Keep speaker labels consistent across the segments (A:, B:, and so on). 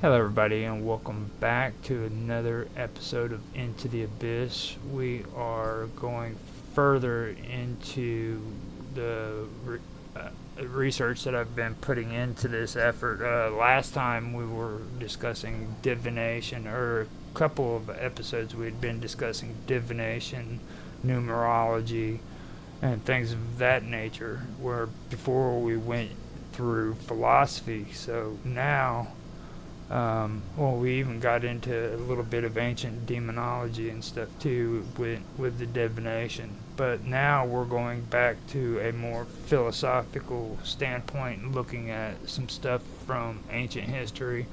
A: Hello, everybody, and welcome back to another episode of Into the Abyss. We are going further into the research that I've been putting into this effort. Last time we were discussing divination, or a couple of episodes we had been discussing divination, numerology, and things of that nature, where before we went through philosophy. So now we even got into a little bit of ancient demonology and stuff too with the divination. But now we're going back to a more philosophical standpoint, looking at some stuff from ancient history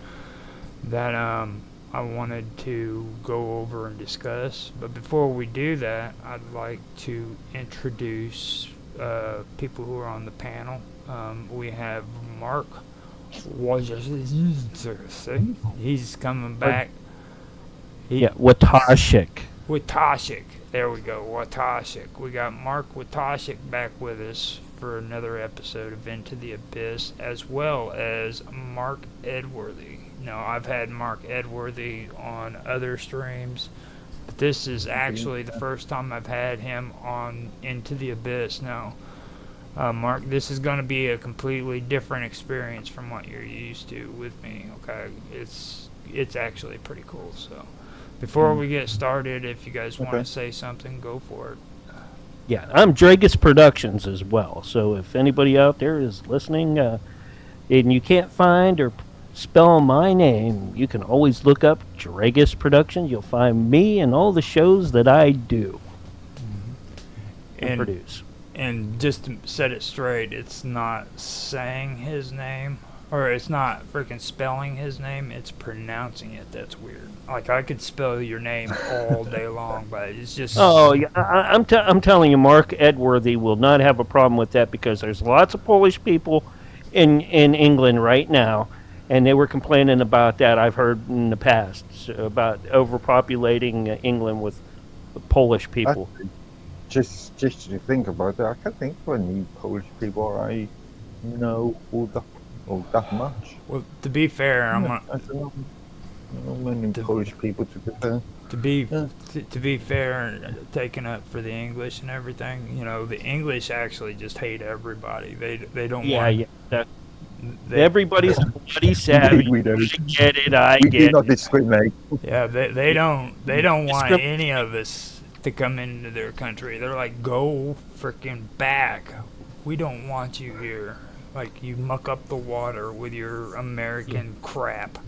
A: that I wanted to go over and discuss. But before we do that, I'd like to introduce people who are on the panel. We have Mark. He's coming back.
B: Yeah, Watashik.
A: Watashik. There we go. Watashik. We got Mark Watashik back with us for another episode of Into the Abyss, as well as Mark Edworthy. Now, I've had Mark Edworthy on other streams, but this is actually the first time I've had him on Into the Abyss. Now, Mark, this is going to be a completely different experience from what you're used to with me. Okay, it's actually pretty cool. So, before we get started, if you guys want to say something, go for it.
B: Yeah, I'm Dragus Productions as well. So if anybody out there is listening and you can't find or spell my name, you can always look up Dragus Productions. You'll find me and all the shows that I do and produce.
A: And just to set it straight, it's not saying his name, or it's not freaking spelling his name, it's pronouncing it. That's weird. Like, I could spell your name all day long, but it's just...
B: Oh, yeah, I'm telling you, Mark Edworthy will not have a problem with that because there's lots of Polish people in England right now, and they were complaining about that, I've heard in the past, about overpopulating England with Polish people.
C: Just to think about it, I can't think of any Polish people I know all that much.
A: Well, to be fair,
C: I don't know many Polish people to be fair.
A: To be fair, and taking up for the English and everything, the English actually just hate everybody. They don't want...
B: Yeah. Everybody's a bloody savage.
C: We don't.
B: I get it. I
C: We
B: get
C: do
B: it.
C: not discriminate.
A: Yeah, they don't want any of us to come into their country. They're like, go freaking back. We don't want you here. Like, you muck up the water with your American crap.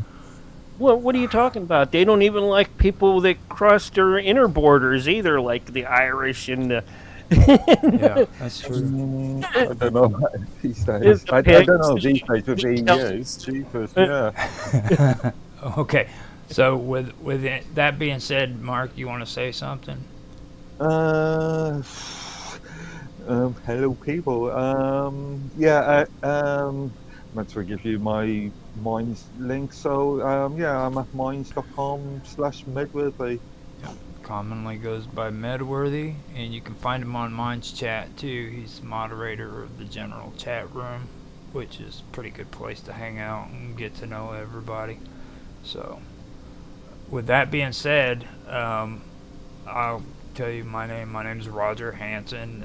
B: Well, what are you talking about? They don't even like people that cross their inner borders either, like the Irish and the.
A: Yeah, that's true.
C: I don't know these days. I don't know these days with the EU. Jesus, yeah.
A: Okay, so with that being said, Mark, you want to say something?
C: Hello, people. Might as well give you my Minds link. So, I'm at minds.com/Medworthy.
A: Commonly goes by Medworthy, and you can find him on Minds Chat too. He's the moderator of the general chat room, which is a pretty good place to hang out and get to know everybody. So, with that being said, I'll tell you my name. My name is Roger Hanson.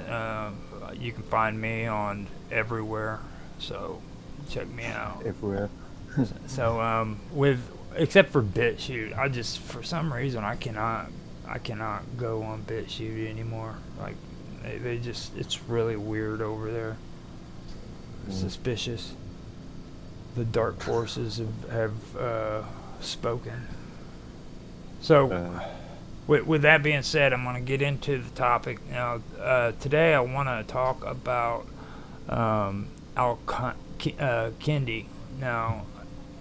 A: You can find me on everywhere, so check me out.
C: Everywhere.
A: So except for BitChute, for some reason I cannot go on BitChute anymore. Like, it's really weird over there. Suspicious. The dark forces have spoken. So, with that being said, I'm going to get into the topic now. Today I want to talk about Al-Kindi. Now,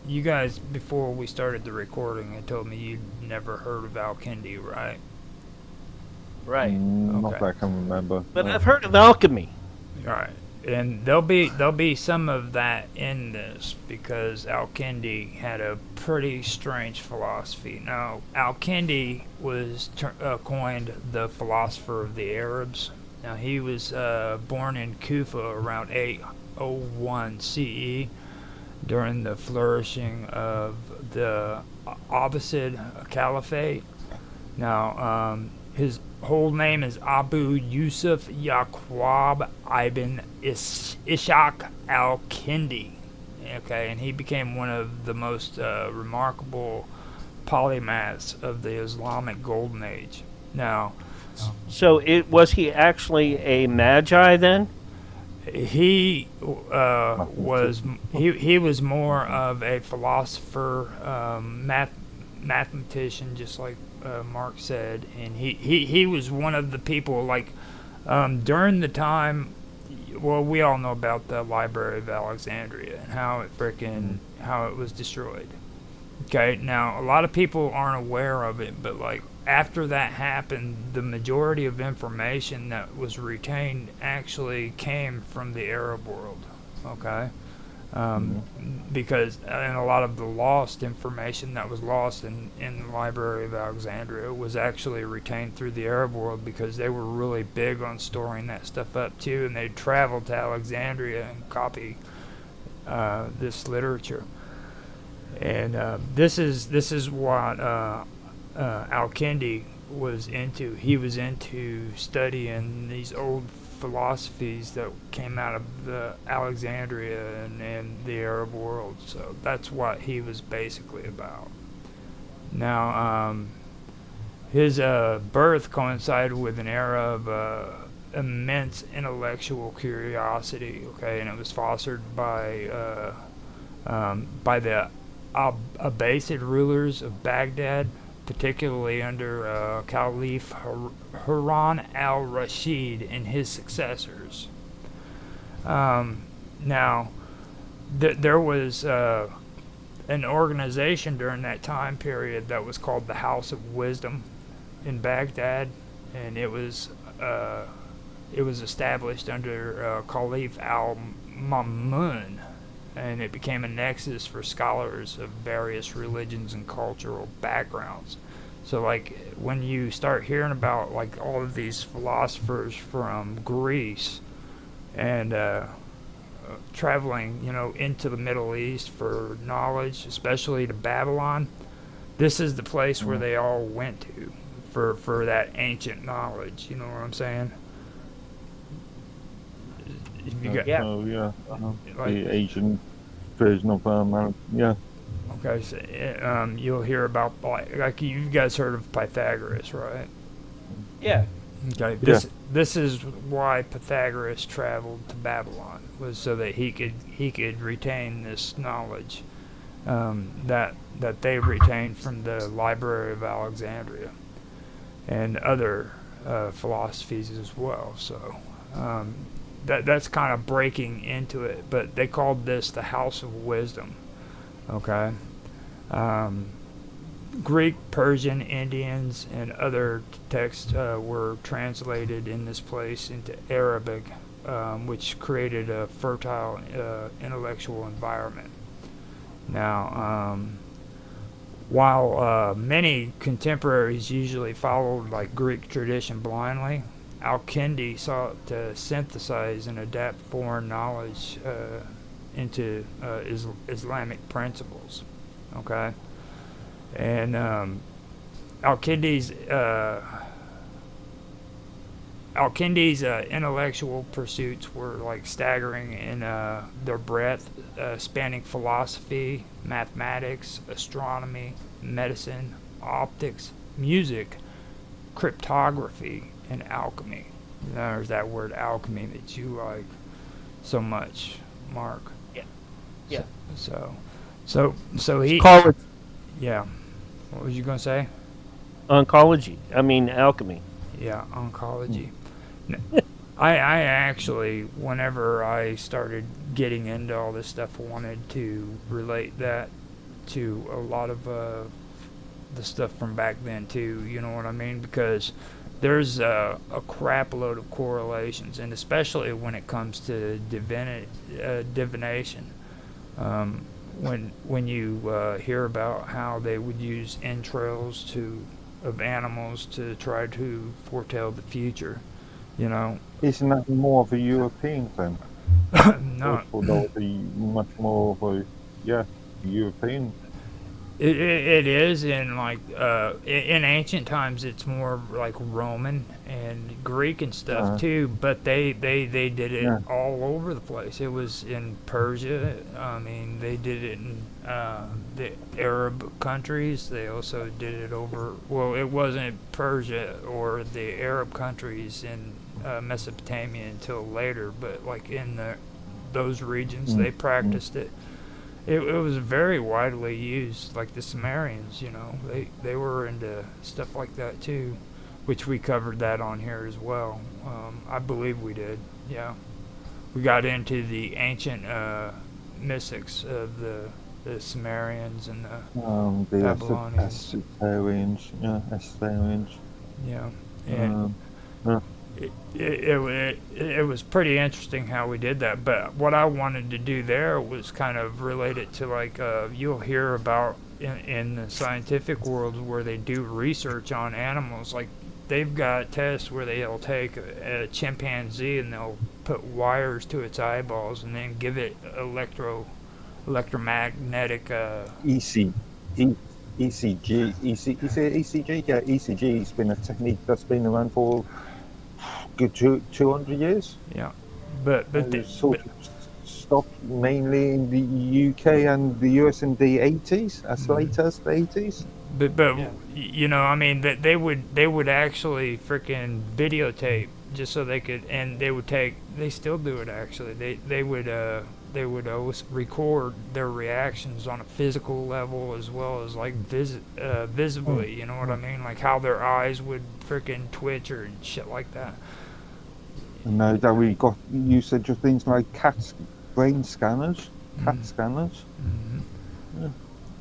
A: you guys, before we started the recording, had told me you'd never heard of Al-Kindi, right?
B: Right.
C: Not that I can remember.
B: But I've heard of alchemy.
A: All right. And there'll be some of that in this, because Al-Kindi had a pretty strange philosophy. Now, Al-Kindi was coined the philosopher of the Arabs. Now, he was born in Kufa around 801 CE during the flourishing of the Abbasid Caliphate. Now, his whole name is Abu Yusuf Yaqub ibn Ishaq al-Kindi. Okay, and he became one of the most remarkable polymaths of the Islamic Golden Age. Now,
B: So was he actually a magi then?
A: he he was more of a philosopher, mathematician, just like Mark said, and he was one of the people like during the time. Well, we all know about the Library of Alexandria and how it was destroyed. Okay, now a lot of people aren't aware of it, but like after that happened, the majority of information that was retained actually came from the Arab world. Okay, because and a lot of the lost information that was lost in the Library of Alexandria was actually retained through the Arab world because they were really big on storing that stuff up too, and they'd travel to Alexandria and copy this literature. And this is what Al-Kindi was into. He was into studying these old philosophies that came out of the Alexandria and the Arab world. So that's what he was basically about. Now, his birth coincided with an era of immense intellectual curiosity. Okay, and it was fostered by the Abbasid rulers of Baghdad, particularly under Caliph Harun al-Rashid and his successors. Now, there was an organization during that time period that was called the House of Wisdom in Baghdad, and it was established under Caliph al-Mamun, and it became a nexus for scholars of various religions and cultural backgrounds. So like when you start hearing about like all of these philosophers from Greece and traveling, into the Middle East for knowledge, especially to Babylon, this is the place where they all went to for that ancient knowledge. You know what I'm saying?
B: Yeah.
C: Oh, yeah.
A: Like,
C: the Asian version of yeah.
A: okay, so you'll hear about like you guys heard of Pythagoras, right?
B: Yeah.
A: Okay, this is why Pythagoras traveled to Babylon, was so that he could retain this knowledge that they retained from the Library of Alexandria and other philosophies as well. So that's kind of breaking into it, but they called this the House of Wisdom. Okay. Greek, Persian, Indians, and other texts were translated in this place into Arabic, which created a fertile intellectual environment. Now, while many contemporaries usually followed like Greek tradition blindly, Al-Kindi sought to synthesize and adapt foreign knowledge into Islamic principles. Okay, and Al-Kindi's intellectual pursuits were like staggering in their breadth, spanning philosophy, mathematics, astronomy, medicine, optics, music, cryptography, and alchemy. There's that word alchemy that you like so much, Mark.
B: Yeah. Yeah.
A: So he.
B: College.
A: Yeah. What was you gonna say?
B: Oncology. I mean, alchemy.
A: Yeah, oncology. I actually, whenever I started getting into all this stuff, wanted to relate that to a lot of the stuff from back then too. You know what I mean? Because there's a crap load of correlations, and especially when it comes to divination. When you hear about how they would use entrails of animals to try to foretell the future,
C: Isn't that more of a European thing?
A: No.
C: Or that would be much more of a yeah, European.
A: It is in like in ancient times it's more like Roman and Greek and stuff
C: Uh,
A: too, but they did it
C: yeah,
A: all over the place. It was in Persia. I mean, they did it in the Arab countries. They also did it over. Well, it wasn't Persia or the Arab countries in Mesopotamia until later, but like in those regions,
C: mm,
A: they
C: mm.
A: practiced it. It was very widely used, like the Sumerians, they were into stuff like that too, which we covered that on here as well. I believe we did, yeah. We got into the ancient mystics of the Sumerians and the
C: The
A: Babylonians,
C: Assyrians.
A: yeah. And
C: Um, yeah,
A: it was pretty interesting how we did that. But what I wanted to do there was kind of related to like you'll hear about in the scientific world where they do research on animals. Like they've got tests where they'll take a chimpanzee and they'll put wires to its eyeballs and then give it electromagnetic.
C: EC, E, ECG, EC, is it ECG? Yeah, ECG has been a technique that's been around for good 200 years.
A: Yeah, but
C: It was sort of stopped mainly in the UK and the US in the 80s, as
A: mhm.
C: late as the 80s.
A: But
B: Yeah.
A: I mean that they would actually freaking videotape just so they could, and they still do it actually. They would always record their reactions on a physical level as well as like
C: Mm,
A: visibly. You know what I
C: mm.
A: mean? Like how their eyes would freaking twitch or shit like that.
C: And now that we got usage of things like brain scanners, CAT
A: Mm.
C: scanners.
A: Mhm.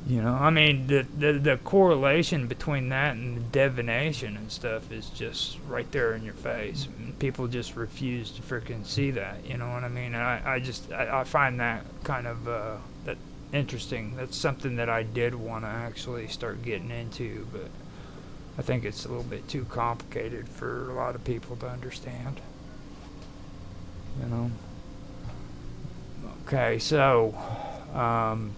C: Yeah.
A: I mean, the correlation between that and the divination and stuff is just right there in your face. And people just refuse to freaking see that. You know what I mean? And I find that kind of that interesting. That's something that I did want to actually start getting into, but I think it's a little bit too complicated for a lot of people to understand. You know. Okay, so. Um,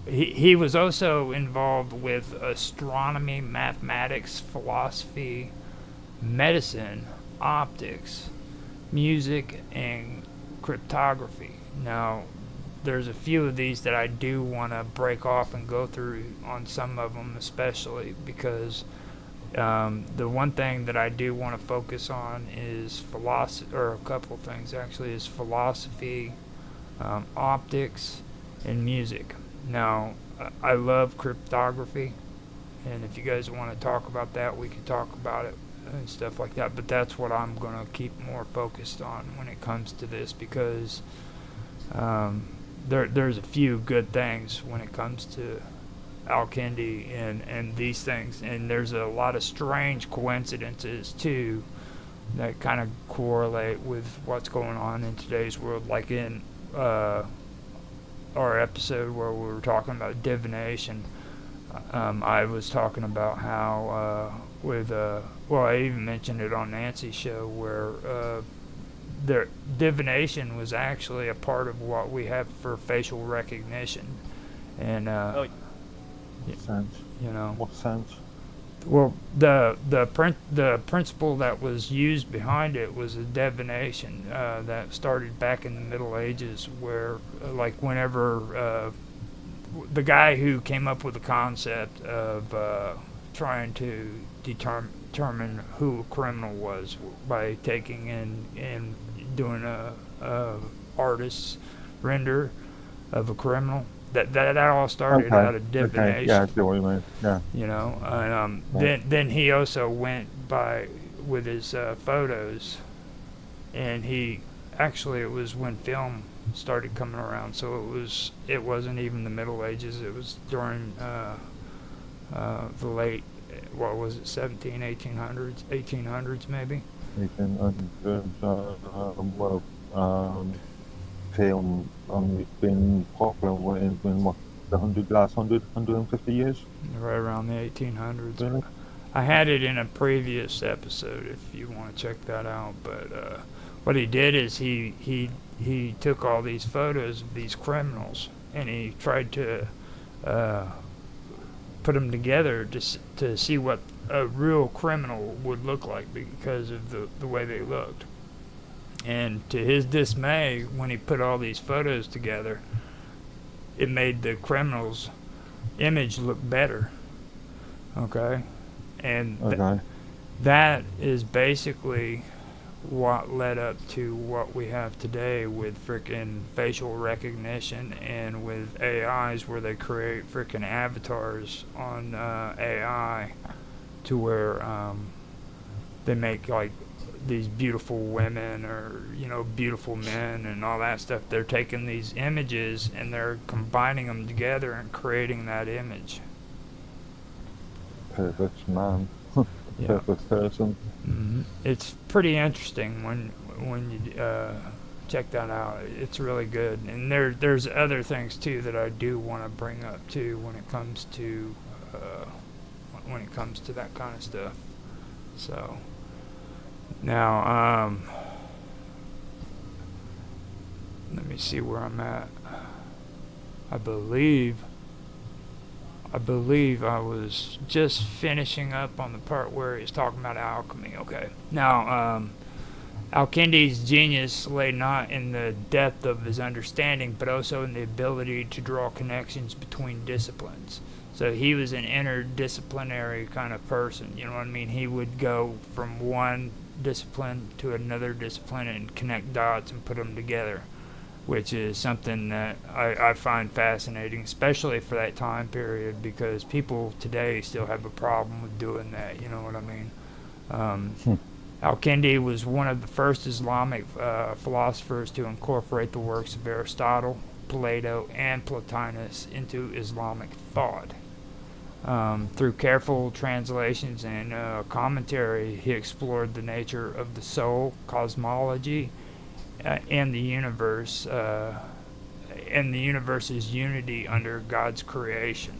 A: he was also involved with astronomy, mathematics, philosophy, medicine, optics, music, and cryptography. Now, there's a few of these that I do want to break off and go through on some of them, especially because the one thing that I do want to focus on is philosophy, or a couple of things actually, is philosophy, optics, and music. Now, I love cryptography, and if you guys want to talk about that, we can talk about it and stuff like that. But that's what I'm going to keep more focused on when it comes to this because um, there's a few good things when it comes to Al-Kindi and these things, and there's a lot of strange coincidences too that kind of correlate with what's going on in today's world, like in our episode where we were talking about divination. I was talking about how well, I even mentioned it on Nancy's show where their divination was actually a part of what we have for facial recognition, and
B: Oh,
A: y-
C: Sounds.
A: you know,
C: What sounds?
A: well, the principle that was used behind it was a divination that started back in the Middle Ages, where like whenever the guy who came up with the concept of trying to determine who a criminal was by taking and doing a artist's render of a criminal. That all started
C: Okay.
A: out of
C: Okay. Yeah, I
A: divination,
C: see what you mean. Yeah.
A: and
C: Yeah.
A: then he also went by with his photos, and he actually it was when film started coming around, so it wasn't even the Middle Ages. It was during the late, what was it, 1800s maybe.
C: You can, well, film only been popular in what, last 150 years?
A: Right around the 1800s.
C: Really?
A: I had it in a previous episode if you want to check that out. But what he did is he took all these photos of these criminals and he tried to put them together to see what a real criminal would look like because of the way they looked. And to his dismay, when he put all these photos together, it made the criminal's image look better. Okay? And that is basically what led up to what we have today with frickin' facial recognition and with AIs where they create frickin' avatars on AI to where they make like these beautiful women or, you know, beautiful men and all that stuff. They're taking these images and they're combining them together and creating that image.
C: Perfect man. Perfect person.
A: Mm-hmm. It's pretty interesting when you check that out. It's really good. And there's other things too that I do want to bring up too when it comes to that kind of stuff. So now let me see where I'm at. I believe I was just finishing up on the part where he's talking about alchemy. Okay. Now, Al-Kindi's genius lay not in the depth of his understanding, but also in the ability to draw connections between disciplines. So he was an interdisciplinary kind of person, you know what I mean? He would go from one discipline to another discipline and connect dots and put them together, which is something that I find fascinating, especially for that time period, because people today still have a problem with doing that, you know what I mean? Al-Kindi was one of the first Islamic philosophers to incorporate the works of Aristotle, Plato, and Plotinus into Islamic thought. Through careful translations and commentary, he explored the nature of the soul, cosmology, and the universe, and the universe's unity under God's creation.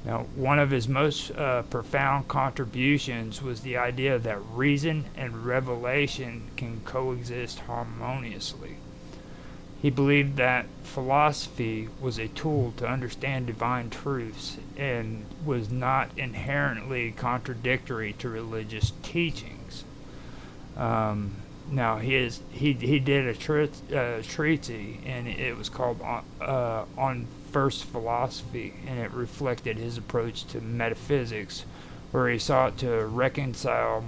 A: Now, one of his most profound contributions was the idea that reason and revelation can coexist harmoniously. He believed that philosophy was a tool to understand divine truths and was not inherently contradictory to religious teachings. Now, he did a treatise, and it was called On First Philosophy, and it reflected his approach to metaphysics, where he sought to reconcile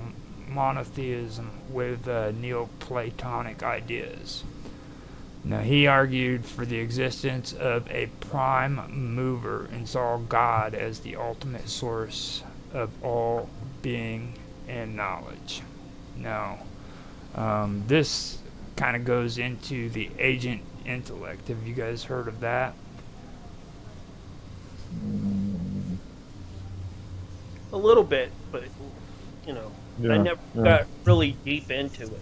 A: monotheism with Neoplatonic ideas. Now, he argued for the existence of a prime mover and saw God as the ultimate source of all being and knowledge. Now, this kind of goes into the agent intellect. Have you guys heard of that?
B: A little bit, but you know, I never got really deep into it.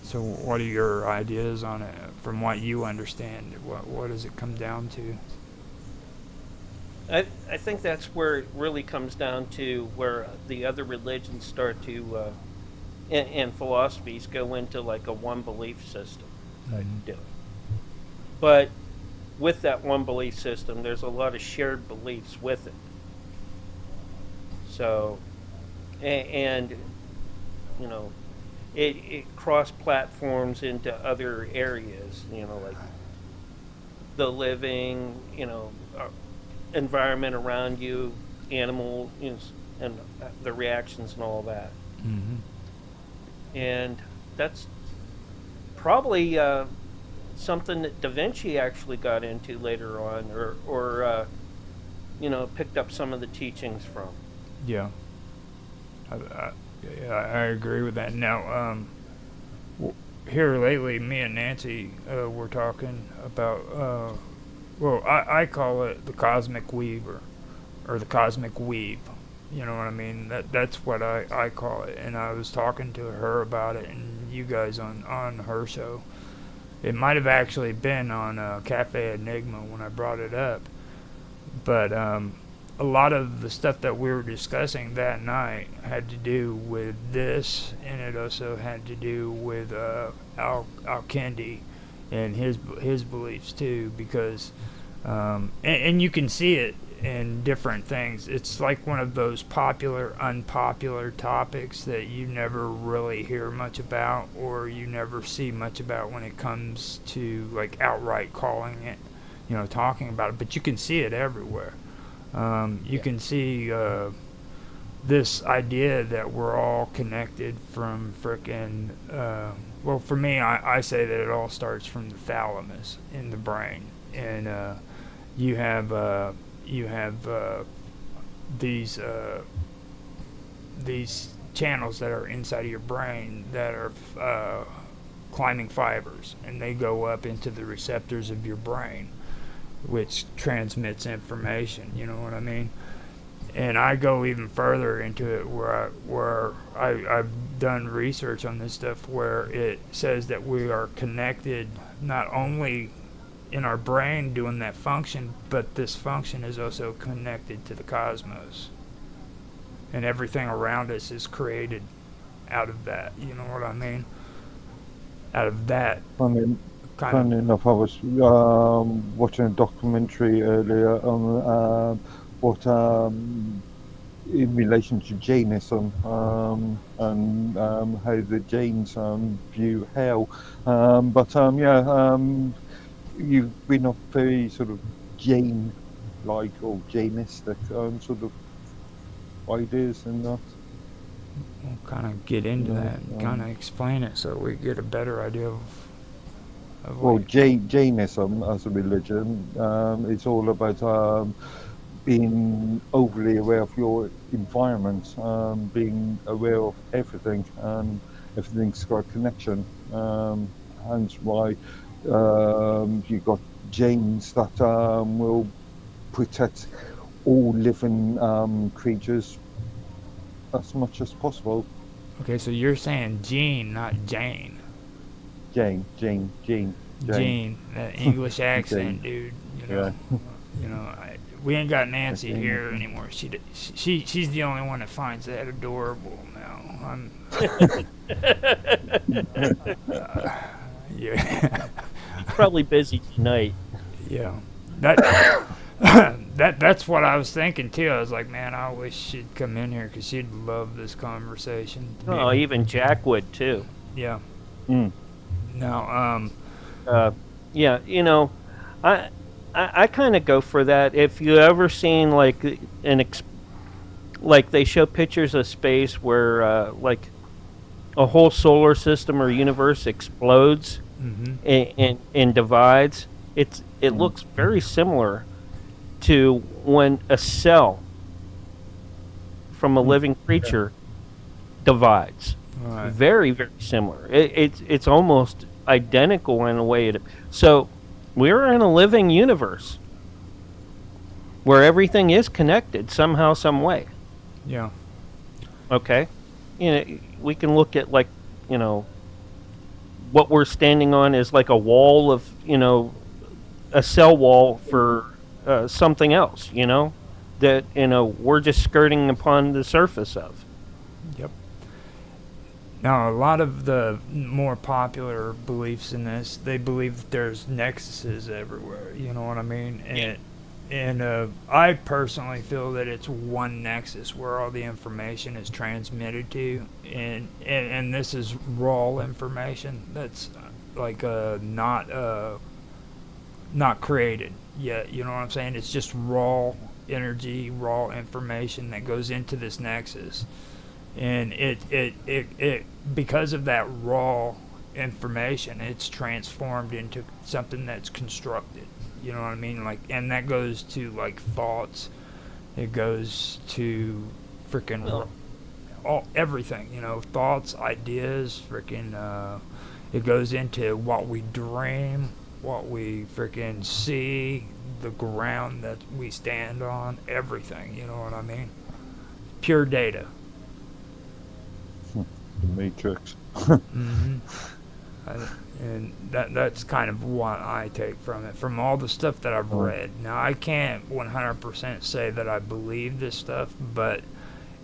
A: So what are your ideas on it? From what you understand, what does it come down to?
B: I think that's where it really comes down to where the other religions start to and philosophies go into like a one belief system. Do. But with that one belief system, there's a lot of shared beliefs with it. So, and you know, it cross platforms into other areas. You know, like the living, you know, environment around you, animal, you know, and the reactions and all that.
A: Mm-hmm.
B: And that's probably something that Da Vinci actually got into later on, or you know, picked up some of the teachings from.
A: Yeah. I agree with that. Now, here lately, me and Nancy were talking about, well, I call it the cosmic weaver, or the cosmic weave. You know what I mean? That's what I call it. And I was talking to her about it, and you guys on her show. It might have actually been on Cafe Enigma when I brought it up. But a lot of the stuff that we were discussing that night had to do with this, and it also had to do with Al-Kindi and his beliefs too, because And you can see it in different things. It's like one of those popular, unpopular topics that you never really hear much about, or you never see much about when it comes to like outright calling it, talking about it. But you can see it everywhere. You can see this idea that we're all connected from frickin' well, for me, I say that it all starts from the thalamus in the brain, and you have these channels that are inside of your brain that are climbing fibers, and they go up into the receptors of your brain, which transmits information. You know what I mean? And I go even further into it where I've done research on this stuff where it says that we are connected not only in our brain doing that function, but this function is also connected to the cosmos. And everything around us is created out of that. You know what I mean? Out of that
C: Funny,
A: kind
C: funny
A: of...
C: enough, I was watching a documentary earlier on what in relation to Jainism and how the Jains view hell. We're not very sort of Jain-like or Jainistic sort of ideas in that.
A: We'll kind of get into
C: No,
A: that and kind of explain it so we get a better idea of
C: Well,
A: what...
C: Jainism as a religion, it's all about being overly aware of your environment, being aware of everything, and everything's got a connection. Hence why you've got Jains that will protect all living creatures as much as possible.
A: Okay, so you're saying Gene, not Jane.
C: Jane.
A: Gene, that English accent, dude.
C: Yeah.
A: We ain't got Nancy here anymore. She's the only one that finds that adorable now. Yeah.
B: Probably busy tonight.
A: Yeah. That's what I was thinking too. I was like, man, I wish she'd come in here because she'd love this conversation.
B: Oh, even Jack would too.
A: Yeah.
C: Mm.
A: Now,
B: Yeah, I kind of go for that. If you ever seen like like they show pictures of space where like a whole solar system or universe explodes and divides, it looks very similar to when a cell from a living creature divides.
A: right.
B: Very, very similar. It's almost identical in a way. So we're in a living universe where everything is connected somehow, some way.
A: Yeah.
B: Okay, we can look at like what we're standing on is like a wall of a cell wall for something else. That we're just skirting upon the surface of.
A: Yep. Now, a lot of the more popular beliefs in this, they believe that there's nexuses everywhere. You know what I mean? And I personally feel that it's one nexus where all the information is transmitted to, and this is raw information that's like not created yet. You know what I'm saying? It's just raw energy, raw information that goes into this nexus. And it because of that raw information, it's transformed into something that's constructed. You know what I mean? Like, and that goes to like thoughts. It goes to freaking everything. Thoughts, ideas, freaking. It goes into what we dream, what we freaking see, the ground that we stand on, everything. You know what I mean? Pure data.
C: The Matrix.
A: And that's kind of what I take from it, from all the stuff that I've read. Now, I can't 100% say that I believe this stuff, but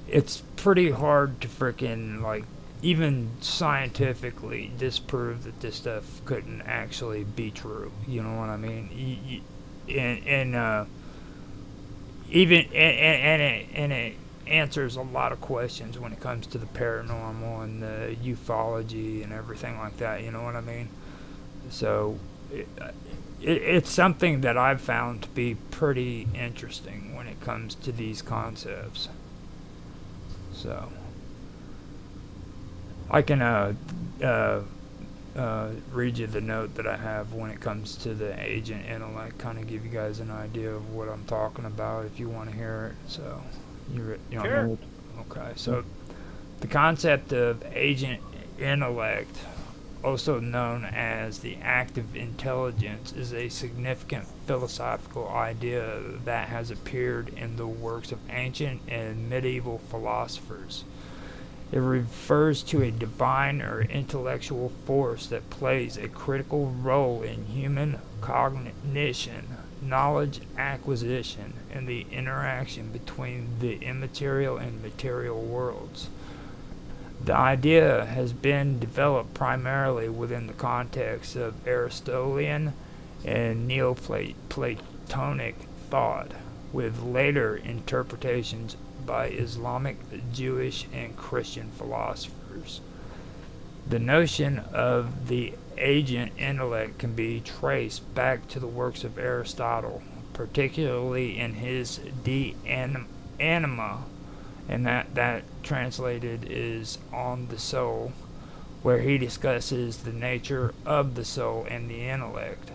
A: it's pretty hard to freaking, like, even scientifically disprove that this stuff couldn't actually be true. You know what I mean? and even and it answers a lot of questions when it comes to the paranormal and the ufology and everything like that. You know what I mean? So it's something that I've found to be pretty interesting when it comes to these concepts. So I can read you the note that I have when it comes to the agent intellect, kind of give you guys an idea of what I'm talking about if you want to hear it. So you
B: Sure.
A: Okay, so the concept of agent intellect, also known as the active intelligence, is a significant philosophical idea that has appeared in the works of ancient and medieval philosophers. It refers to a divine or intellectual force that plays a critical role in human cognition, knowledge acquisition, and the interaction between the immaterial and material worlds. The idea has been developed primarily within the context of Aristotelian and Neoplatonic thought, with later interpretations by Islamic, Jewish, and Christian philosophers. The notion of the agent intellect can be traced back to the works of Aristotle, particularly in his De Anima, and that translated is On the Soul, where he discusses the nature of the soul and the intellect.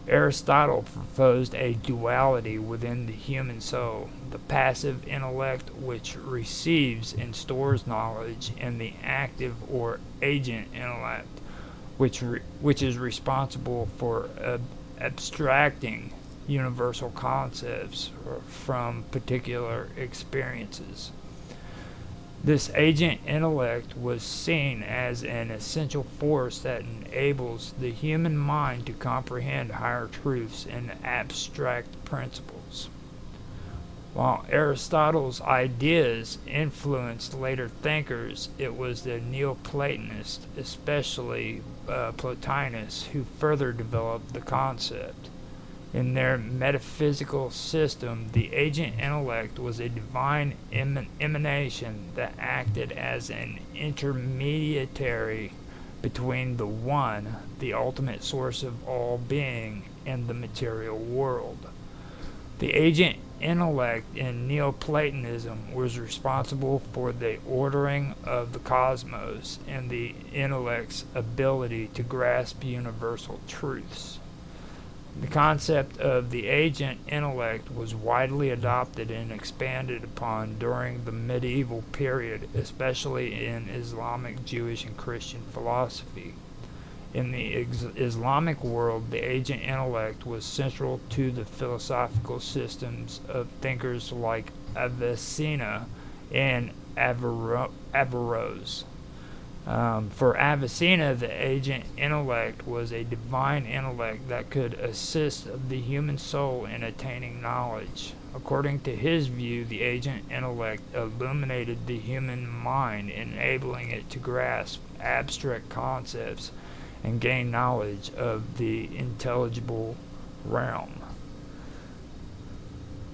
A: Aristotle proposed a duality within the human soul: the passive intellect, which receives and stores knowledge, and the active or agent intellect, which is responsible for abstracting universal concepts from particular experiences. This agent intellect was seen as an essential force that enables the human mind to comprehend higher truths and abstract principles. While Aristotle's ideas influenced later thinkers, it was the Neoplatonists, especially Plotinus, who further developed the concept. In their metaphysical system, the agent intellect was a divine emanation that acted as an intermediary between the One, the ultimate source of all being, and the material world. The agent intellect in Neoplatonism was responsible for the ordering of the cosmos and the intellect's ability to grasp universal truths. The concept of the agent intellect was widely adopted and expanded upon during the medieval period, especially in Islamic, Jewish, and Christian philosophy. In the Islamic world, the agent intellect was central to the philosophical systems of thinkers like Avicenna and Averroes. For Avicenna, the agent intellect was a divine intellect that could assist the human soul in attaining knowledge. According to his view, the agent intellect illuminated the human mind, enabling it to grasp abstract concepts and gain knowledge of the intelligible realm.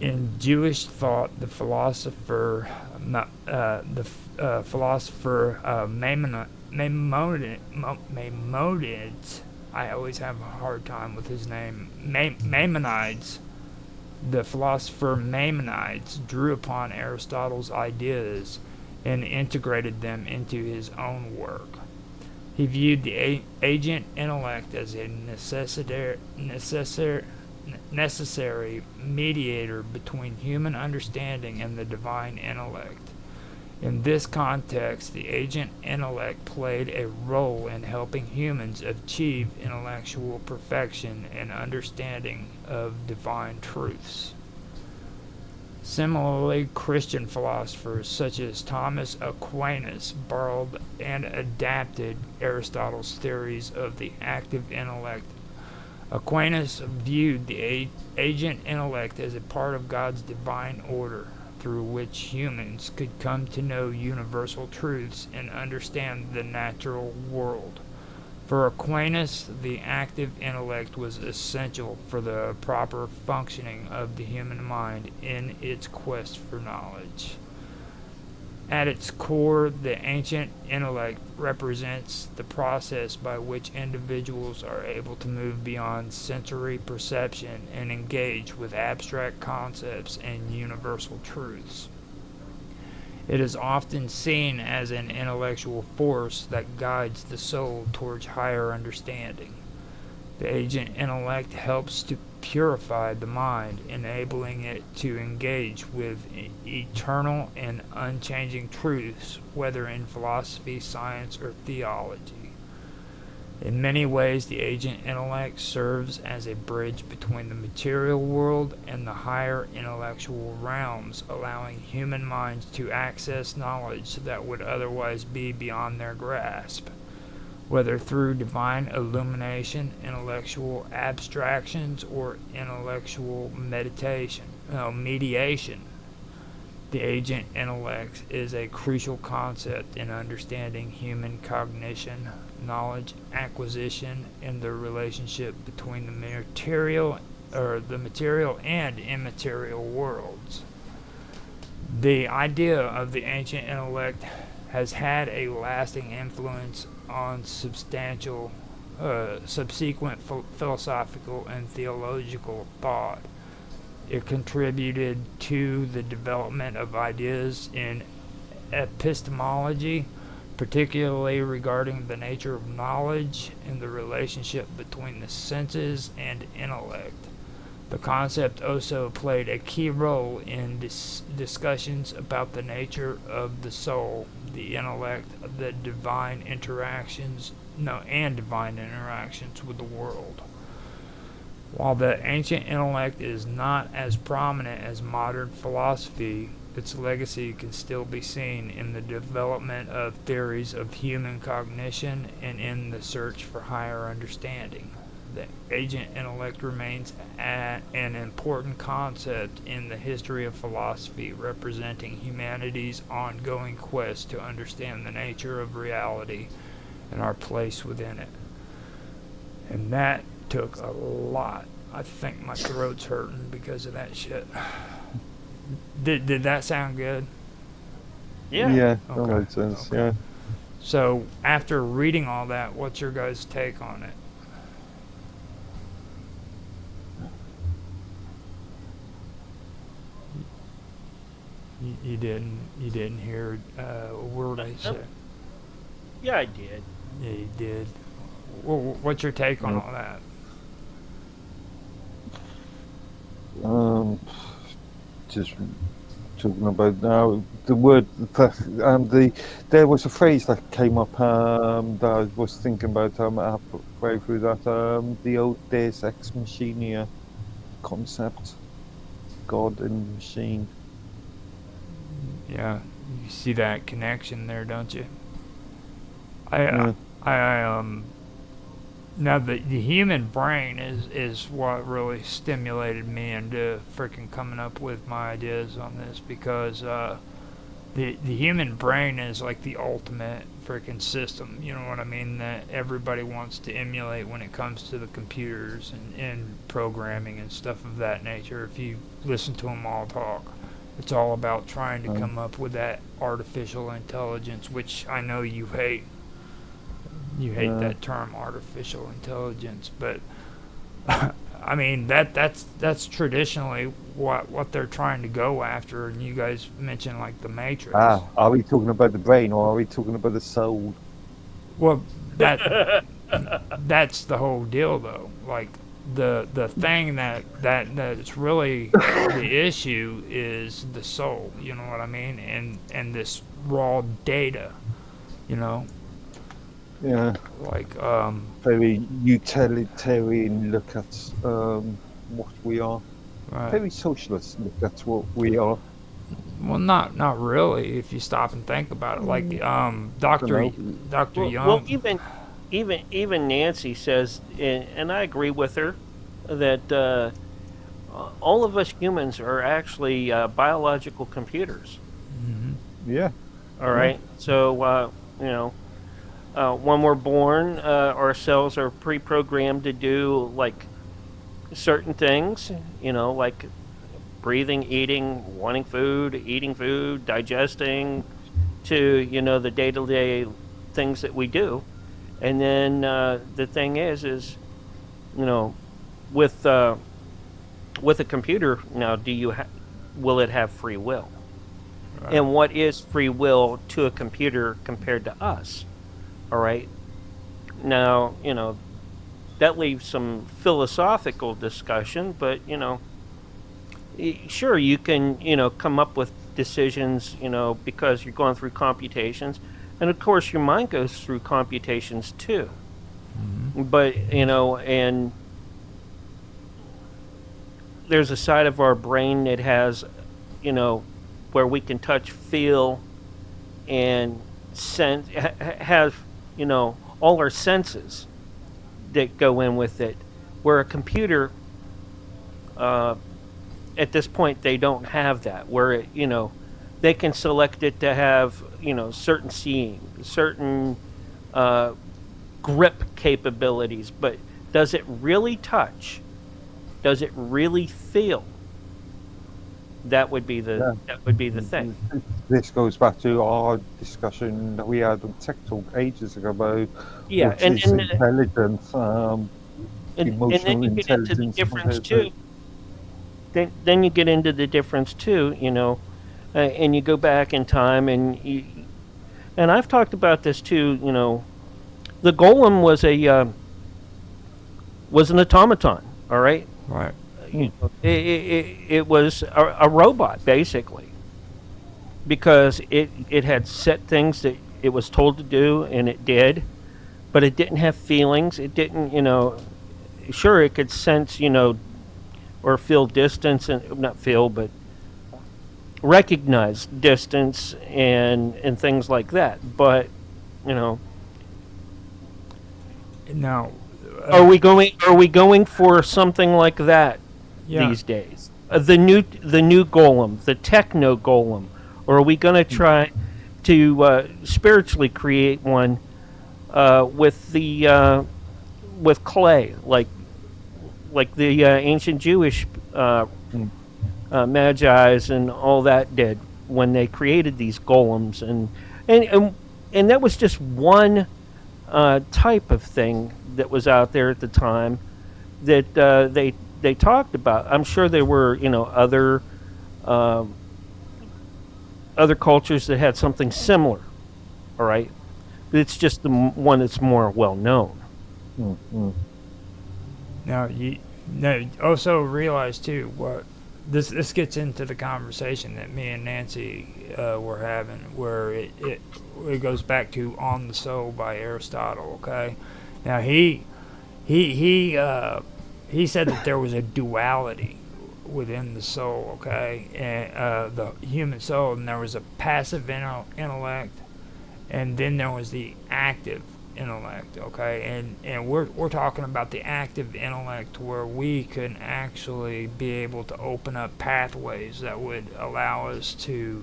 A: In Jewish thought, the philosopher Maimonides, I always have a hard time with his name, Maimonides, the philosopher Maimonides drew upon Aristotle's ideas and integrated them into his own work. He viewed the agent intellect as a necessary mediator between human understanding and the divine intellect. In this context, the agent intellect played a role in helping humans achieve intellectual perfection and understanding of divine truths. Similarly, Christian philosophers such as Thomas Aquinas borrowed and adapted Aristotle's theories of the active intellect. Aquinas viewed the agent intellect as a part of God's divine order, through which humans could come to know universal truths and understand the natural world. For Aquinas, the active intellect was essential for the proper functioning of the human mind in its quest for knowledge. At its core, the ancient intellect represents the process by which individuals are able to move beyond sensory perception and engage with abstract concepts and universal truths. It is often seen as an intellectual force that guides the soul towards higher understanding. The ancient intellect helps to purify the mind, enabling it to engage with eternal and unchanging truths, whether in philosophy, science, or theology. In many ways, the ancient intellect serves as a bridge between the material world and the higher intellectual realms, allowing human minds to access knowledge that would otherwise be beyond their grasp. Whether through divine illumination, intellectual abstractions, or intellectual mediation, the ancient intellect is a crucial concept in understanding human cognition, knowledge acquisition, and the relationship between the material and immaterial worlds. The idea of the ancient intellect has had a lasting influence on subsequent philosophical and theological thought. It contributed to the development of ideas in epistemology, particularly regarding the nature of knowledge and the relationship between the senses and intellect. The concept also played a key role in discussions about the nature of the soul, the intellect, and divine interactions with the world. While the ancient intellect is not as prominent as modern philosophy, its legacy can still be seen in the development of theories of human cognition and in the search for higher understanding. The ancient intellect remains an important concept in the history of philosophy, representing humanity's ongoing quest to understand the nature of reality and our place within it. And that took a lot. I think my throat's hurting because of that shit. Did that sound good?
B: Yeah.
C: Yeah, that
A: Okay.
C: makes sense.
A: Okay.
C: Yeah.
A: So, after reading all that, what's your guys' take on it? You didn't hear a word I said.
B: Yeah, I did.
A: Yeah, you did. What's your take on
C: Yeah.
A: all that?
C: Just talking about now the word. There was a phrase that came up that I was thinking about halfway through that. The old Deus ex machina concept, God and machine.
A: Yeah, you see that connection there, don't you?
C: Yeah.
A: Now the human brain is what really stimulated me into freaking coming up with my ideas on this, because the human brain is like the ultimate freaking system, you know what I mean, that everybody wants to emulate when it comes to the computers and programming and stuff of that nature. If you listen to them all talk, it's all about trying to come up with that artificial intelligence, which I know you hate. You hate that term, artificial intelligence, but I mean that's traditionally what they're trying to go after. And you guys mentioned like the Matrix.
C: Are we talking about the brain or are we talking about the soul?
A: Well, that's the whole deal, though. Like the thing that's really the issue is the soul. You know what I mean? And this raw data. You know.
C: Yeah.
A: Like
C: Very utilitarian look at what we are.
A: right.
C: Very socialist look at what we are.
A: Well, not really. If you stop and think about it, like Doctor Young.
B: Well, even Nancy says, and I agree with her, that all of us humans are actually biological computers.
A: Mhm.
C: Yeah.
B: All right, so you know, when we're born, our cells are pre-programmed to do like certain things, like breathing, eating food, digesting, to the day-to-day things that we do. And then the thing is you know with with a computer now, will it have free will?
A: Right.
B: And what is free will to a computer compared to us? All right. Now, that leaves some philosophical discussion, but sure, you can come up with decisions, because you're going through computations, and of course your mind goes through computations too. But and there's a side of our brain that has, where we can touch, feel, and sense, have all our senses that go in with it, where a computer, at this point, they don't have that, where they can select it to have certain seeing, certain grip capabilities, but does it really touch? Does it really feel? That would be the thing.
C: This goes back to our discussion that we had on Tech Talk ages ago about
B: Yeah,
C: what is intelligence,
B: and then
C: emotional
B: you get into the
C: intelligence.
B: difference too. Then you get into the difference too, and you go back in time, and I've talked about this too. The golem was an automaton. All right.
A: Right.
B: It was a robot basically, because it had set things that it was told to do, and it did, but it didn't have feelings. It didn't, sure, it could sense, or feel distance, and not feel, but recognize distance and things like that. But
A: Now,
B: are we going for something like that
A: yeah.
B: these days? The new golem, the techno golem, or are we going to try to spiritually create one with clay, like the ancient Jewish magi's and all that did when they created these golems, and that was just one type of thing that was out there at the time that they talked about. I'm sure there were other cultures that had something similar. All right, it's just the one that's more well known.
C: Mm-hmm.
A: Now you also realize too what this gets into the conversation that me and Nancy were having, where it goes back to On the Soul by Aristotle. Okay, now he said that there was a duality within the soul. Okay, and the human soul, and there was a passive intellect, and then there was the active intellect. Okay, and we're talking about the active intellect, where we can actually be able to open up pathways that would allow us to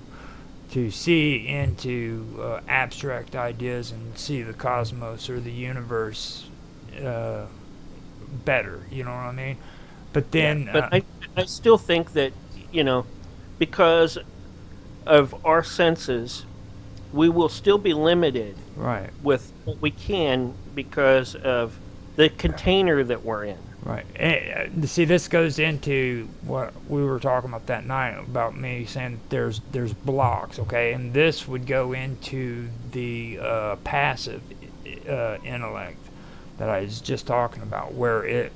A: see into abstract ideas and see the cosmos or the universe better. You know what I mean? But then,
B: yeah, but I still think that because of our senses, we will still be limited,
A: right,
B: with what we can, because of the container that we're in.
A: right. And, see, this goes into what we were talking about that night, about me saying there's blocks, okay, and this would go into the passive intellect that I was just talking about, where it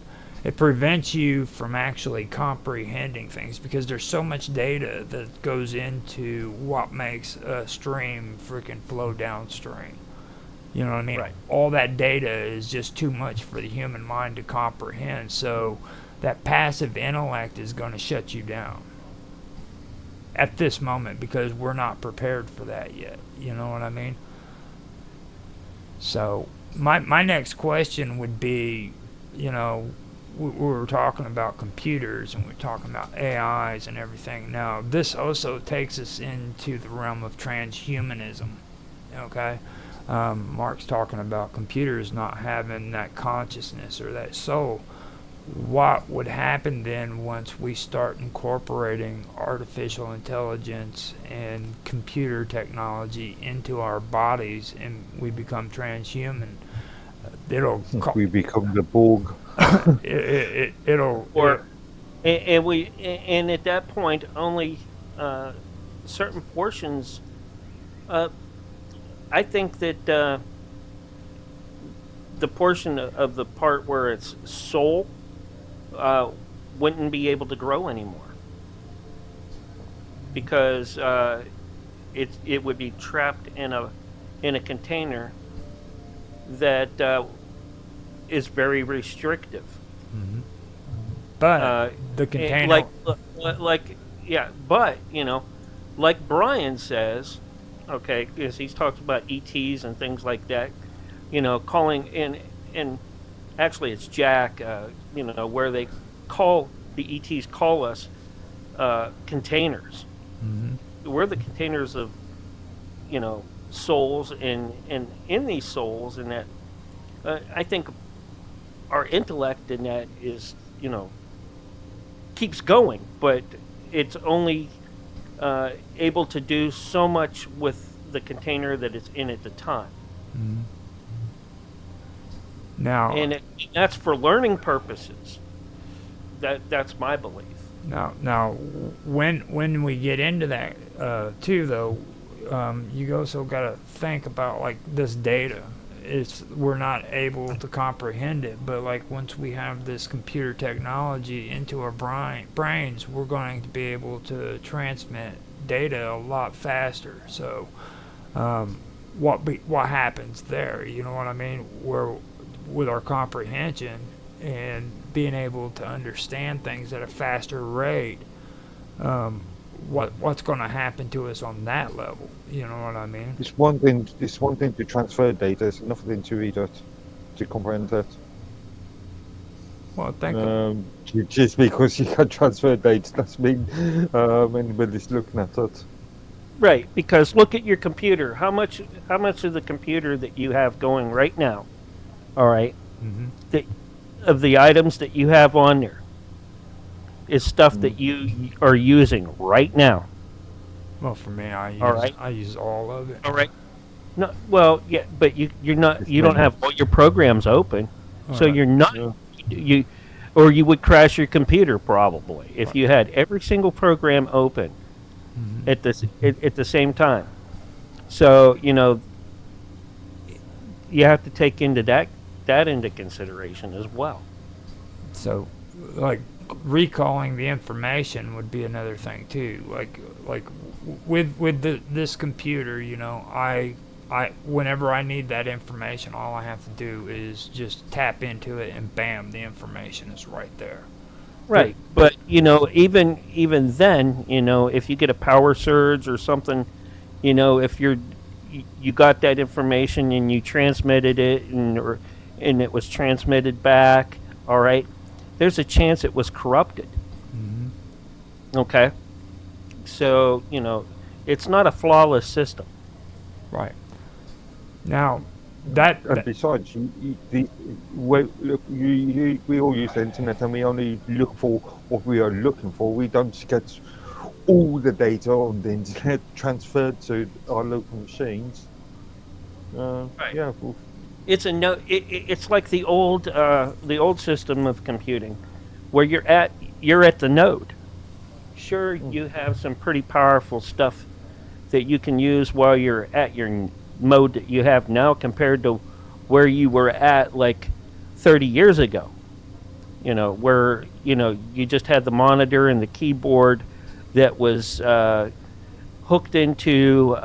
A: prevents you from actually comprehending things, because there's so much data that goes into what makes a stream freaking flow downstream. You know what I mean?
B: Right.
A: All that data is just too much for the human mind to comprehend. So that passive intellect is going to shut you down at this moment, because we're not prepared for that yet. You know what I mean? So my next question would be, we were talking about computers, and we were talking about AIs and everything. Now, this also takes us into the realm of transhumanism, okay? Mark's talking about computers not having that consciousness or that soul. What would happen then once we start incorporating artificial intelligence and computer technology into our bodies and we become transhuman?
C: We become the Borg.
B: And at that point, only certain portions. I think that the portion of the part where it's soul wouldn't be able to grow anymore because it would be trapped in a container that is very restrictive.
A: Mm-hmm. But the container,
B: but like Brian says, okay, because he's talked about ETs and things like that, calling in, and actually it's Jack, where they call the ETs call us containers.
A: mm-hmm.
B: We're the containers of, souls, and in these souls, and that I think our intellect in that is, keeps going, but it's only able to do so much with the container that it's in at the time.
A: Mm-hmm. Now,
B: and that's for learning purposes. That's my belief.
A: Now, when we get into that too, though, you also got to think about like this data. We're not able to comprehend it, but like once we have this computer technology into our brains, we're going to be able to transmit data a lot faster. So, what happens there? You know what I mean? Where with our comprehension and being able to understand things at a faster rate, what's going to happen to us on that level? You know what I mean?
C: It's one thing to transfer data. It's another thing to read it, to comprehend it.
A: Well,
C: just because you can transfer data doesn't mean anybody's looking at it.
B: Right, because look at your computer. How much of the computer that you have going right now? All right,
A: mm-hmm.
B: Of the items that you have on there is stuff that you are using right now.
A: Well, for me, I use all of it.
B: All right. No, well, yeah, but you don't have all your programs open, so you're not or you would crash your computer probably if you had every single program open at the same time. So you have to take into that into consideration as well.
A: So, like recalling the information would be another thing too. Like with this computer, I whenever I need that information, all I have to do is just tap into it, and bam, the information is right there.
B: Right, but even then, if you get a power surge or something, if you got that information and you transmitted it, and it was transmitted back, all right, there's a chance it was corrupted.
A: Mm-hmm.
B: Okay, so it's not a flawless system.
A: Right. Now, and
C: besides, we all use the internet, and we only look for what we are looking for. We don't get all the data on the internet transferred to our local machines.
B: Right.
C: Yeah.
B: It's it's like the old system of computing, where you're at the node. Sure, you have some pretty powerful stuff that you can use while you're at your mode that you have now compared to where you were at like 30 years ago. Where you just had the monitor and the keyboard that was hooked into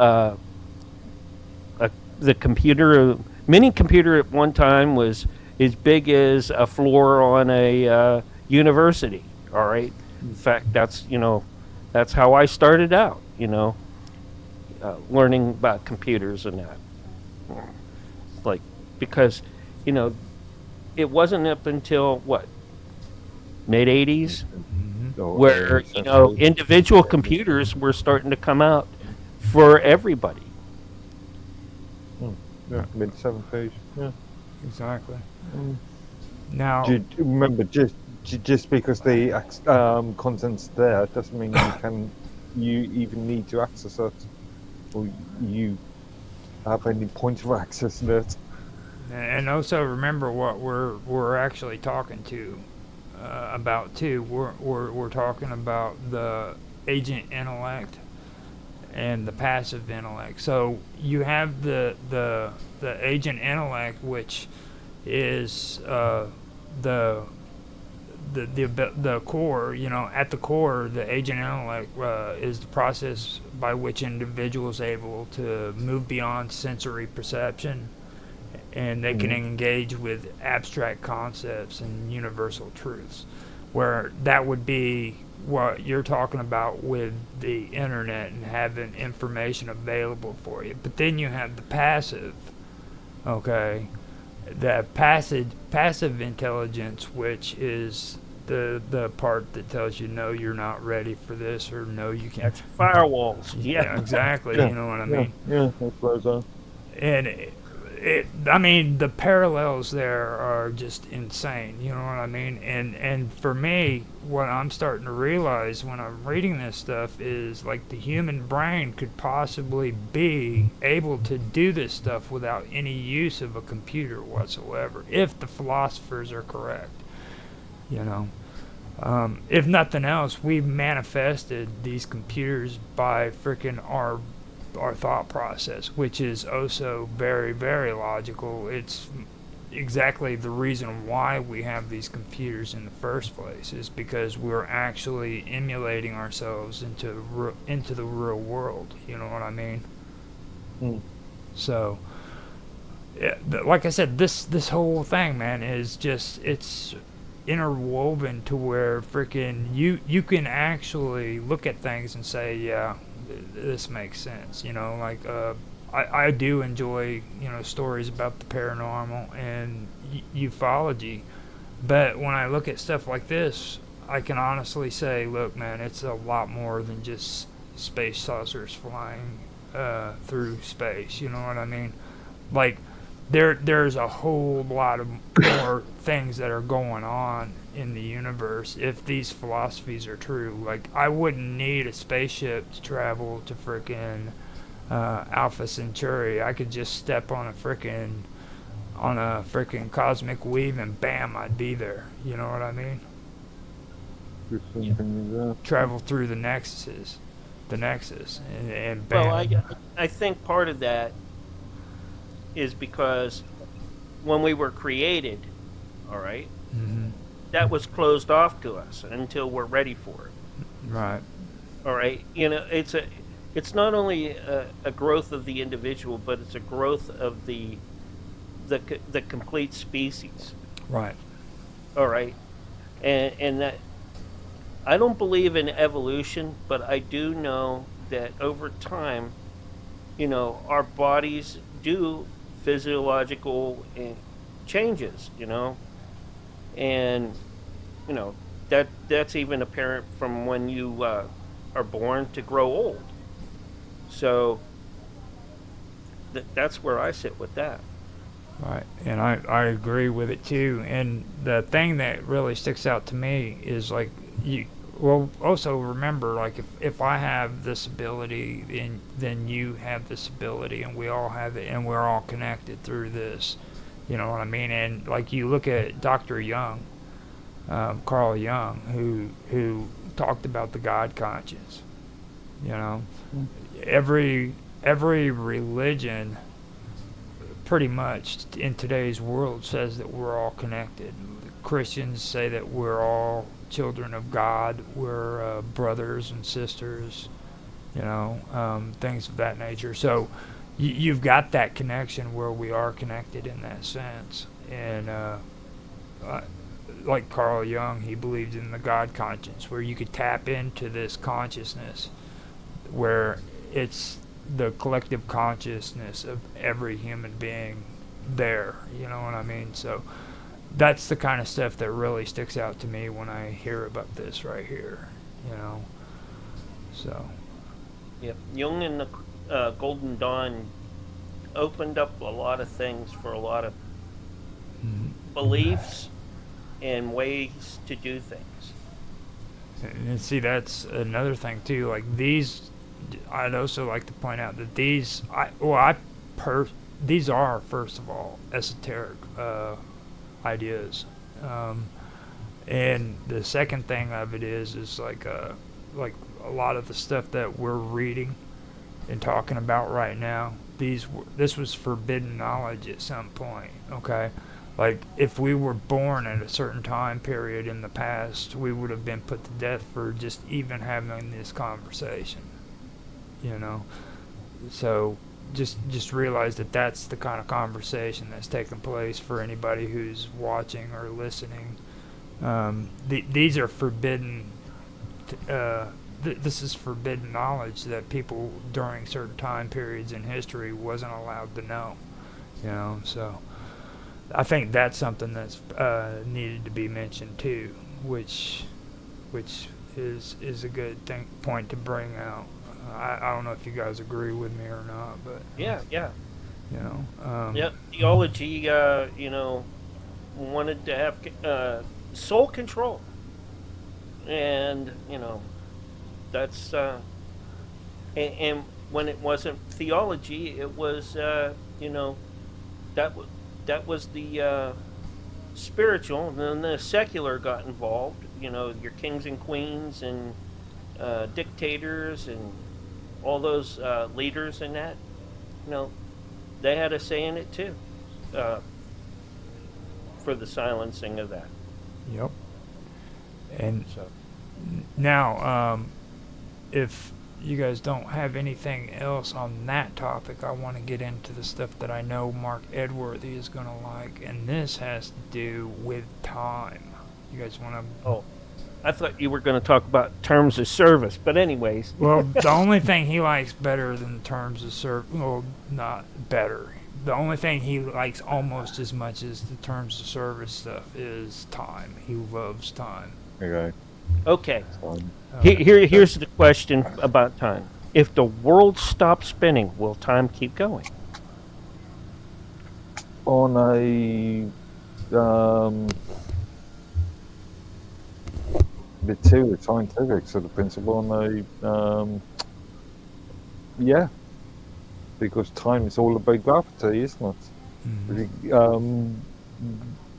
B: the computer. Mini computer at one time was as big as a floor on a university. All right. In fact, that's how I started out. Learning about computers and that, because it wasn't up until mid 80s where individual computers were starting to come out for everybody.
C: Yeah, mid 7th page. Yeah.
A: Exactly.
C: Mm.
A: Now,
C: Remember, just because the content's there doesn't mean you even need to access it, or you have any point of accessing it.
A: and also remember what we're actually talking to about too. We're talking about the agent intellect and the passive intellect. So you have the agent intellect, which is the the core. You know, at the core, the agent intellect is the process by which individuals able to move beyond sensory perception, and they can engage with abstract concepts and universal truths, where that would be what you're talking about with the internet and having information available for you. But then you have the passive, okay, the passive intelligence, which is the part that tells you no, you're not ready for this, or no, you can't.
B: That's firewalls.
A: Yeah, exactly.
C: Yeah,
A: You know what I
C: yeah,
A: mean?
C: yeah. That's what I
A: And I mean, the parallels there are just insane. You know what I mean? And for me, what I'm starting to realize when I'm reading this stuff is like the human brain could possibly be able to do this stuff without any use of a computer whatsoever, if the philosophers are correct. You know. If nothing else, we've manifested these computers by freaking our thought process, which is also very, very logical. It's exactly the reason why we have these computers in the first place, is because we're actually emulating ourselves into the real world. You know what I mean?
C: Mm.
A: So, yeah, like I said, this whole thing, man, is just it's interwoven to where freaking you can actually look at things and say, yeah, this makes sense. You know, like I do enjoy, you know, stories about the paranormal and ufology, but when I look at stuff like this, I can honestly say, look, man, it's a lot more than just space saucers flying through space. You know what I mean? Like there's a whole lot of more things that are going on in the universe if these philosophies are true. Like, I wouldn't need a spaceship to travel to frickin' Alpha Centauri. I could just step on a frickin' cosmic weave and bam, I'd be there. You know what I mean? Travel through the nexus, and bam.
B: Well, I think part of that is because when we were created, all right, that was closed off to us until we're ready for it.
A: Right.
B: All right, you know, it's not only a growth of the individual, but it's a growth of the complete species.
A: Right.
B: All right, and that I don't believe in evolution, but I do know that over time, you know, our bodies do physiological changes, you know, and you know that's even apparent from when you are born to grow old. So that's where I sit with that.
A: Right, and I agree with it too. And the thing that really sticks out to me is like well, also remember, like if I have this ability, then you have this ability, and we all have it, and we're all connected through this. You know what I mean? And like you look at Dr. Jung, Carl Jung, who talked about the God conscience. You know, every religion, pretty much in today's world, says that we're all connected. Christians say that we're all children of God, we're brothers and sisters, you know, things of that nature. So you've got that connection where we are connected in that sense. And like Carl Jung, he believed in the God conscience, where you could tap into this consciousness, where it's the collective consciousness of every human being there, you know what I mean? So that's the kind of stuff that really sticks out to me when I hear about this right here, you know. So
B: Yep, Jung and the Golden Dawn opened up a lot of things for a lot of
A: Mhm.
B: beliefs and ways to do things.
A: And see, that's another thing too. Like these, I'd also like to point out that these are first of all esoteric ideas, um, and the second thing of it is like a lot of the stuff that we're reading and talking about right now. This was forbidden knowledge at some point. Okay, like if we were born at a certain time period in the past, we would have been put to death for just even having this conversation. You know, so just realize that that's the kind of conversation that's taking place for anybody who's watching or listening. These are forbidden. This is forbidden knowledge that people during certain time periods in history wasn't allowed to know. You know, so I think that's something that's needed to be mentioned too, which is a good point to bring out. I don't know if you guys agree with me or not, but
B: Yeah, yeah,
A: you know,
B: yeah. Theology, wanted to have soul control, and that's and when it wasn't theology, it was that was that was the spiritual, and then the secular got involved. Your kings and queens and dictators and all those leaders and that. You know, they had a say in it too, uh, for the silencing of that.
A: yep. And
B: So
A: now, if you guys don't have anything else on that topic, I want to get into the stuff that I know Mark Edworthy is going to like, and this has to do with time. You guys want to?
B: oh, I thought you were going to talk about terms of service, but anyways.
A: Well, the only thing he likes better than terms of service, well, not better. The only thing he likes almost as much as the terms of service stuff is time. He loves time.
C: Okay.
B: Okay,
C: Fine.
B: here's the question about time. If the world stops spinning, will time keep going?
C: On a material scientific sort of principle, on a yeah, because time is all about gravity, isn't it?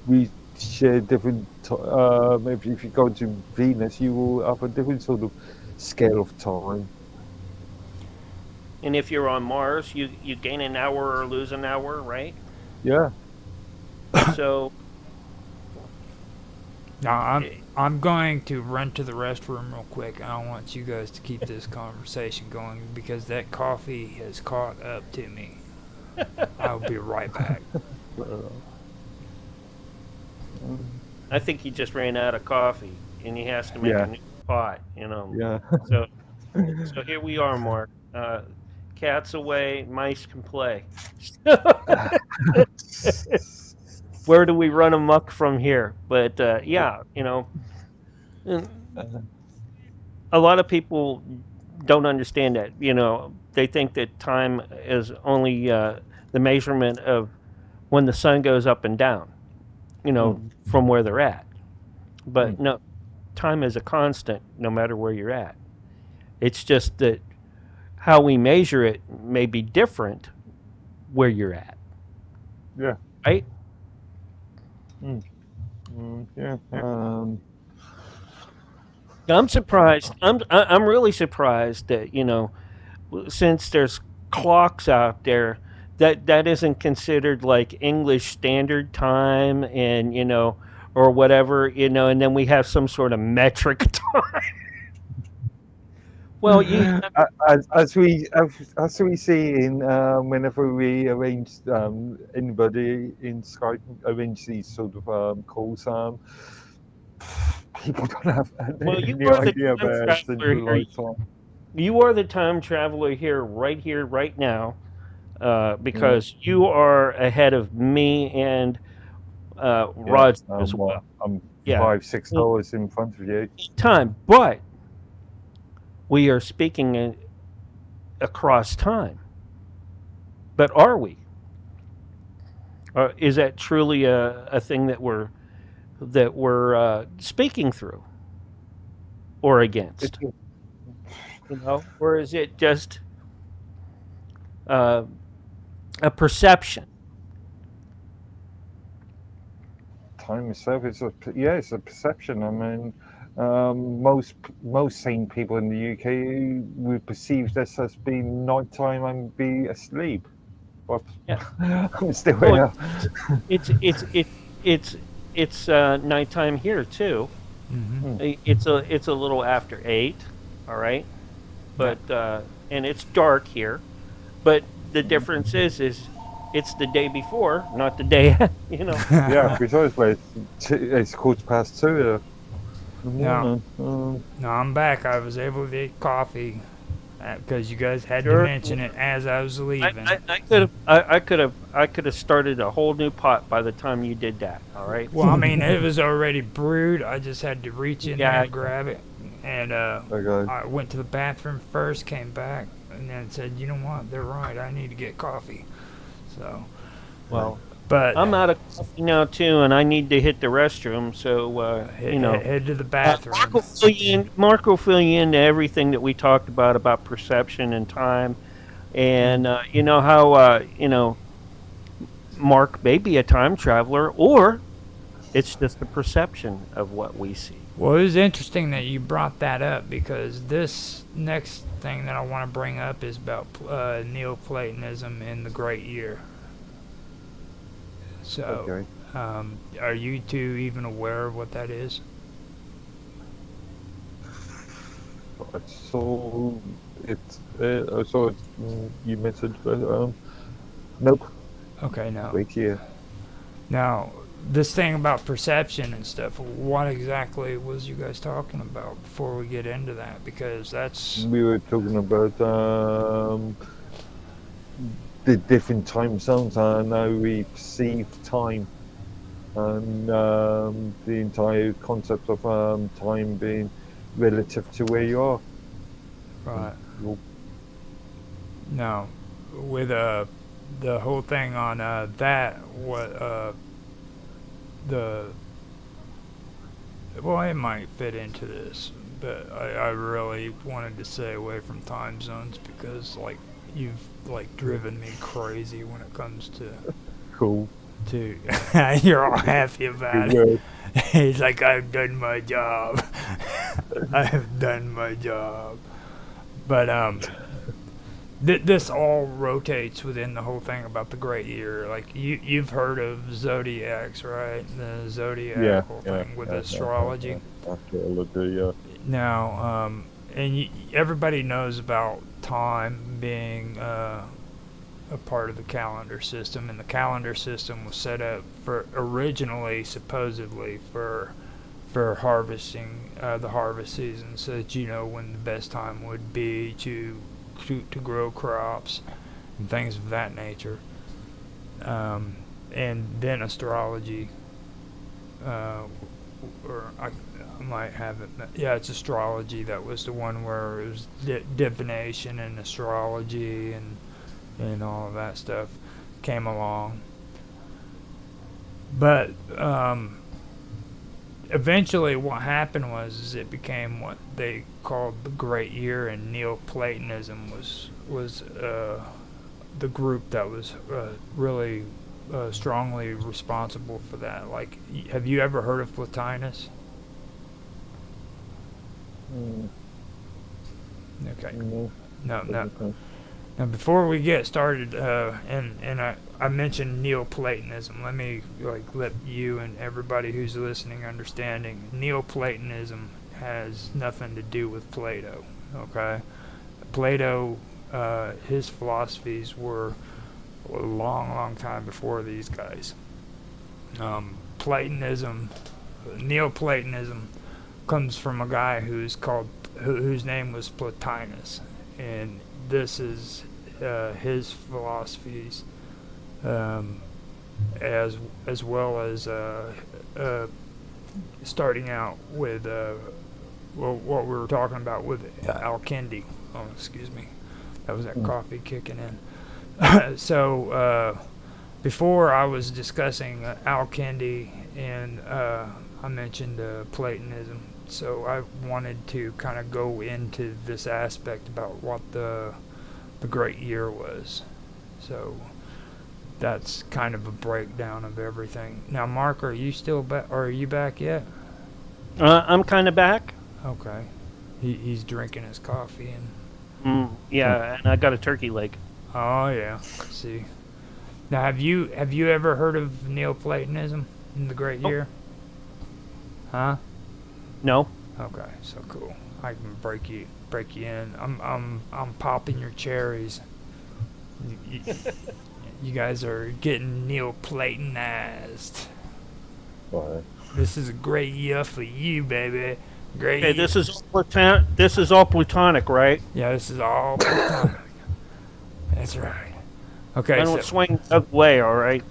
C: We share different. If you go to Venus, you will have a different sort of scale of time.
B: And if you're on Mars, you gain an hour or lose an hour, right?
C: Yeah.
B: So
A: Now,
B: eh,
A: I'm going to run to the restroom real quick, and I want you guys to keep this conversation going because that coffee has caught up to me. I'll be right back.
B: I think he just ran out of coffee, and he has to make
C: Yeah.
B: a new pot.
C: Yeah.
B: So so here we are, Mark. Cats away, mice can play. Where do we run amok from here? But yeah, and a lot of people don't understand that. They think that time is only the measurement of when the sun goes up and down. From where they're at. But no, time is a constant no matter where you're at. It's just that how we measure it may be different where you're at,
C: Yeah.
B: right?
C: Yeah.
B: I'm surprised. I'm really surprised that since there's clocks out there that isn't considered like English Standard Time, and or whatever, and then we have some sort of metric time. Well,
C: as we see in whenever we arrange anybody in Skype arrange these sort of calls, people don't have
B: well, you
C: any
B: are the
C: idea
B: time
C: about
B: traveler
C: Central
B: here.
C: Light Time.
B: You are the time traveler here, right now, because you are ahead of me and Roger as well.
C: I'm
B: Yeah,
C: 5-6 hours in front of you.
B: time, but we are speaking across time. But are we? Is that truly a thing that we're speaking through or
C: It,
B: against? Or is it just uh, a perception?
C: time itself is it's a perception. I mean, most sane people in the UK would perceive this as being nighttime and be asleep, but
B: Yeah.
C: I'm still
B: Well,
C: here.
B: it's it's it's it's it's nighttime here too.
A: Mm-hmm.
C: Hmm.
B: It's a little after 8, all right,
A: Yeah.
B: but and it's dark here. But the difference is it's the day before, not the day.
C: Yeah, precisely. It's 2:15 here in the
A: No,
C: morning.
A: no, I'm back. I was able to get coffee because you guys had to
B: Sure.
A: mention it as I was leaving.
B: I could have started a whole new pot by the time you did that. All right.
A: Well, I mean, it was already brewed. I just had to reach in there
B: Yeah.
A: and grab it. And
C: Okay.
A: I went to the bathroom first, came back, and then said, you know what? They're right. I need to get coffee. So,
B: Well,
A: but
B: I'm out of coffee now too, and I need to hit the restroom. So
A: head to the bathroom.
B: Mark will fill you into everything that we talked about perception and time, and you know how Mark may be a time traveler, or it's just the perception of what we see.
A: Well, it was interesting that you brought that up because this next thing that I want to bring up is about Neoplatonism in the Great Year. So,
C: Okay.
A: are you two even aware of what that is?
C: So I saw it. You mentioned, nope.
A: Okay, now,
C: Wait here.
A: now this thing about perception and stuff. What exactly was you guys talking about before we get into that? Because that's
C: We were talking about the different time zones and how we perceive time, and the entire concept of time being relative to where you are.
A: right.
C: You're-
A: Now, with the whole thing on that, what the well, it might fit into this, but I really wanted to stay away from time zones because like you've like driven me crazy when it comes
C: Cool.
A: to you're all happy about
C: Good
A: it.
C: word.
A: He's like, I've done my job. I have done my job. But this all rotates within the whole thing about the Great Year. Like you've heard of zodiacs, right? The zodiacal thing with astrology.
C: Astrology, yeah.
A: Now, and everybody knows about time being a part of the calendar system, and the calendar system was set up for originally, supposedly, for harvesting the harvest season, so that you know when the best time would be to grow crops and things of that nature. And then astrology, or I might have it. Yeah, it's astrology. That was the one where it was divination and astrology and all of that stuff came along. But eventually what happened was it became what they called the Great Year, and Neoplatonism was the group that was really strongly responsible for that. Like, have you ever heard of Plotinus? Okay.
C: No.
A: No. Now, before we get started, and I mentioned Neoplatonism, let me let you and everybody who's listening understanding. Neoplatonism has nothing to do with Plato. Okay, Plato, his philosophies were a long time before these guys. Platonism, Neoplatonism, comes from a guy whose name was Plotinus, and this is his philosophies, as well as starting out with what we were talking about with Al-Kindi. Oh, excuse me, that was that coffee kicking in. So before I was discussing Al-Kindi, and I mentioned Platonism. So I wanted to kind of go into this aspect about what the Great Year was. So that's kind of a breakdown of everything. Now, Mark, are you still back? Or are you back yet?
B: I'm kind of back.
A: Okay. He's drinking his coffee and.
B: Yeah, and I got a turkey leg.
A: Oh yeah. See. Now, have you ever heard of Neoplatonism in the Great Year? Huh?
B: No.
A: Okay, so cool. I can break you in. I'm popping your cherries. You guys are getting Neoplatonized.
C: Right.
A: This is a great year for you, baby. Great.
B: Okay, this is all platonic, right?
A: Yeah, this is all platonic. That's right. Okay,
B: I don't
A: so
B: swing the other way, all right?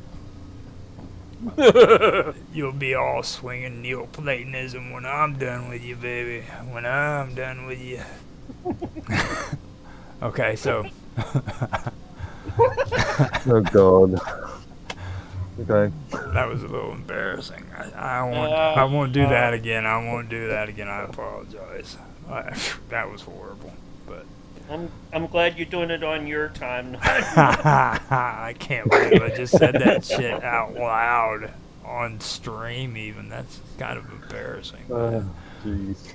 A: you'll be all swinging Neoplatonism when I'm done with you, baby. When I'm done with you. Okay, so.
C: Oh God. Okay.
A: That was a little embarrassing. I won't do that again. I won't do that again. I apologize. That was horrible. But
B: I'm glad you're doing it on your time.
A: I can't believe I just said that shit out loud on stream. Even that's kind of embarrassing.
C: Jeez.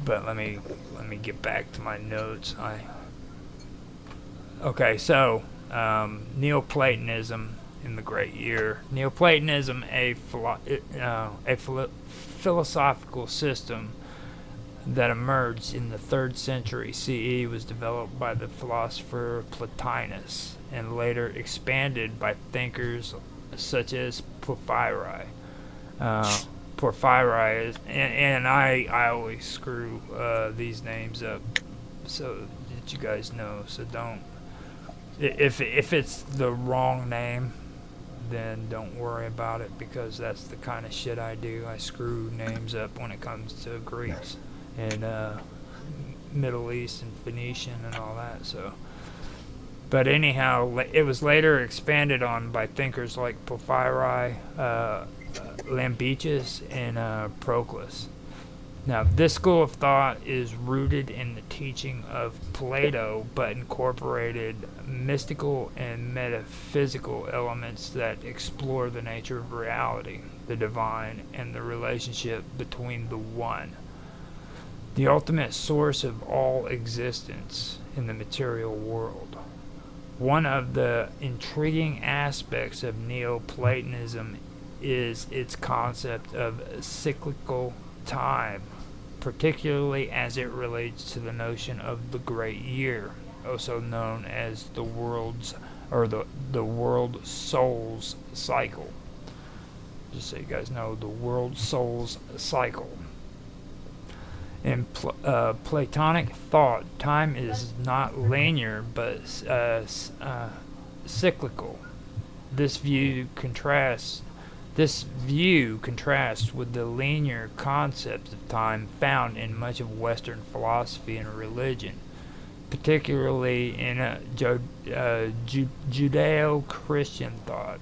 A: But let me get back to my notes. Okay, so Neoplatonism in the Great Year. Neoplatonism, a philosophical system that emerged in the 3rd century CE, was developed by the philosopher Plotinus and later expanded by thinkers such as Porphyry. Porphyry is, and I always screw these names up so that you guys know. So don't, if it's the wrong name, then don't worry about it, because that's the kind of shit I do. I screw names up when it comes to Greeks and Middle East and Phoenician and all that. So, but anyhow, it was later expanded on by thinkers like Porphyry, Lambetus, and Proclus. Now, this school of thought is rooted in the teaching of Plato, but incorporated mystical and metaphysical elements that explore the nature of reality, the divine, and the relationship between the one, the ultimate source of all existence in the material world. One of the intriguing aspects of Neoplatonism is its concept of cyclical time, particularly as it relates to the notion of the Great Year, also known as the world soul's cycle. Just so you guys know, the world soul's cycle. In Platonic thought, time is not linear but cyclical. This view contrasts with the linear concepts of time found in much of Western philosophy and religion, particularly in Judeo-Christian thought,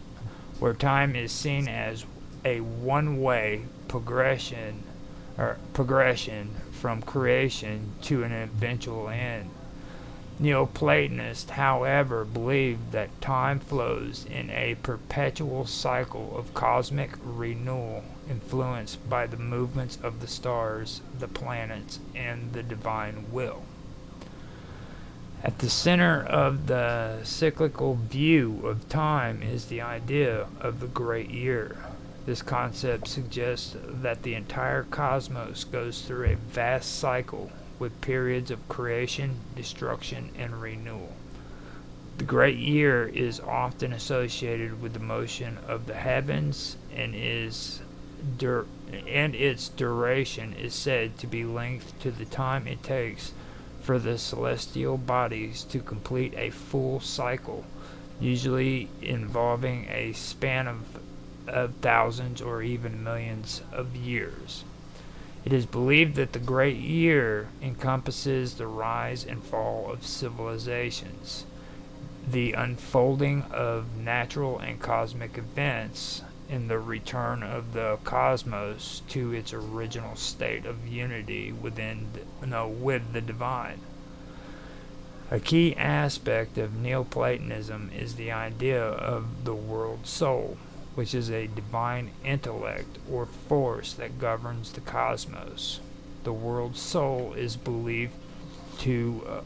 A: where time is seen as a one-way progression from creation to an eventual end. Neoplatonists, however, believed that time flows in a perpetual cycle of cosmic renewal, influenced by the movements of the stars, the planets, and the divine will. At the center of the cyclical view of time is the idea of the Great Year. This concept suggests that the entire cosmos goes through a vast cycle with periods of creation, destruction, and renewal. The Great Year is often associated with the motion of the heavens, and its duration is said to be linked to the time it takes for the celestial bodies to complete a full cycle, usually involving a span of thousands or even millions of years. It is believed that the Great Year encompasses the rise and fall of civilizations. the unfolding of natural and cosmic events in the return of the cosmos to its original state of unity with the divine. A key aspect of Neoplatonism is the idea of the world soul, which is a divine intellect or force that governs the cosmos. The world soul is believed to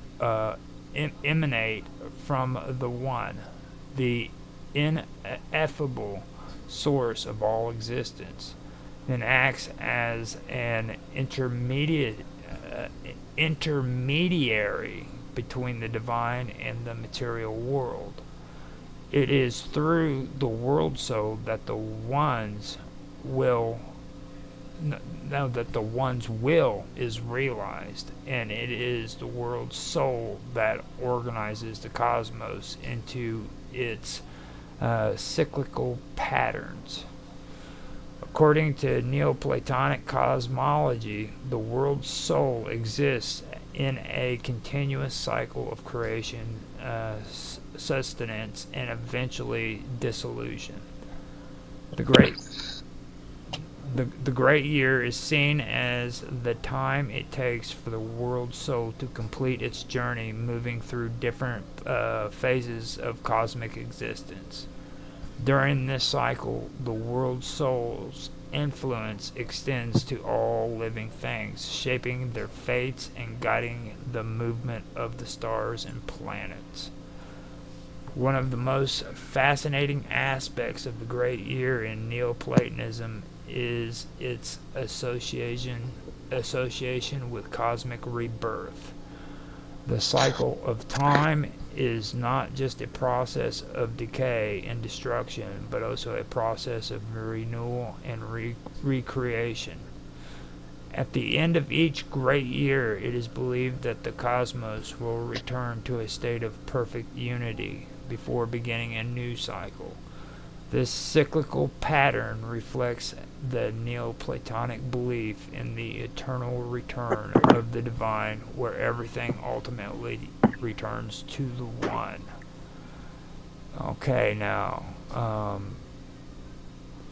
A: emanate from the One, the ineffable source of all existence, and acts as an intermediary between the divine and the material world. It is through the world soul that the one's will is realized, and it is the world soul that organizes the cosmos into its cyclical patterns. According to Neoplatonic cosmology, the world soul exists in a continuous cycle of creation, sustenance, and eventually dissolution. The great year is seen as the time it takes for the world soul to complete its journey, moving through different phases of cosmic existence. During this cycle, the world soul's influence extends to all living things, shaping their fates and guiding the movement of the stars and planets. One of the most fascinating aspects of the Great Year in Neoplatonism is its association with cosmic rebirth. The cycle of time is not just a process of decay and destruction, but also a process of renewal and recreation. At the end of each great year, it is believed that the cosmos will return to a state of perfect unity before beginning a new cycle. This cyclical pattern reflects the Neoplatonic belief in the eternal return of the divine, where everything ultimately returns to the One. Okay, now,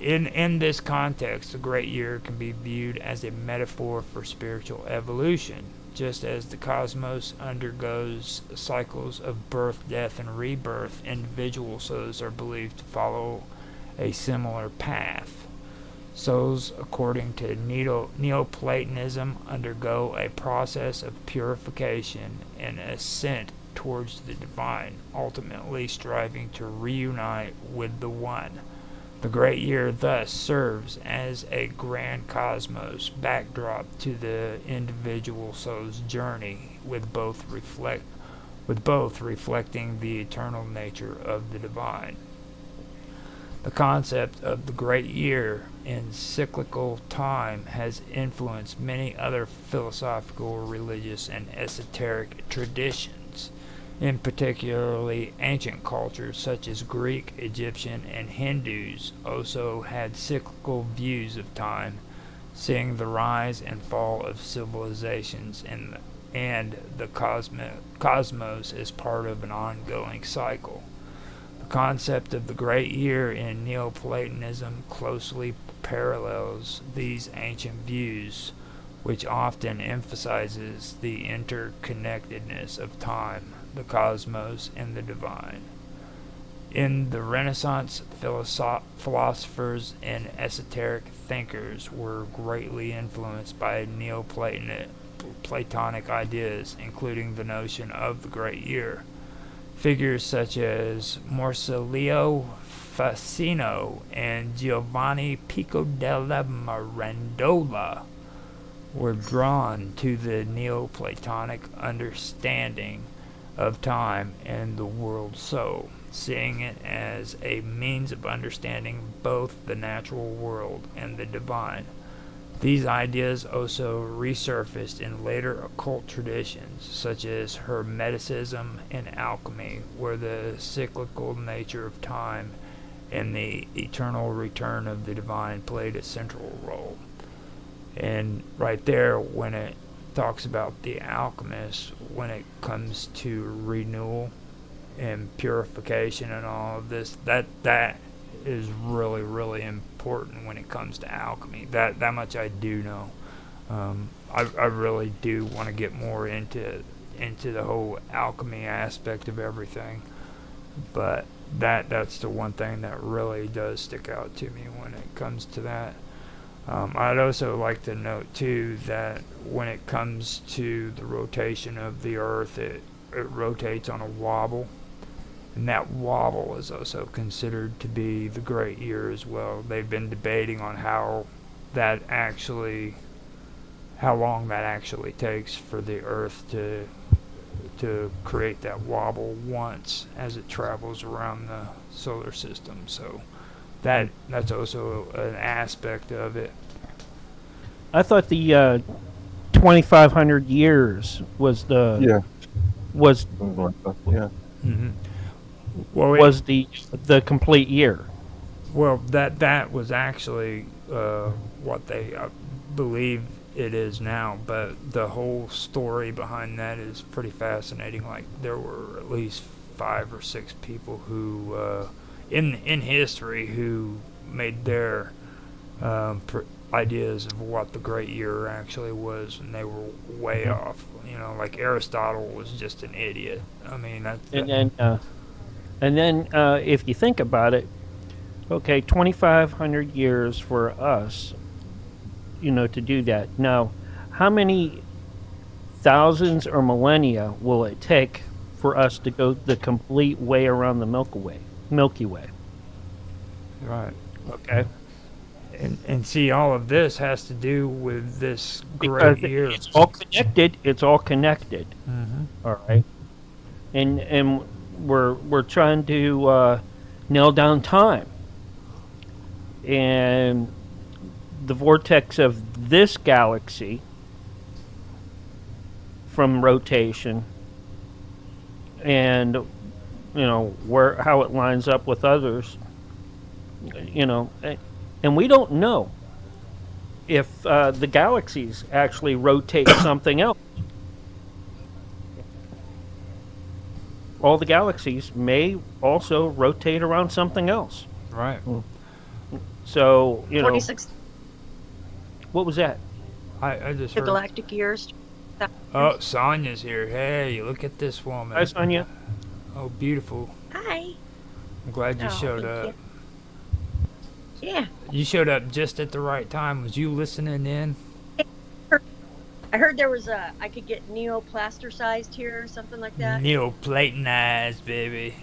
A: in this context, the Great Year can be viewed as a metaphor for spiritual evolution. Just as the cosmos undergoes cycles of birth, death, and rebirth, individual souls are believed to follow a similar path. Souls, according to Neoplatonism, undergo a process of purification and ascent towards the divine, ultimately striving to reunite with the One. The Great Year thus serves as a grand cosmos backdrop to the individual soul's journey, with both reflecting the eternal nature of the divine. The concept of the Great Year in cyclical time has influenced many other philosophical, religious, and esoteric traditions. In particularly, ancient cultures such as Greek, Egyptian, and Hindus also had cyclical views of time, seeing the rise and fall of civilizations and the cosmos as part of an ongoing cycle. The concept of the Great Year in Neoplatonism closely parallels these ancient views, which often emphasizes the interconnectedness of time, the cosmos, and the divine. In the Renaissance, philosophers and esoteric thinkers were greatly influenced by Neoplatonic ideas, including the notion of the Great Year. Figures such as Morsilio Ficino and Giovanni Pico della Mirandola were drawn to the Neoplatonic understanding of time and the world soul, seeing it as a means of understanding both the natural world and the divine. These ideas also resurfaced in later occult traditions, such as Hermeticism and alchemy, where the cyclical nature of time and the eternal return of the divine played a central role. And right there, when it talks about the alchemist, when it comes to renewal and purification and all of this. That is really, really important when it comes to alchemy. That much I do know. I really do want to get more into the whole alchemy aspect of everything, but that's the one thing that really does stick out to me when it comes to that. I'd also like to note too that when it comes to the rotation of the Earth, it rotates on a wobble, and that wobble is also considered to be the great year as well. They've been debating on how long that actually takes for the Earth to create that wobble once as it travels around the solar system. So that's also an aspect of it.
B: I thought the 2,500 years was the
C: Something like that, yeah.
A: Mm-hmm. Well,
B: was the complete year.
A: Well, that was actually what they believe it is now, but the whole story behind that is pretty fascinating. Like, there were at least 5 or 6 people who in history who made their ideas of what the great year actually was, and they were way off. You know, like Aristotle was just an idiot. I mean,
B: and then if you think about it, okay, 2,500 years for us, to do that. Now, how many thousands or millennia will it take for us to go the complete way around the Milky Way?
A: Right.
B: Okay.
A: And see, all of this has to do with this
B: Because
A: great year.
B: it's all connected. It's all connected.
A: Mm-hmm.
B: All right. And we're trying to nail down time. And the vortex of this galaxy from rotation, and how it lines up with others, and we don't know if the galaxies actually rotate something else. All the galaxies may also rotate around something else.
A: Right.
B: So
D: 26.
B: What was that?
A: I just
D: The
A: heard.
D: galactic years.
A: Oh, Sonya's here. Hey, look at this woman.
B: Hi, Sonia.
A: Oh, beautiful.
D: Hi.
A: I'm glad you
D: Oh,
A: showed
D: thank
A: up.
D: Yeah.
A: You showed up just at the right time. Was you listening in?
D: I heard there was I could get neoplasticized here or something like that.
A: Neoplatonized, baby.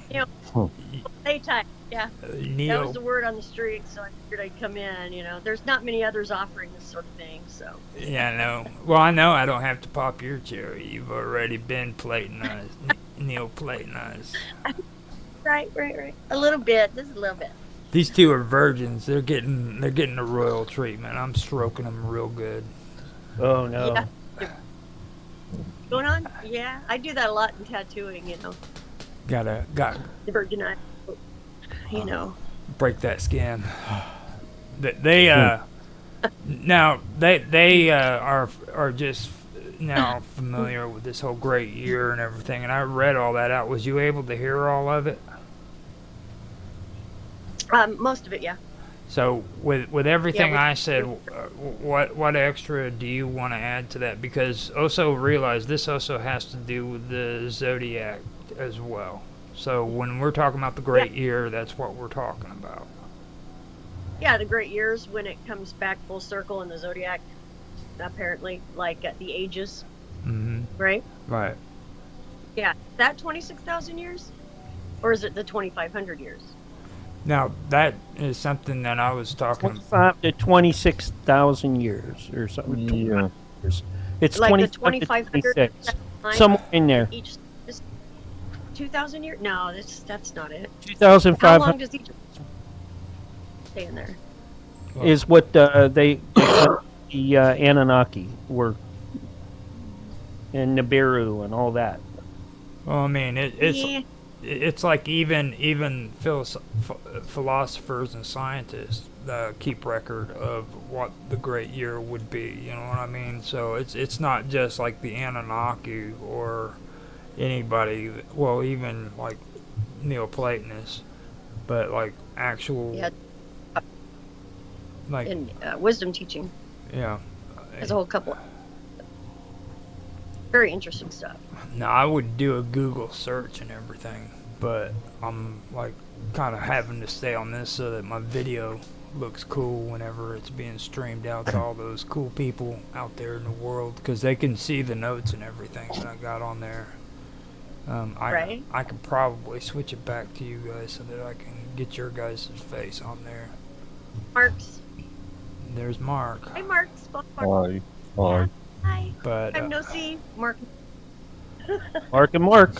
D: Playtime. Yeah. That was
A: Neo.
D: the word on the street, so I figured I'd come in. There's not many others offering this sort of thing, so.
A: Yeah, I know. Well, I know I don't have to pop your cherry. You've already been platonized. Neoplatonized.
D: Right. A little bit. Just a little bit.
A: These two are virgins. They're getting the royal treatment. I'm stroking them real good.
B: Oh no.
D: Yeah. Going on? Yeah, I do that a lot in tattooing.
A: Got
D: The virgin eye.
A: break that skin. They now they are just now familiar with this whole great year and everything, and I read all that out. Was you able to hear all of it?
D: Most of it, yeah.
A: So with everything
D: Yeah,
A: I said, what extra do you want to add to that? Because also realize this also has to do with the zodiac as well. So when we're talking about the great year, that's what we're talking about.
D: Yeah, the great years when it comes back full circle in the zodiac, apparently, like at the ages,
A: Mm-hmm.
D: right?
A: Right.
D: Yeah, that 26,000 years, or is it the 2,500 years?
A: Now that is something that I was talking.
B: 25 to 26,000 years or something.
C: Yeah.
B: Years. It's
D: Like
B: 25
D: the
B: to
D: 2,500
B: 26. Somewhere in there.
D: Each 2,000 years? No, that's not it. How
B: 2,500
D: long does each stay in there?
B: is what the Anunnaki were, and Nibiru and all that.
A: Well, I mean,
D: Yeah.
A: it's like even philosophers and scientists keep record of what the great year would be. You know what I mean? So it's not just like the Anunnaki or anybody. Well, even like Neoplatonists, but like actual,
D: Yeah.
A: like,
D: And wisdom teaching.
A: yeah.
D: There's a whole couple. Very interesting stuff.
A: Now I would do a Google search and everything, but I'm like kind of having to stay on this so that my video looks cool whenever it's being streamed out to all those cool people out there in the world, because they can see the notes and everything that I got on there.
D: Right.
A: I could probably switch it back to you guys so that I can get your guys' face on there.
D: Mark's.
A: There's Mark.
D: Hi, Mark's.
C: Hi. Hi.
D: Hi.
A: But
D: I'm no see. Mark.
B: Mark and Mark.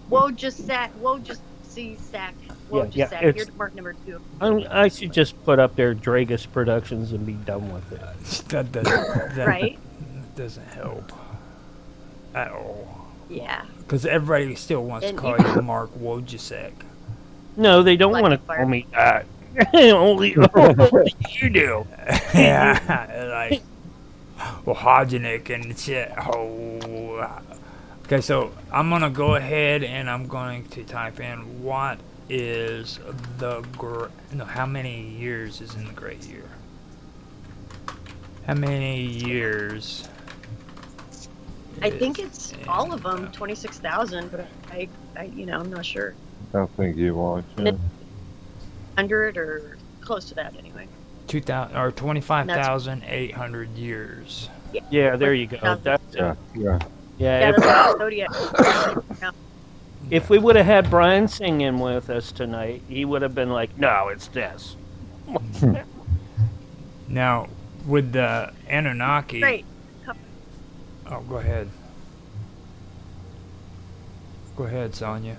D: Whoa, just sack. Whoa, just see sack. Whoa, just sack.
B: it's-
D: You're Mark number 2.
B: I should just put up there Dragus Productions and be done with it.
A: that doesn't
D: Right?
A: that doesn't help at all.
D: Yeah.
A: Because everybody still wants to
D: And
A: call
D: you-
A: you Mark Wojcicek.
B: No, they don't
D: Like
B: want to
D: fire.
B: call me that. only you do.
A: Yeah, like Wojcicek and shit. Oh. Okay, so I'm gonna go ahead and I'm going to type in what is how many years is in the great year? How many years?
D: I think it's
A: is
D: all of
A: in,
D: them, 26,000, but I, I'm not sure.
C: I think you're right. Yeah.
D: 100 or close to that anyway.
A: 2,000 or 25,800 years.
B: Yeah, there you go.
D: Yeah.
B: That's
C: Yeah. Yeah.
B: yeah.
D: Yeah, that's what Zodiac.
B: If we would have had Brian singing with us tonight, he would have been like, "No, it's this."
A: Now, with the Anunnaki.
D: Great.
A: Oh, go ahead. Go ahead, Sonia.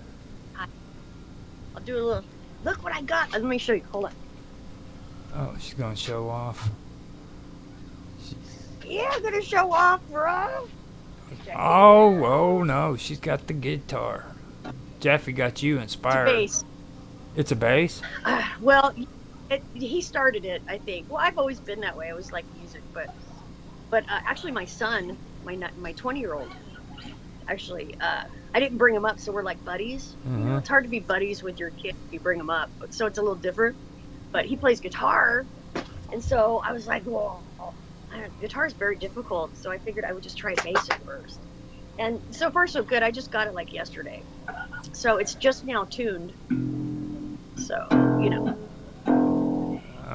D: I'll do a little. Look what I got. Let me show you. Hold on.
A: Oh, she's gonna show off.
D: Yeah, I'm gonna show off, bro.
A: Oh no, she's got the guitar. Jeffy got you
D: It's a
A: inspired.
D: bass.
A: It's a bass?
D: Well, he started it, I think. Well, I've always been that way. I always liked music, but actually, my son, my 20-year-old, actually, I didn't bring him up, so we're like buddies. You know,
A: Mhm.
D: it's hard to be buddies with your kid if you bring him up, so it's a little different. But he plays guitar, and so I was like, well, guitar is very difficult, so I figured I would just try bass at first. And so far, so good. I just got it like yesterday, so it's just now tuned. So, you know.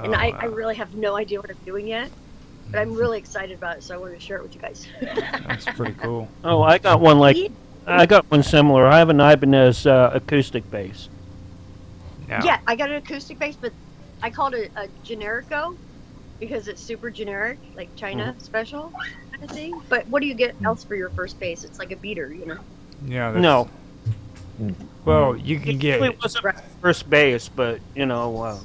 D: And I really have no idea what I'm doing yet, but I'm really excited about it, so I wanted to share it with you guys.
A: That's pretty cool.
B: Oh, I got one I got one similar. I have an Ibanez acoustic bass.
A: Now,
D: Yeah, I got an acoustic bass, but I called it a generico because it's super generic, like China special kind of thing. But what do you get else for your first bass? It's like a beater, you know?
A: yeah, that's,
B: No,
A: Well, you can get
B: it wasn't first bass, but you know,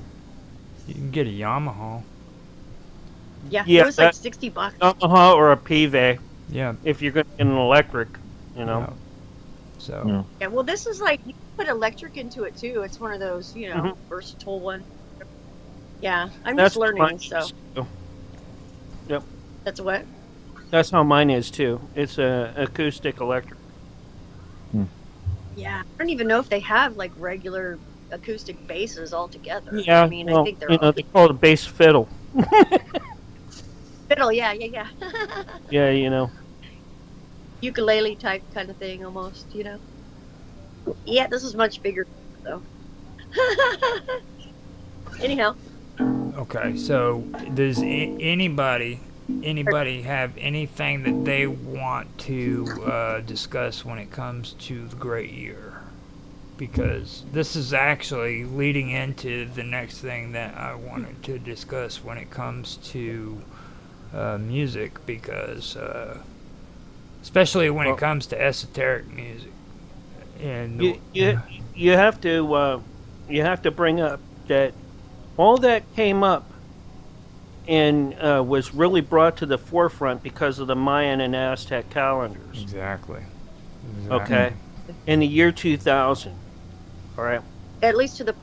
A: you can get a Yamaha.
D: Yeah,
B: Yeah,
D: it was like
B: that-
D: $60.
B: Yamaha or a PV
A: Yeah.
B: if you're going to get an electric. You know.
A: Yeah. So
C: Yeah.
D: Yeah, well, this is like, you can put electric into it too. It's one of those, you know,
B: Mhm.
D: versatile one. Yeah, I'm
B: That's
D: just learning,
B: mine
D: so
B: is, too.
D: that's what?
B: That's how mine is too. It's a acoustic electric.
D: Yeah, I don't even know if they have like regular acoustic basses altogether.
B: Yeah,
D: I mean,
B: well,
D: I think they're
B: you know,
D: all
B: they call it a bass fiddle.
D: fiddle. Yeah.
B: Yeah, you know.
D: Ukulele type kind of thing, almost. You know. Yeah, this is much bigger though. Anyhow,
A: okay, so does anybody have anything that they want to discuss when it comes to the great year? Because this is actually leading into the next thing that I wanted to discuss when it comes to music, because especially when it comes to esoteric music. And
B: You have to bring up that all that came up and was really brought to the forefront because of the Mayan and Aztec calendars.
A: Exactly.
B: Okay, in the year 2000. All right,
D: at least to the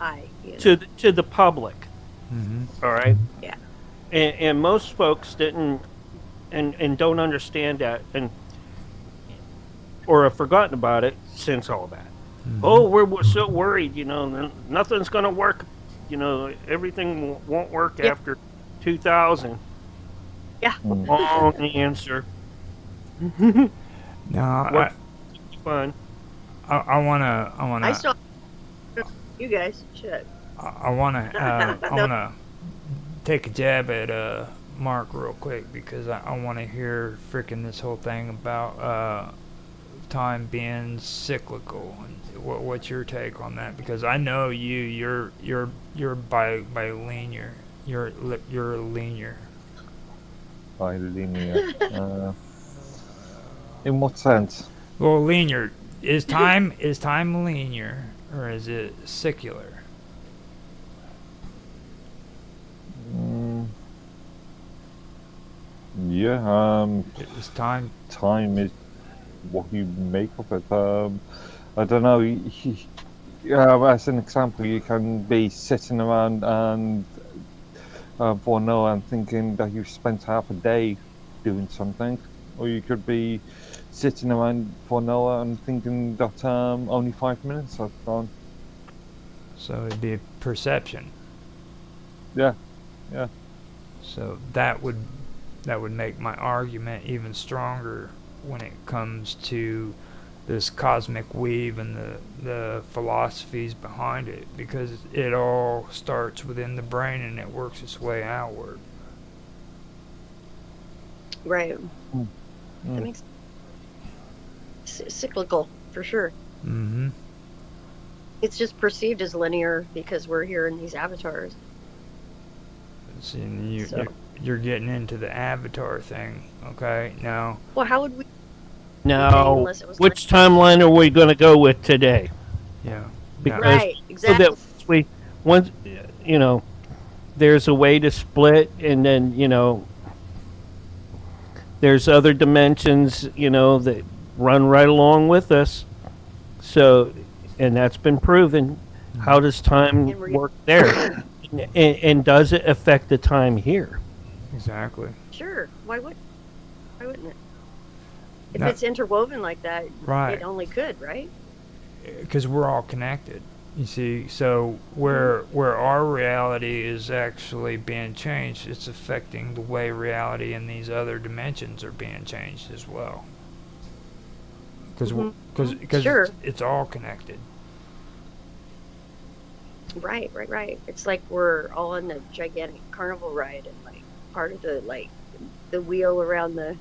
D: eye. You know?
B: to the public.
A: Mm-hmm.
B: All right.
D: Yeah.
B: And most folks didn't and don't understand that or have forgotten about it since all that. Oh, we're so worried, nothing's going to work. Everything won't work
D: Yeah.
B: after 2000.
D: Yeah.
B: Wrong answer.
A: No,
B: What fun.
A: I wanna,
D: I saw you guys. Shit.
A: I wanna take a jab at Mark real quick because I want to hear freaking this whole thing about time being cyclical. And what's your take on that? Because I know you're bilinear. You're linear.
C: Bilinear. In what sense?
A: Well, linear is time linear or is it secular?
C: Mm, yeah.
A: Is time
C: Time is what you make of it. I don't know. As an example, you can be sitting around and for an hour and thinking that you've spent half a day doing something, or you could be sitting around for an hour and thinking that only 5 minutes have gone.
A: so it'd be perception.
C: Yeah, yeah.
A: So that would make my argument even stronger when it comes to this cosmic weave and the philosophies behind it, because it all starts within the brain and it works its way outward.
D: Right.
C: Mm.
D: That makes cyclical for sure.
A: Mm-hmm.
D: It's just perceived as linear because we're here in these avatars.
A: See,
D: So-
A: you're getting into the avatar thing, okay? Now,
D: Well, how would we?
B: Now,
D: Unless it was
B: which timeline are we going to go with today?
A: yeah.
B: Because
D: Right.
B: so
D: Exactly.
B: that once there's a way to split, and then there's other dimensions that run right along with us. So, and that's been proven. How does time
D: And we're-
B: work there? And does it affect the time here?
A: Exactly.
D: Sure. Why wouldn't it? If
A: No.
D: it's interwoven like that,
A: Right.
D: it only could, right?
A: Because we're all connected. You see, so where our reality is actually being changed, it's affecting the way reality in these other dimensions are being changed as well. Because
D: Sure.
A: it's all connected.
D: Right. It's like we're all on the gigantic carnival ride, and like part of the the wheel around the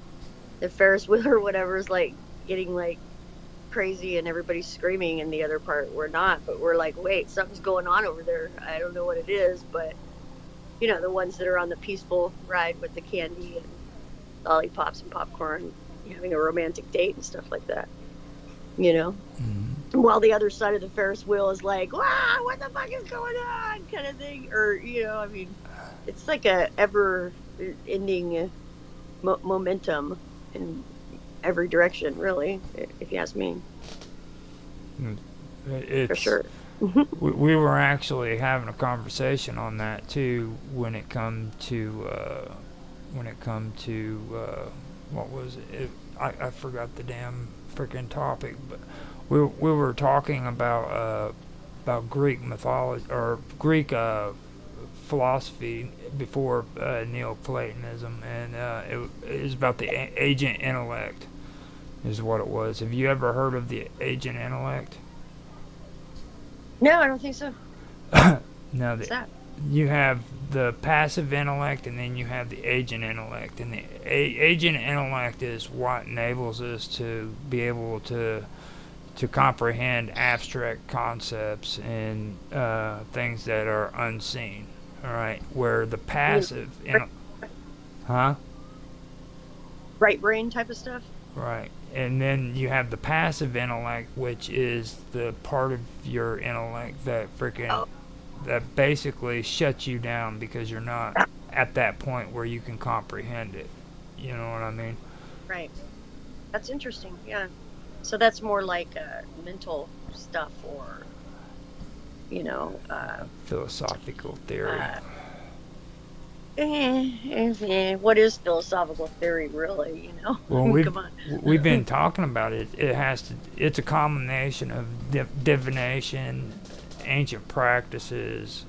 D: Ferris wheel or whatever is like getting like crazy and everybody's screaming, and the other part we're not, but we're like, wait, something's going on over there. I don't know what it is, but the ones that are on the peaceful ride with the candy and lollipops and popcorn, having a romantic date and stuff like that.
A: Mm-hmm.
D: While the other side of the Ferris wheel is like, wow, what the fuck is going on, kind of thing. Or, I mean, it's like a ever-ending momentum in every direction, really, if you ask me. For sure.
A: We were actually having a conversation on that too when it come to what was it? I forgot the damn freaking topic, but we were talking about Greek mythology or Greek philosophy before Neoplatonism, and it was about the agent intellect, is what it was. Have you ever heard of the agent intellect?
D: No, I don't think so.
A: No,
D: What's that?
A: you have the passive intellect, and then you have the agent intellect. And the agent intellect is what enables us to be able to comprehend abstract concepts and things that are unseen. All right, where the passive, huh?
D: Right brain type of stuff?
A: Right. And then you have the passive intellect, which is the part of your intellect that that basically shuts you down because you're not at that point where you can comprehend it. You know what I mean?
D: Right. That's interesting, yeah. So that's more like mental stuff, or,
A: Philosophical theory.
D: What is philosophical theory, really?
A: Well, we've
D: Come on.
A: we've been talking about it. It's a combination of divination, ancient practices,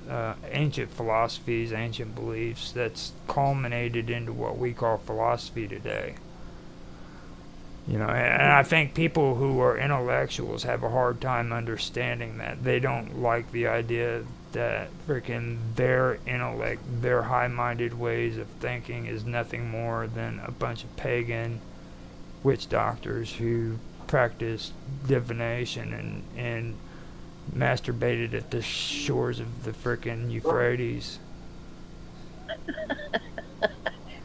A: ancient philosophies, ancient beliefs that's culminated into what we call philosophy today. And I think people who are intellectuals have a hard time understanding that. They don't like the idea that freaking their intellect, their high-minded ways of thinking is nothing more than a bunch of pagan witch doctors who practiced divination and masturbated at the shores of the freaking Euphrates.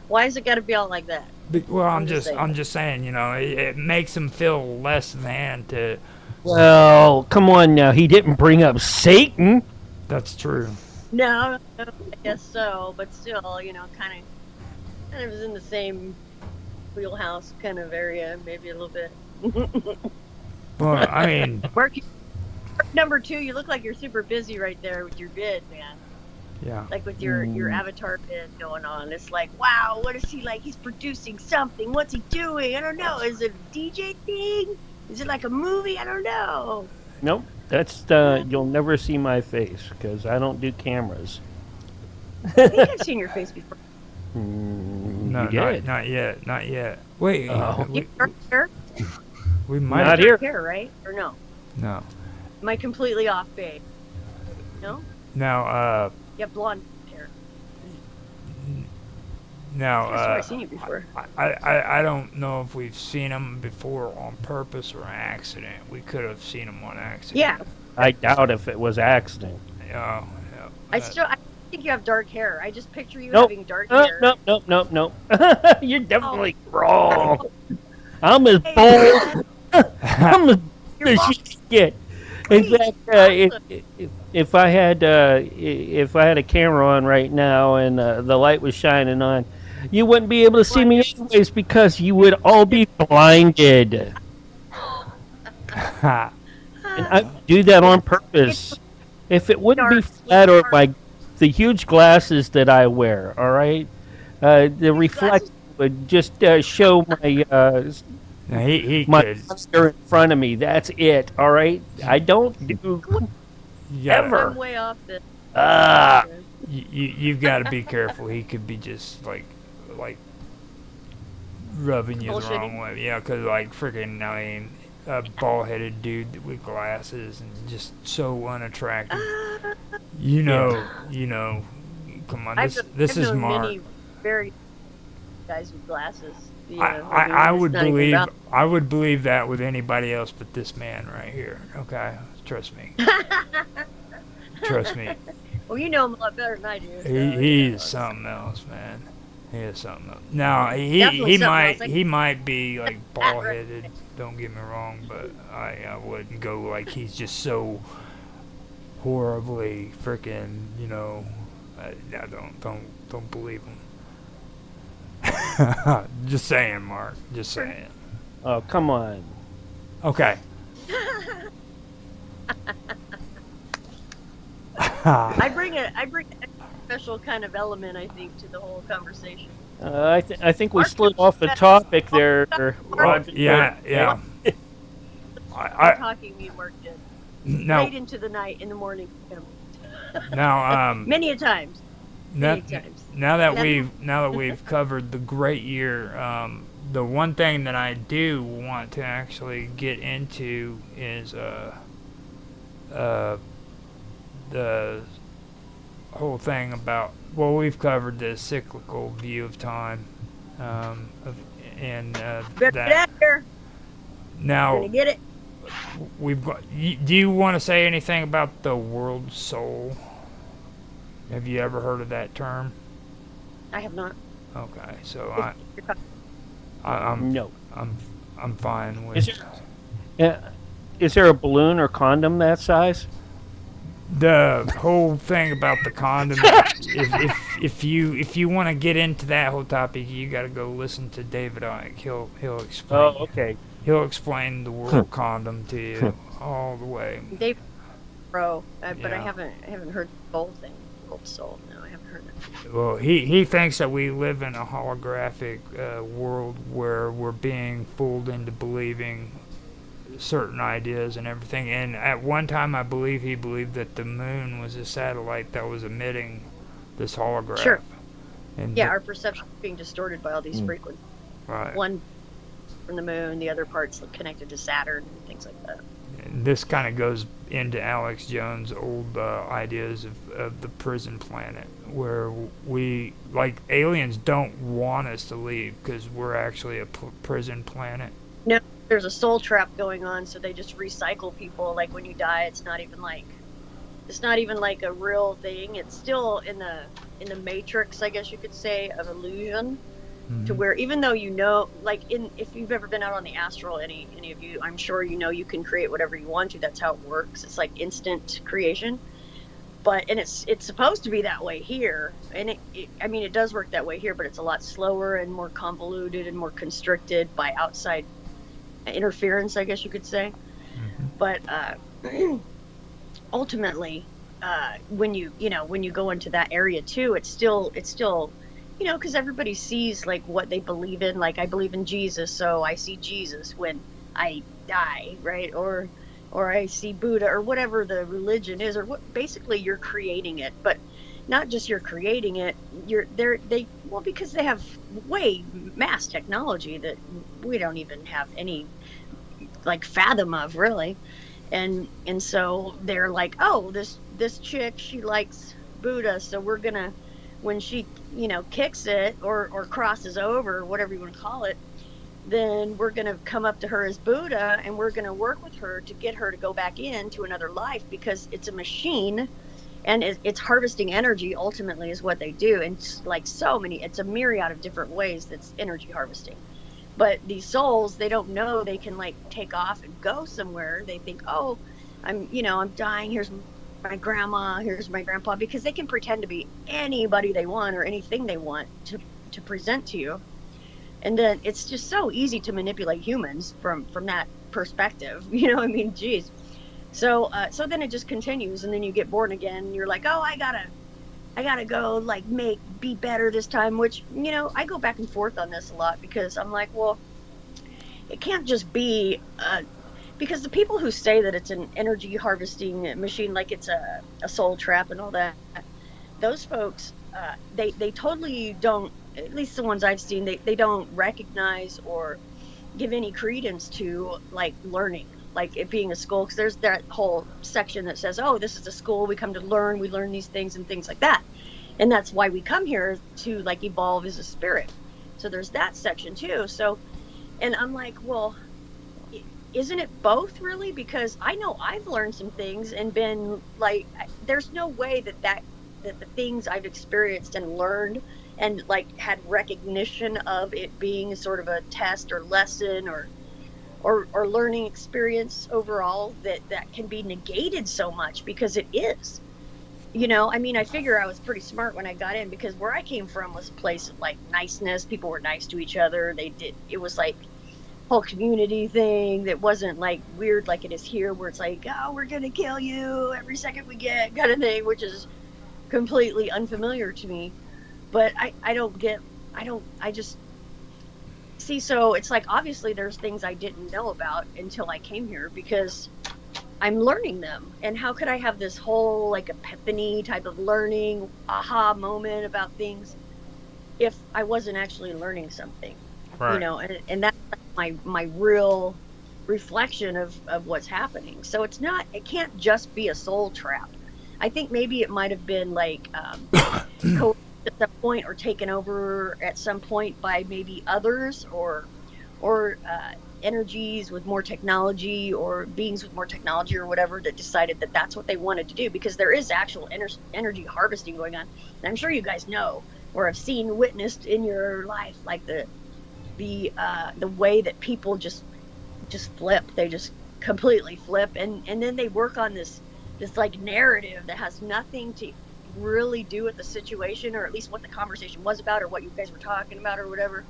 D: Why has it got to be all like that?
A: Well, I'm
D: just saying.
A: just saying, it makes them feel less than to.
B: Well, come on now. He didn't bring up Satan.
A: That's true.
D: No, I guess so, but still, kind of is in the same wheelhouse kind of area, maybe a little bit.
A: Well, I mean,
D: Mark, number 2, you look like you're super busy right there with your bid, man.
A: yeah.
D: Like with your avatar bid going on. It's like, wow, what is he like? He's producing something. What's he doing? I don't know. Is it a DJ thing? Is it like a movie? I don't know.
B: Nope. That's you'll never see my face because I don't do cameras.
D: I think I've seen your face before.
A: No,
B: you did.
A: not yet, not yet. Wait,
B: Oh.
D: You have dark hair?
A: we might.
B: Not
D: Dark
B: here.
D: hair, right? Or no?
A: No.
D: Am I completely off base? No?
A: Now,
D: You have blonde hair. I
A: now,
D: swear I've seen you before.
A: I don't know if we've seen him before on purpose or accident. We could have seen him on accident.
D: Yeah.
B: I doubt if it was accident.
A: Yeah.
D: I think you have dark hair. I just picture you
B: Nope.
D: having dark
B: Nope,
D: hair.
B: nope. You're definitely wrong. I'm as bold. I'm as
D: You're
B: as
D: wrong.
B: you can get. In
D: Wait,
B: fact, if I had a camera on right now and the light was shining on, you wouldn't be able to see me anyways because you would all be blinded.
A: Ha.
B: And I do that on purpose. If it wouldn't be flat or the huge glasses that I wear, all right, the reflection would just show my
A: Now, he
B: my
A: could.
B: monster in front of me. That's it. All right. I don't do
A: You gotta,
B: ever.
D: I'm way off this.
A: You've got to be careful. He could be just like rubbing you the
D: Bullshitting.
A: wrong way. Yeah, because like freaking, I mean, a bald-headed dude with glasses and just so unattractive. You know. Come on, this is
D: known
A: Mark.
D: many very guys with glasses.
A: I would
D: it's not even
A: believe
D: about-
A: I would believe that with anybody else but this man right here. Okay, trust me. Trust me.
D: Well, you know him a lot better than I do. So,
A: He is something else, man. He is something else. Now
D: Definitely
A: he
D: something
A: might
D: else. Like-
A: he might be like bald headed. Don't get me wrong, but I wouldn't go like he's just so horribly freaking. I don't believe him. Just saying, Mark. Just saying.
B: Oh, come on.
A: Okay.
D: I bring a special kind of element, I think, to the whole conversation.
B: I think we
D: Mark,
B: slid
D: you
B: off the
D: said-
B: topic there.
A: Well, yeah. I
D: Talking me and Mark did.
A: no
D: Late into the night, in the morning.
A: now
D: Many a times.
A: now,
D: Many times.
A: now that we've covered the great year, the one thing that I do want to actually get into is the whole thing about, well, we've covered the cyclical view of time, and
D: Better get
A: that
D: out here.
A: now
D: Gonna get it.
A: we've got. Do you want to say anything about the world soul? Have you ever heard of that term?
D: I have not.
A: Okay, so
D: You're talking-
A: I'm
B: No.
A: I'm fine with
B: Is there a balloon or condom that size?
A: the whole thing about the condom. if you want to get into that whole topic, you got to go listen to David Icke. He'll explain.
B: Oh, okay.
A: He'll explain the world condom to you all the way.
D: Dave, bro, but I
A: Yeah.
D: haven't heard the whole thing. Gold Soul. No, I haven't heard that.
A: Well, he thinks that we live in a holographic world where we're being fooled into believing certain ideas and everything. And at one time, I believe he believed that the moon was a satellite that was emitting this holograph.
D: Sure.
A: And
D: Yeah, our perception is being distorted by all these frequencies.
A: right.
D: One from the moon, the other part's connected to Saturn and things like that.
A: And this kind of goes into Alex Jones' old ideas of the prison planet, where we, like, aliens don't want us to leave because we're actually a prison planet.
D: No, there's a soul trap going on, so they just recycle people. Like when you die, it's not even like a real thing. It's still in the matrix, I guess you could say, of illusion. To where even though like if you've ever been out on the astral, any of you, I'm sure you can create whatever you want to. That's how it works. It's like instant creation. And it's supposed to be that way here, and it does work that way here, but it's a lot slower and more convoluted and more constricted by outside interference, I guess you could say. But ultimately, when you go into that area too, it's still because everybody sees like what they believe in. Like I believe in Jesus, so I see Jesus when I die, right? Or I see Buddha, or whatever the religion is, or what. Basically, you're creating it, but not just you're creating it. Because they have way mass technology that we don't even have any like fathom of, really. And so they're like, oh, this chick, she likes Buddha, so we're gonna, when she kicks it or crosses over, whatever you want to call it, then we're gonna come up to her as Buddha, and we're gonna work with her to get her to go back into another life, because it's a machine, and it's harvesting energy. Ultimately, is what they do, and like it's a myriad of different ways that's energy harvesting. But these souls, they don't know they can like take off and go somewhere. They think, oh, I'm dying. Here's my grandma, here's my grandpa, because they can pretend to be anybody they want or anything they want to present to you. And then it's just so easy to manipulate humans from that perspective. Geez. So then it just continues, and then you get born again, and you're like, oh, I gotta go like be better this time, which, I go back and forth on this a lot, because I'm like, well, it can't just be, because the people who say that it's an energy harvesting machine, like it's a soul trap and all that, those folks, they totally don't, at least the ones I've seen, they don't recognize or give any credence to like learning, like it being a school, because there's that whole section that says, oh, this is a school, we come to learn, we learn these things and things like that, and that's why we come here, to like evolve as a spirit. So there's that section too. So, and I'm like, well, isn't it both really? Because I know I've learned some things and been like, there's no way that the things I've experienced and learned and like had recognition of it being sort of a test or lesson or learning experience overall, that can be negated so much, because it is. I figure I was pretty smart when I got in, because where I came from was a place of like niceness. People were nice to each other. It was like whole community thing that wasn't like weird like it is here, where it's like, oh, we're gonna kill you every second we get, kind of thing, which is completely unfamiliar to me. But I just see, so it's like, obviously there's things I didn't know about until I came here, because I'm learning them. And how could I have this whole like epiphany type of learning aha moment about things if I wasn't actually learning something?
A: Right.
D: And that's my real reflection of what's happening. So it can't just be a soul trap. I think maybe it might have been like coerced at some point, or taken over at some point by maybe others, or energies with more technology, or beings with more technology, or whatever, that decided that that's what they wanted to do, because there is actual energy harvesting going on. And I'm sure you guys know, or have witnessed in your life, like the way that people just flip. They just completely flip, and then they work on this like narrative that has nothing to really do with the situation, or at least what the conversation was about, or what you guys were talking about, or whatever.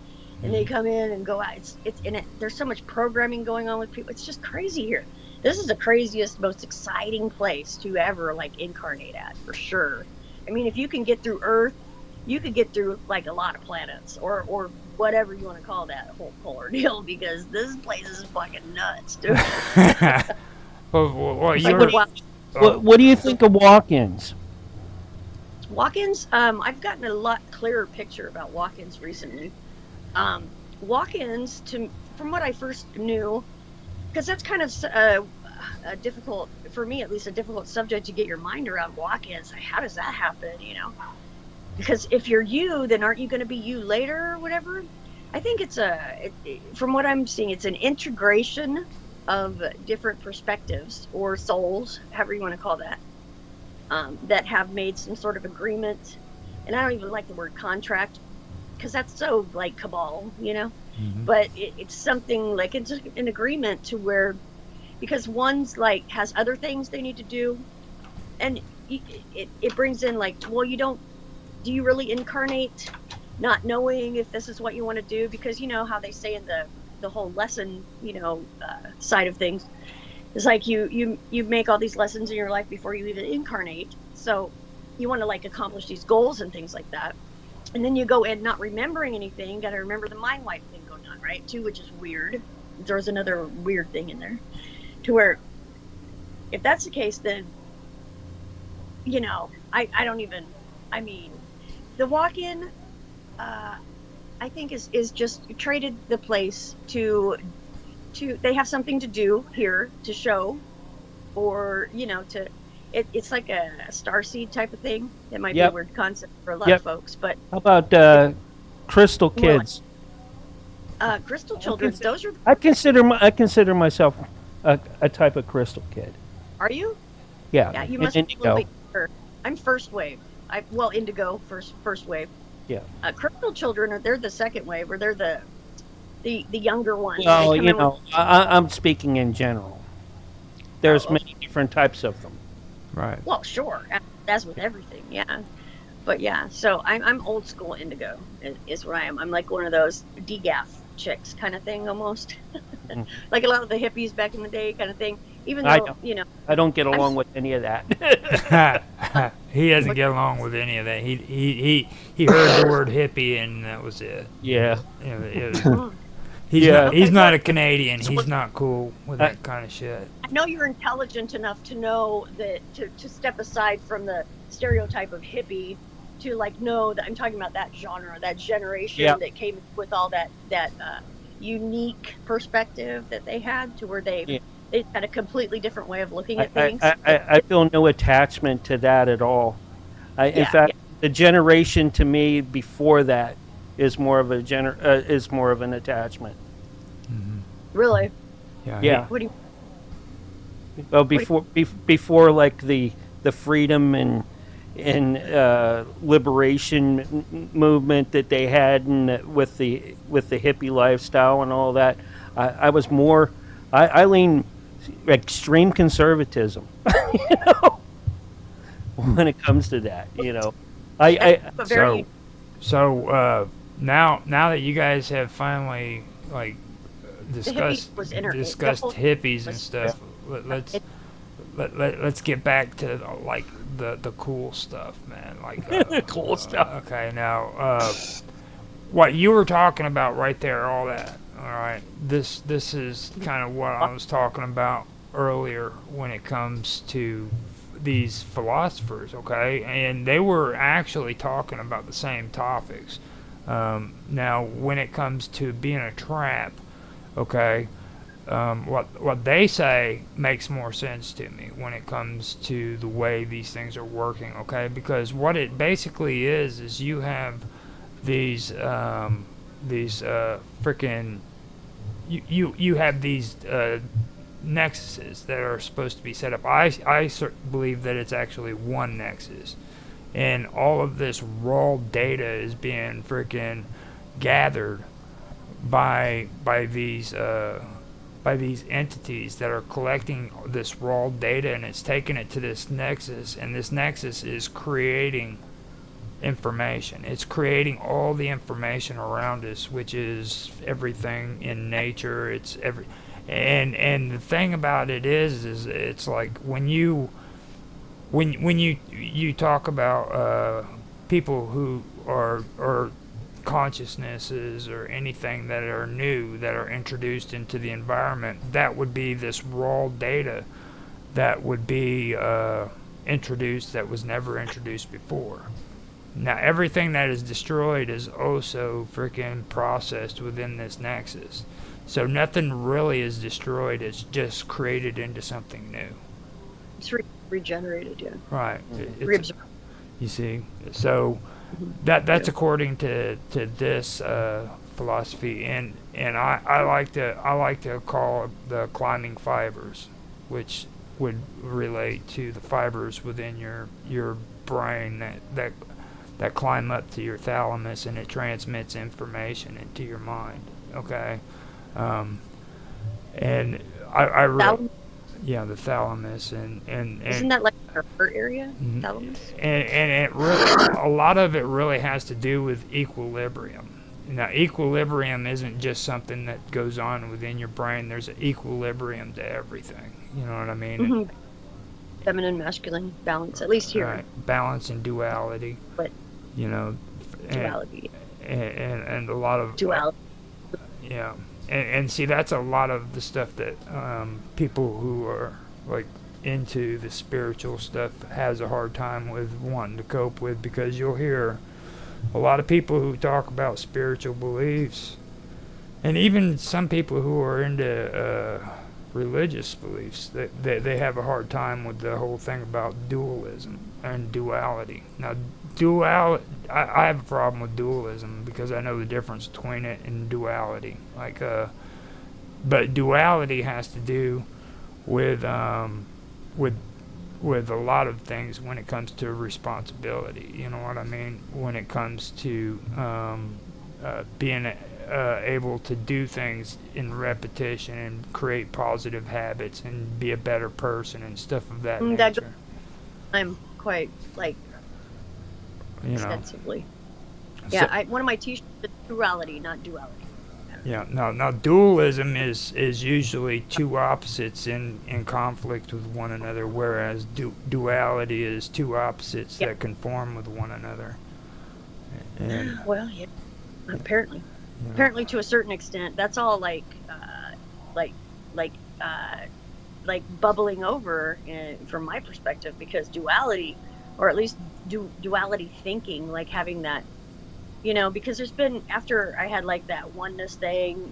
D: And they come in and go out. It's in it. There's so much programming going on with people. It's just crazy here. This is the craziest, most exciting place to ever like incarnate at, for sure. I mean, if you can get through Earth, you could get through like a lot of planets, or whatever you want to call that whole polar deal, because this place is fucking nuts, dude.
A: Well,
D: Like,
A: you're.
B: What do you think of walk-ins?
D: Walk-ins, I've gotten a lot clearer picture about walk-ins recently. Walk-ins, from what I first knew, because that's kind of a difficult, for me at least, a difficult subject to get your mind around. Walk-ins, how does that happen? Because if you're you, then aren't you going to be you later or whatever? I think it's from what I'm seeing, it's an integration of different perspectives or souls, however you want to call that. That have made some sort of agreement, and I don't even like the word contract, because that's so like cabal,
A: Mm-hmm.
D: but it's something like it's an agreement to where, because one's like has other things they need to do, and it brings in like, well, do you really incarnate not knowing if this is what you want to do? Because you know how they say in the whole lesson side of things, it's like you make all these lessons in your life before you even incarnate. So you want to like accomplish these goals and things like that. And then you go in not remembering anything. Got to remember the mind wipe thing going on, right? Too, which is weird. There's another weird thing in there, to where if that's the case, then I don't even. I mean, the walk-in, I think is just traded the place to they have something to do here to show, or it's like a starseed type of thing. It might be a weird concept for a lot of folks, but
B: how about crystal kids?
D: Crystal children. Those are.
B: I consider myself a type of crystal kid.
D: Are you?
B: Yeah.
D: Yeah, you must be a little bit younger. I'm first wave. Indigo first wave.
B: Yeah.
D: Crystal children they're the second wave, or they're the younger ones.
B: Well, I'm speaking in general. There's many different types of them.
A: Right.
D: Well, sure, as with everything, yeah. But yeah, so I'm old school indigo is what I am. I'm like one of those degaff chicks kind of thing almost, like a lot of the hippies back in the day kind of thing. Even though
B: I don't get along with any of that.
A: He doesn't get along with any of that. He heard the word hippie and that was it.
B: Yeah.
A: He's not a Canadian. He's not cool with that kind of shit.
D: I know you're intelligent enough to know that to step aside from the stereotype of hippie, to like know that I'm talking about that genre, that generation that came with all that unique perspective that they had, to where they had a completely different way of looking at things.
B: I feel no attachment to that at all. In fact, the generation to me before that is more of an attachment.
A: Mm-hmm.
D: Really?
B: Yeah.
D: What do you?
B: Well, before like the freedom and liberation movement that they had, and with the hippie lifestyle and all that, I was more. I lean extreme conservatism, when it comes to that,
A: So now that you guys have finally like discussed hippies and stuff, let's get back to like the cool stuff, man. Like
B: cool stuff.
A: Okay, now what you were talking about right there, all that. All right, this is kind of what I was talking about earlier when it comes to these philosophers, okay? And they were actually talking about the same topics. Now, when it comes to being a trap, okay, what they say makes more sense to me when it comes to the way these things are working, okay? Because what it basically is you have these freaking you have these nexuses that are supposed to be set up. I believe that it's actually one nexus, and all of this raw data is being freaking gathered by these entities that are collecting this raw data, and it's taking it to this nexus, and this nexus is creating information. It's creating all the information around us, which is everything in nature. It's every, and the thing about it is it's like when you when you talk about people who are or consciousnesses or anything that are new that are introduced into the environment, that would be this raw data that would be introduced that was never introduced before. Now everything that is destroyed is also freaking processed within this nexus. So nothing really is destroyed, it's just created into something new.
D: It's regenerated, yeah.
A: Right.
D: Reabsorbed.
A: You see, so that's according to this philosophy, and I like to call it the climbing fibers, which would relate to the fibers within your brain that climb up to your thalamus, and it transmits information into your mind. Okay, and I really. Yeah, the thalamus and
D: isn't that like our heart area? Thalamus?
A: And it really, a lot of it really has to do with equilibrium. Now, equilibrium isn't just something that goes on within your brain. There's an equilibrium to everything. You know what I mean?
D: Mm-hmm. Feminine, masculine, balance, at least here.
A: Right. Balance and duality.
D: But
A: you know,
D: duality.
A: And a lot of
D: duality.
A: Yeah. And see, that's a lot of the stuff that people who are like into the spiritual stuff has a hard time with wanting to cope with, because you'll hear a lot of people who talk about spiritual beliefs, and even some people who are into religious beliefs, they have a hard time with the whole thing about dualism and duality. Now, I have a problem with dualism because I know the difference between it and duality. But duality has to do with a lot of things when it comes to responsibility. You know what I mean? When it comes to being able to do things in repetition and create positive habits and be a better person and stuff of that nature.
D: I'm quite extensively. Yeah, so, one of my t-shirts is duality, not duality.
A: Yeah, now dualism is usually two opposites in conflict with one another, whereas duality is two opposites that conform with one another. And,
D: well, yeah, apparently. Yeah. Apparently, to a certain extent, that's all like bubbling over from my perspective, because duality, or at least duality thinking, like having that, because there's been, after I had like that oneness thing,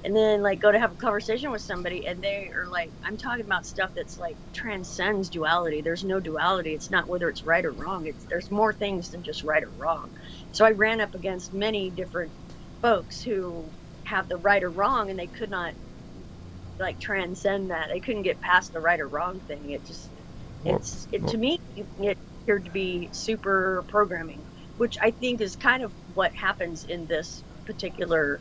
D: and then like go to have a conversation with somebody and they are like, I'm talking about stuff that's like transcends duality. There's no duality. It's not whether it's right or wrong. There's more things than just right or wrong. So I ran up against many different folks who have the right or wrong, and they could not like transcend that. They couldn't get past the right or wrong thing. It just, to me, it appeared to be super programming, which I think is kind of what happens in this particular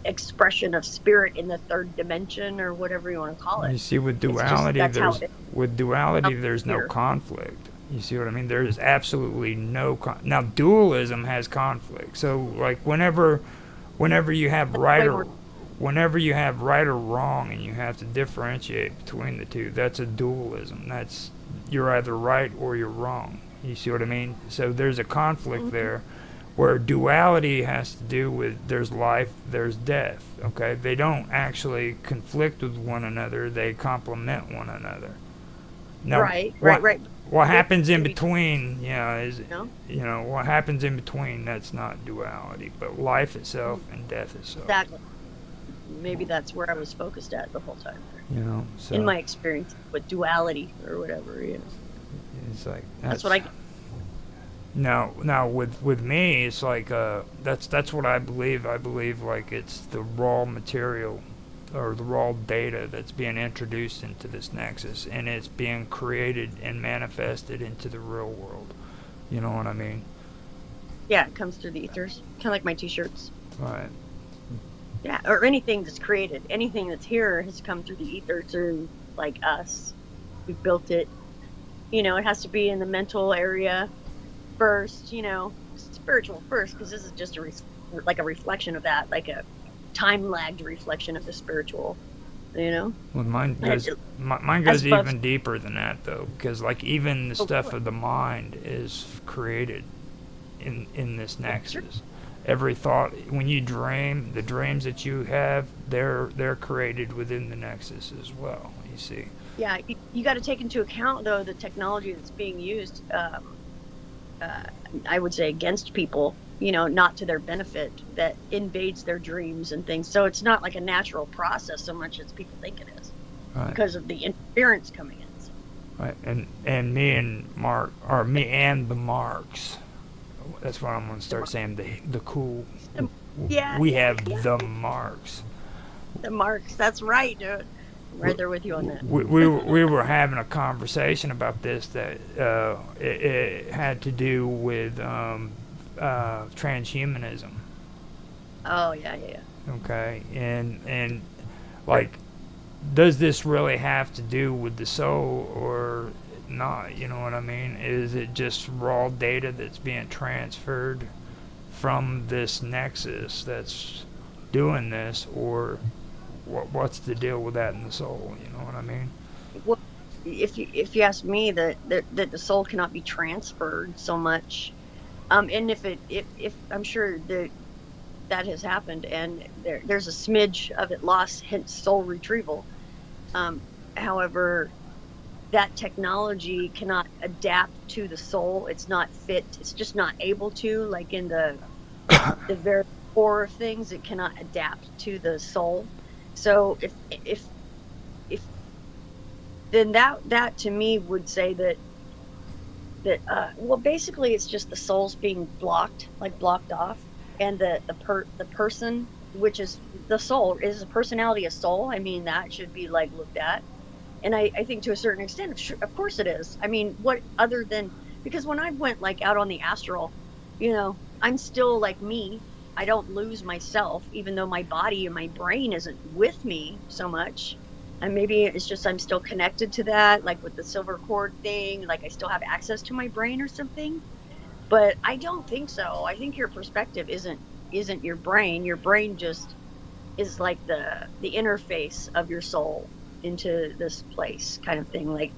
D: expression of spirit in the third dimension, or whatever you want to call it.
A: You see, with duality, there's no conflict. You see what I mean? There is absolutely no now dualism has conflict. So like whenever you have right or wrong, and you have to differentiate between the two, that's a dualism. That's, you're either right or you're wrong. You see what I mean? So there's a conflict there, where duality has to do with there's life, there's death. Okay, they don't actually conflict with one another; they complement one another. Now,
D: right.
A: What happens in between? What happens in between? That's not duality, but life itself and death itself.
D: Exactly. Maybe that's where I was focused at the whole time.
A: So
D: in my experience with duality or whatever,
A: It's like
D: that's what I.
A: Now with me, it's like that's what I believe. I believe like it's the raw material or the raw data that's being introduced into this nexus, and it's being created and manifested into the real world. You know what I mean?
D: Yeah, it comes through the ethers, kind of like my t-shirts.
A: Right.
D: Yeah, or anything that's created, anything that's here has come through the ether, through like us. We built it. It has to be in the mental area first, spiritual first, because this is just a reflection of that, like a time-lagged reflection of the spiritual. you know.
A: Well, mine
D: And
A: goes
D: it-
A: mine
D: as
A: goes
D: above-
A: even deeper than that, though, because like even the
D: Oh,
A: stuff
D: really?
A: of the mind is created in this nexus. Every thought, when you dream, the dreams that you have, they're created within the nexus as well. You see.
D: Yeah, you got to take into account though the technology that's being used. I would say against people, you know, not to their benefit, that invades their dreams and things. So it's not like a natural process so much as people think it is,
A: Right.
D: because of the interference coming in. So.
A: Right. And me and Mark, or me and the Marks. That's what I'm gonna start saying. The cool.
D: Yeah.
A: We have the Marks.
D: The marks. That's right, dude. I'm right there with you on that.
A: We were having a conversation about this that it had to do with transhumanism.
D: Oh yeah.
A: Okay, and like, does this really have to do with the soul or not? You know what I mean? Is it just raw data that's being transferred from this nexus that's doing this, or what's the deal with that in the soul? You know what I mean?
D: Well, if you ask me, that the soul cannot be transferred so much, and if I'm sure that has happened, and there's a smidge of it lost, hence soul retrieval. However, that technology cannot adapt to the soul. It's not fit. It's just not able to, like in the very core of things, it cannot adapt to the soul. So if then that to me would say that well, basically it's just the soul's being blocked off, and the person, which is the soul, is a personality a soul? I mean, that should be like looked at. And I think to a certain extent, of course it is. I mean, what other than, because when I went like out on the astral, you know, I'm still like me. I don't lose myself, even though my body and my brain isn't with me so much. And maybe it's just I'm still connected to that, like with the silver cord thing, like I still have access to my brain or something. But I don't think so. I think your perspective isn't your brain. Your brain just is like the interface of your soul into this place, kind of thing, like,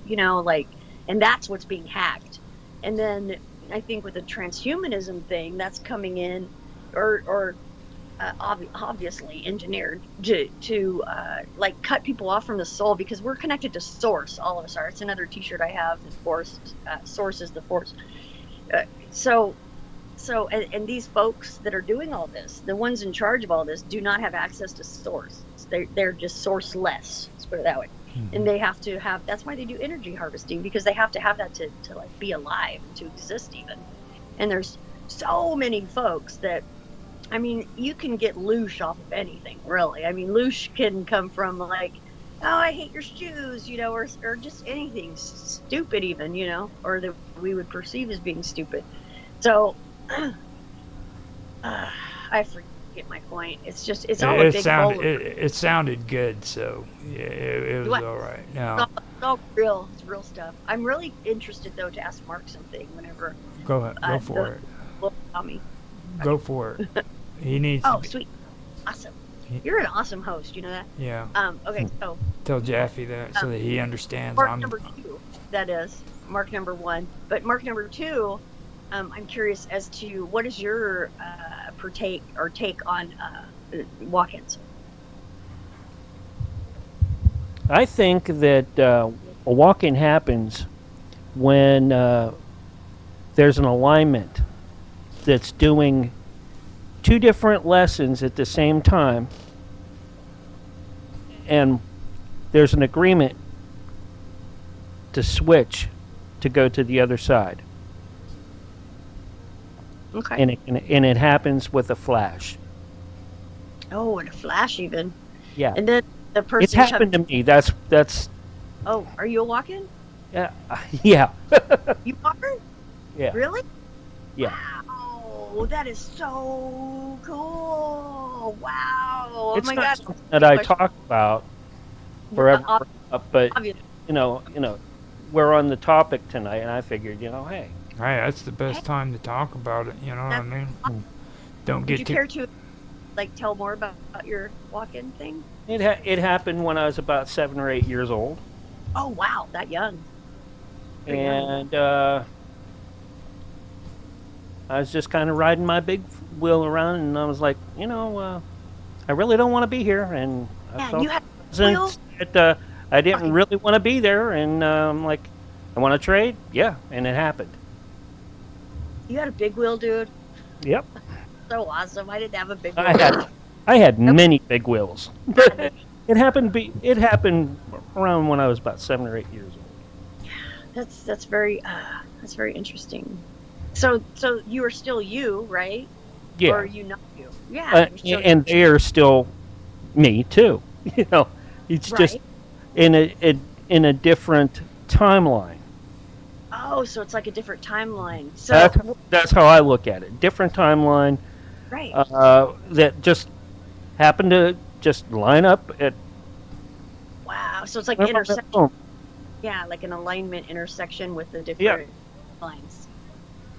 D: you know, like, and that's what's being hacked. And then I think with the transhumanism thing, that's coming in, or obviously engineered to like cut people off from the soul, because we're connected to source. All of us are. It's another T-shirt I have. The force, source is the force. So and these folks that are doing all this, the ones in charge of all this, do not have access to source. They're just sourceless. Let's put it that way. Mm-hmm. And they have to have. That's why they do energy harvesting, because they have to have that to like be alive, to exist even. And there's so many folks that, I mean, you can get loosh off of anything, really. I mean, loosh can come from like, oh, I hate your shoes, you know, or just anything stupid even, you know, or that we would perceive as being stupid. So I forget my point. It's just, it's all a big bowl.
A: It sounded good, so yeah, it was all right. No,
D: it's all real. It's real stuff. I'm really interested though to ask Mark something whenever.
A: Go ahead. Go for it.
D: Me.
A: Go for it. He needs.
D: Oh, sweet, awesome. You're an awesome host. You know that?
A: Yeah.
D: Okay, so
A: tell Jaffe that so that he understands.
D: Mark number 2. That is Mark number 1, but Mark number 2. I'm curious as to what is your take on walk-ins.
B: I think that a walk-in happens when there's an alignment that's doing 2 different lessons at the same time, and there's an agreement to switch to go to the other side.
D: Okay.
B: And it happens with a flash.
D: Oh, and a flash even.
B: Yeah.
D: And then the person.
B: It's happened to me. That's.
D: Oh, are you a walk-in?
B: Yeah.
D: You are?
B: Yeah.
D: Really?
B: Yeah.
D: Wow, that is so cool! Wow.
B: It's
D: oh my
B: not
D: God.
B: something that I talk about forever, but
D: obviously.
B: you know, we're on the topic tonight, and I figured, hey.
A: Hey, that's the best time to talk about it. You know what I mean?
D: Awesome.
A: Don't get
D: Would you care to like tell more about about your walk-in thing?
B: It happened when I was about 7 or 8 years old,
D: Oh wow, that young. Very young.
B: and I was just kind of riding my big wheel around, and I was like, I really don't want to be here, and I
D: Yeah,
B: felt
D: you had wheel.
B: since that I didn't
D: Fucking-
B: really want to be there, and I'm like, I want to trade, yeah, and it happened.
D: You had a big wheel, dude.
B: Yep,
D: So awesome. I didn't have a big wheel.
B: I had many big wheels, but it happened around when I was about 7 or 8 years old.
D: That's very interesting. So you are still you, right?
B: Yeah,
D: Or are you not you? Yeah. you're still
B: and they are still me too. It's just
D: Right.
B: in a different timeline.
D: Oh, so it's like a different timeline. So
B: That's how I look at it. Different timeline
D: right.
B: that just happened to just line up at.
D: Wow. So it's like intersection. Yeah, like an alignment intersection with the different lines.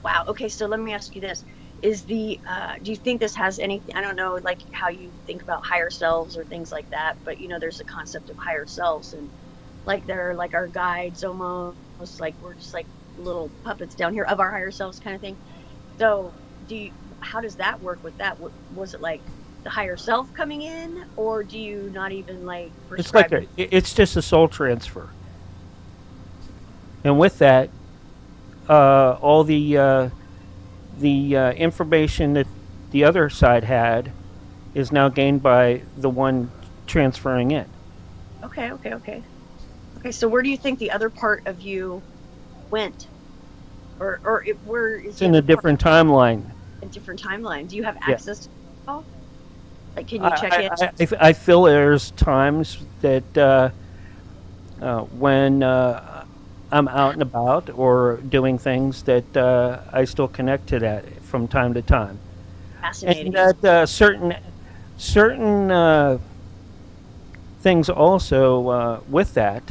D: Wow. Okay, so let me ask you this. Is do you think this has anything, I don't know, like how you think about higher selves or things like that, but there's a concept of higher selves, and like they're like our guides almost, like we're just like little puppets down here of our higher selves kind of thing. So how does that work with that? Was it like the higher self coming in, or do you not even like
B: It's
D: prescribe
B: like it's just a soul transfer, and with that, all the information that the other side had is now gained by the one transferring in.
D: Okay. So where do you think the other part of you went, or where is
B: It's in a different timeline.
D: a different timeline? Do you have
B: Yeah.
D: access to it all? Like, can you check in?
B: I feel there's times that when I'm out and about or doing things that I still connect to that from time to time,
D: Fascinating.
B: and that certain things also with that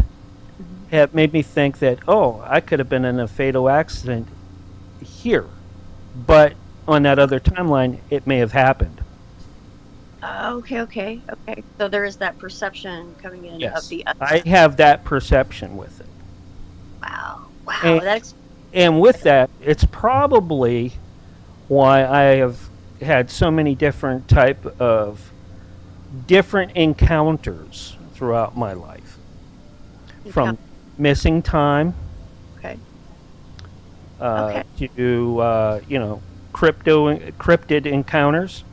B: have made me think that I could have been in a fatal accident here, but on that other timeline it may have happened.
D: Okay. So there is that perception coming in of
B: Yes,
D: the other.
B: I have that perception with it.
D: Wow.
B: And-
D: That's
B: And with that, it's probably why I have had so many different type of different encounters throughout my life, from missing time
D: okay.
B: to cryptid encounters,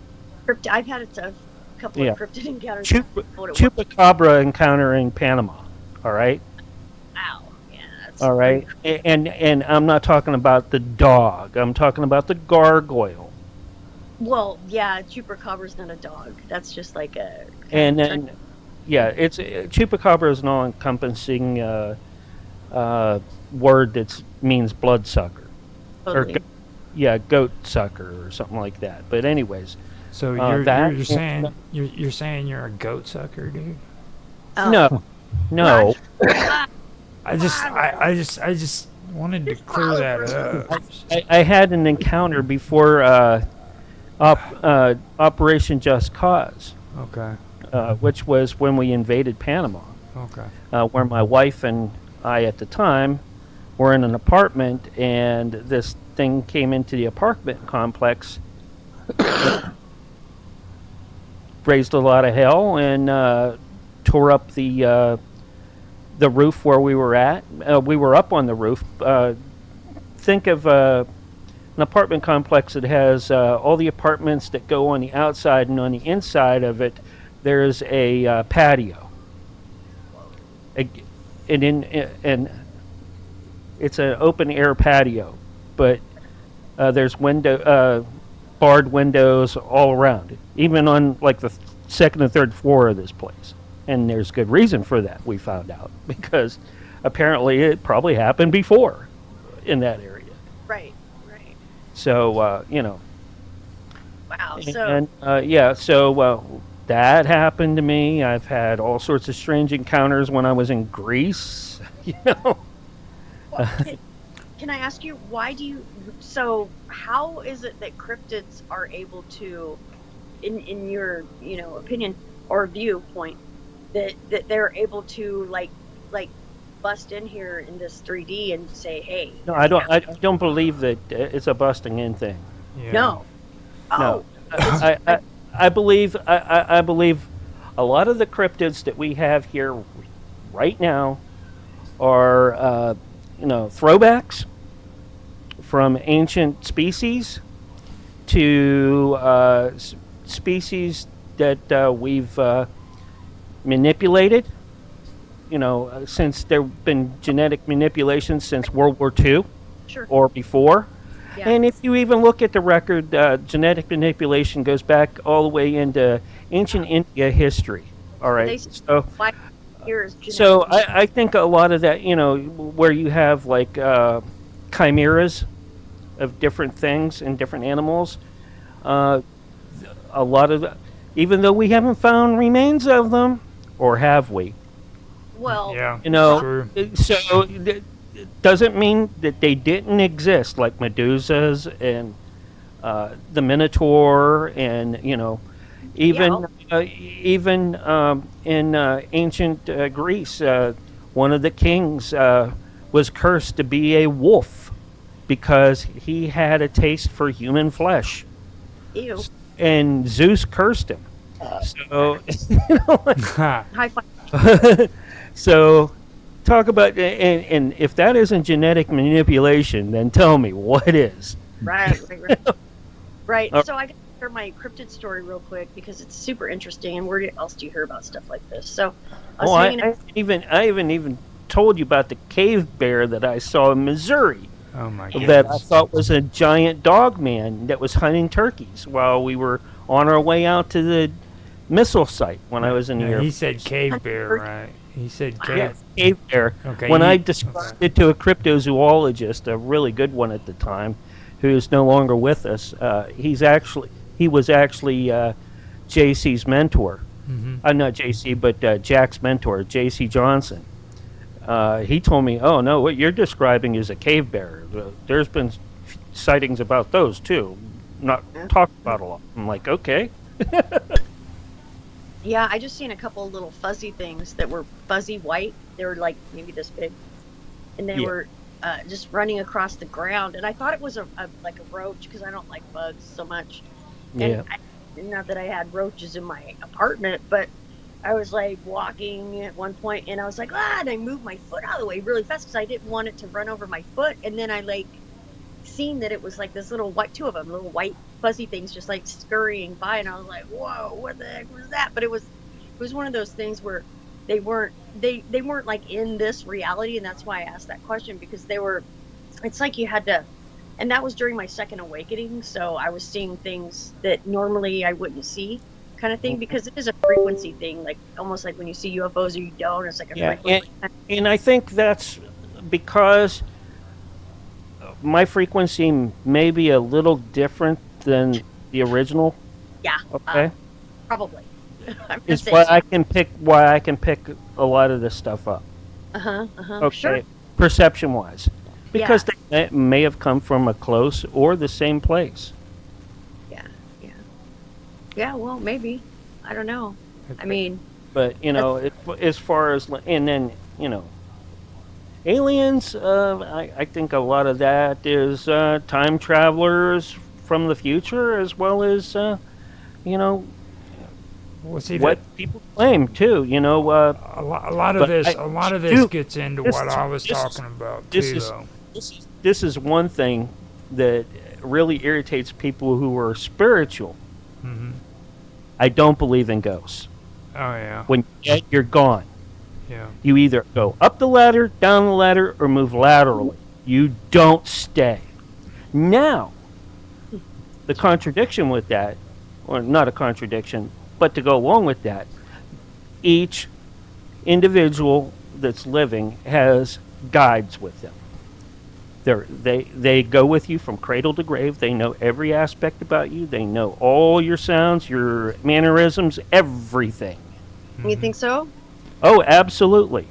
D: I've had a couple
B: Yeah.
D: of cryptid encounters.
B: chupacabra encounter in Panama. All right.
D: Wow. Yeah. That's
B: All right, and I'm not talking about the dog. I'm talking about the gargoyle.
D: Well, yeah. Chupacabra's not a dog. That's just like a.
B: And then, it's chupacabra is an all-encompassing word that means bloodsucker,
D: Totally.
B: or goat sucker or something like that. But anyways,
A: So
B: that-
A: you're saying you're saying you're a goat sucker, dude?
D: Oh.
B: no.
A: I just wanted to clear that up.
B: I had an encounter before Operation Just Cause,
A: Okay.
B: which was when we invaded Panama.
A: Okay.
B: Where my wife and I at the time were in an apartment, and this thing came into the apartment complex, raised a lot of hell, and tore up the roof where we were at. We were up on the roof. Think of an apartment complex that has all the apartments that go on the outside, and on the inside of it, there's a patio. And it's an open air patio, but there's barred windows all around, even on like the second and third floor of this place. And there's good reason for that, we found out, because apparently it probably happened before in that area.
D: Right.
B: So
D: Wow.
B: So that happened to me. I've had all sorts of strange encounters when I was in Greece.
D: Well, can I ask you, how is it that cryptids are able to in your opinion or viewpoint that they're able to like bust in here in this 3D and say, hey,
B: No, I don't believe that it's a busting in thing.
A: Yeah.
D: no,
B: No,
D: oh,
B: I believe I believe a lot of the cryptids that we have here right now are throwbacks from ancient species to species that we've manipulated. Since there have been genetic manipulations since World War II
D: sure,
B: or before.
D: yeah.
B: And if you even look at the record, genetic manipulation goes back all the way into ancient India history. All
D: They
B: right.
D: say
B: So,
D: 5 years
B: so
D: genetic.
B: I think a lot of that, where you have like chimeras of different things and different animals, uh, a lot of, even though we haven't found remains of them, or have we?
D: Well,
A: Yeah.
B: You
A: True.
B: so it doesn't mean that they didn't exist, like Medusas and the Minotaur, and even in ancient Greece, one of the kings was cursed to be a wolf because he had a taste for human flesh,
D: ew.
B: and Zeus cursed him. So,
A: Ha.
D: High five.
B: so talk about, and if that isn't genetic manipulation, then tell me what is.
D: Right. Right.
B: Uh,
D: So I got to share my cryptid story real quick because it's super interesting. And where else do you hear about stuff like this? So I was
B: Oh,
D: hanging.
B: I haven't even told you about the cave bear that I saw in Missouri
A: Oh my
B: that I
A: goodness.
B: thought was a giant dog man that was hunting turkeys while we were on our way out to the missile site when I was in the
A: No,
B: Air
A: he
B: Force.
A: said cave bear, right? He said
B: Yeah,
A: cave.
B: cave bear.
A: Okay.
B: When I
A: you-
B: described it to a cryptozoologist, a really good one at the time, who is no longer with us, he was actually JC's mentor.
A: Mhm.
B: Not JC, but Jack's mentor, JC Johnson. He told me, "Oh no, what you're describing is a cave bear. There's been sightings about those too, not talked about a lot." I'm like, "Okay."
D: Yeah, I just seen a couple of little fuzzy things that were fuzzy white. They were like maybe this big, and they
B: Yeah.
D: were just running across the ground. And I thought it was like a roach because I don't like bugs so much.
B: Yeah.
D: And not that I had roaches in my apartment, but I was like walking at one point, and I was like, and I moved my foot out of the way really fast because I didn't want it to run over my foot. And then I like seen that it was like this little white, two of them, little white fuzzy things, just like scurrying by, and I was like, "Whoa, what the heck was that?" But it was one of those things where they weren't like in this reality, and that's why I asked that question because they were. It's like you had to, and that was during my second awakening, so I was seeing things that normally I wouldn't see, kind of thing, because it is a frequency thing, like almost like when you see UFOs or you don't. It's like a
B: Yeah,
D: frequency.
B: and I think that's because my frequency may be a little different than the original.
D: Yeah,
B: Okay,
D: probably. I'm
B: is
D: gonna say
B: why I can pick a lot of this stuff up. Okay,
D: Sure.
B: perception wise, because
D: Yeah.
B: they may have come from a close or the same place.
D: Yeah, yeah, yeah. Well, maybe. I don't know. I mean,
B: But as far as and then aliens, I think a lot of that is time travelers from the future, as well as
A: Well, see,
B: what people claim too.
A: a lot of
B: but
A: this,
B: I-
A: a lot of this
B: dude,
A: gets into
B: this
A: what
B: is-
A: I was
B: this is-
A: talking about
B: this
A: too,
B: is
A: though.
B: this is one thing that really irritates people who are spiritual.
A: Hmm.
B: I don't believe in ghosts.
A: Oh yeah,
B: When you're gone.
A: yeah.
B: You either go up the ladder, down the ladder, or move laterally. You don't stay. Now, the contradiction with that, or not a contradiction, but to go along with that, each individual that's living has guides with them. They go with you from cradle to grave. They know every aspect about you. They know all your sounds, your mannerisms, everything.
D: you think so?
B: Oh, absolutely.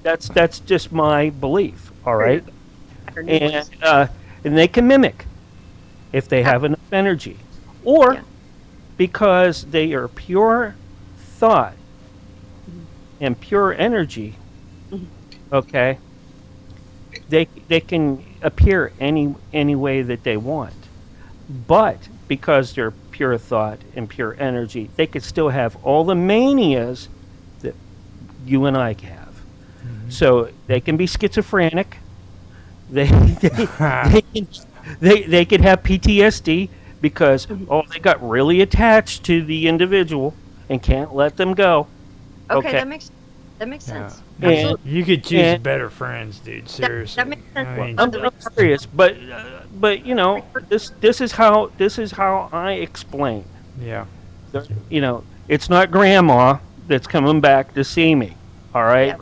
B: That's just my belief. All right, and they can mimic if they have enough energy, or
D: Yeah.
B: because they are pure thought and pure energy, okay, they can appear any way that they want. But because they're pure thought and pure energy, they could still have all the manias that you and I have. So they can be schizophrenic. They they could have PTSD because they got really attached to the individual and can't let them go.
D: Okay, that makes sense.
A: Yeah. You could choose better friends, dude. Seriously.
D: That makes sense.
A: I mean,
B: I'm serious, but you know, this is how I explain.
A: yeah.
B: You know, it's not grandma that's coming back to see me. All right,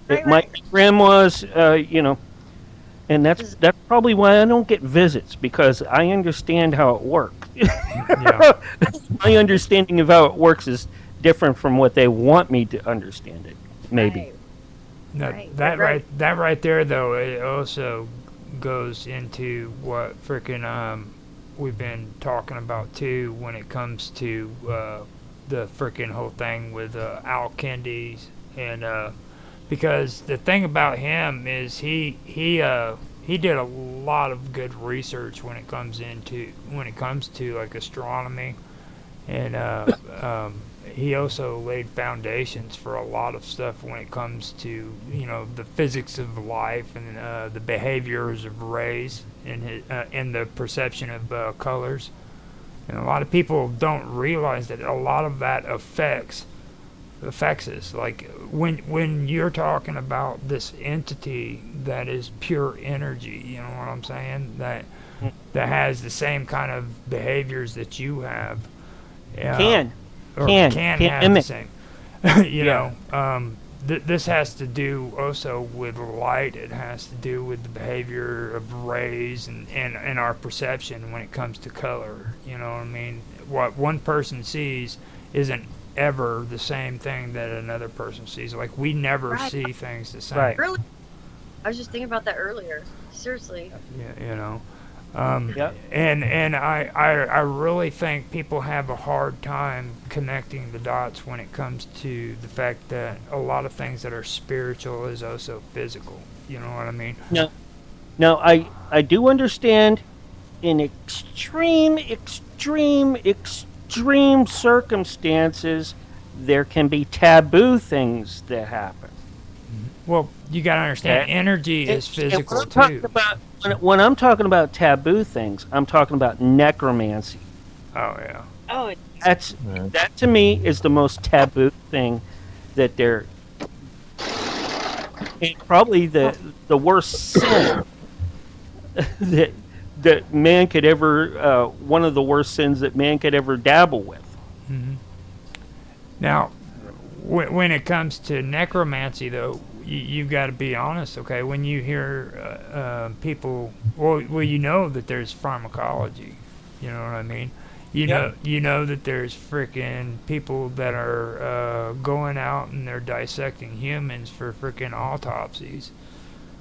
D: Yeah.
B: it might be grandma's. You know, and that's probably why I don't get visits, because I understand how it works.
A: Yeah.
B: My understanding of how it works is different from what they want me to understand it. Maybe.
D: Right.
A: No,
D: Right,
A: that
D: right.
A: right there though, it also goes into what freaking we've been talking about too when it comes to the freaking whole thing with Al Kendi's and because the thing about him is he did a lot of good research when it comes to like astronomy and he also laid foundations for a lot of stuff when it comes to, you know, the physics of life and the behaviors of rays and the perception of colors. And a lot of people don't realize that a lot of that affects us. Like when you're talking about this entity that is pure energy, you know what I'm saying? That has the same kind of behaviors that you have.
B: Can
A: Have
B: mimic.
A: the same. You know, this has to do also with light. It has to do with the behavior of rays and our perception when it comes to color. You know what I mean? What one person sees isn't ever the same thing that another person sees. Like, we never see things the same.
B: Right.
D: Really? I was just thinking about that earlier. Seriously.
A: Yeah, you know.
B: Yep.
A: And I really think people have a hard time connecting the dots when it comes to the fact that a lot of things that are spiritual is also physical. You know what I mean?
B: Now, I do understand in extreme circumstances there can be taboo things that happen.
A: Well, you got to understand,
B: Okay.
A: energy is physical
B: And when I'm
A: too.
B: talking about- when I'm talking about taboo things, I'm talking about necromancy.
A: Oh yeah.
D: Oh,
B: That to me is the most taboo thing that there. And probably the worst sin that man could ever one of the worst sins that man could ever dabble with.
A: Hmm. Now, when it comes to necromancy, though, you've got to be honest, okay? When you hear people, well, you know that there's pharmacology. You know what I mean? You know that there's freaking people that are going out and they're dissecting humans for freaking autopsies.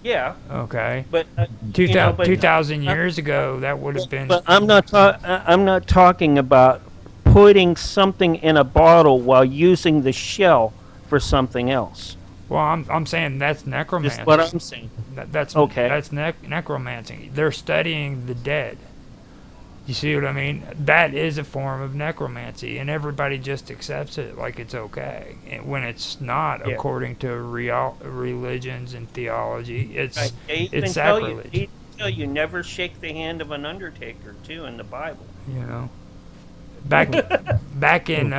B: Yeah.
A: Okay.
B: But
A: 2,000 years ago, that would have been.
B: But I'm not talking about putting something in a bottle while using the shell for something else.
A: Well, I'm saying that's necromancy.
B: That's what I'm saying.
A: That's
B: Okay.
A: That's necromancy. They're studying the dead. You see what I mean? That is a form of necromancy, and everybody just accepts it like it's okay. And when it's not,
B: Yeah.
A: according to religions and theology, it's
B: Right.
A: it's sacrilege.
B: They tell you never shake the hand of an undertaker too in the Bible.
A: You know, back back in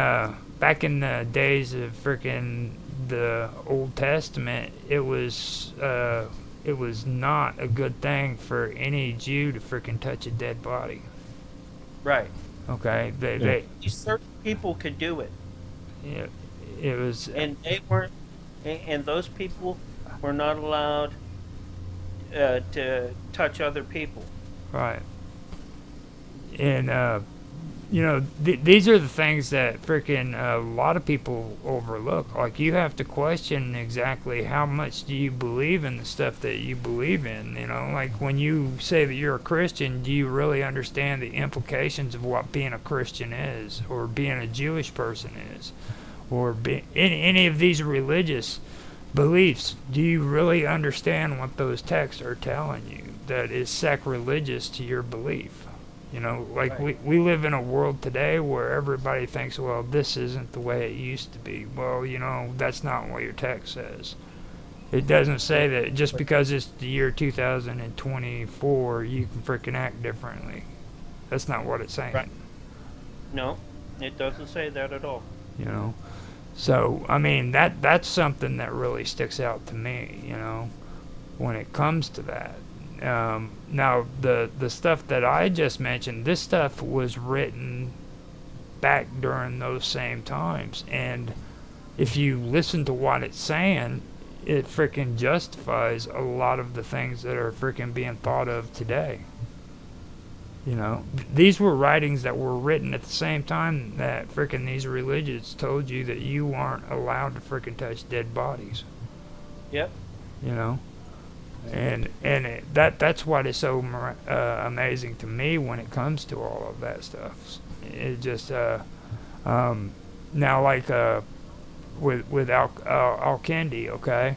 A: the days of freaking the Old Testament, it was not a good thing for any Jew to freaking touch a dead body.
B: Right.
A: Okay, they
B: Certain people could do it,
A: it was
B: and they weren't. And those people were not allowed to touch other people.
A: right. And these are the things that freaking a lot of people overlook. Like, you have to question exactly how much do you believe in the stuff that you believe in. Like when you say that you're a Christian, do you really understand the implications of what being a Christian is, or being a Jewish person is, or any of these religious beliefs? Do you really understand what those texts are telling you that is sacrilegious to your belief? Like,
B: Right.
A: we live in a world today where everybody thinks, well, this isn't the way it used to be. Well, that's not what your text says. It doesn't say that just because it's the year 2024, you can freaking act differently. That's not what it's saying.
B: Right. No, it doesn't say that at all.
A: You know. So, I mean, that's something that really sticks out to me, when it comes to that. Now, the stuff that I just mentioned, this stuff was written back during those same times. And if you listen to what it's saying, it freaking justifies a lot of the things that are freaking being thought of today. These were writings that were written at the same time that freaking these religions told you that you aren't allowed to freaking touch dead bodies.
B: Yep.
A: And that's what is so amazing to me when it comes to all of that stuff. It just now, like with Al-Kindi, okay,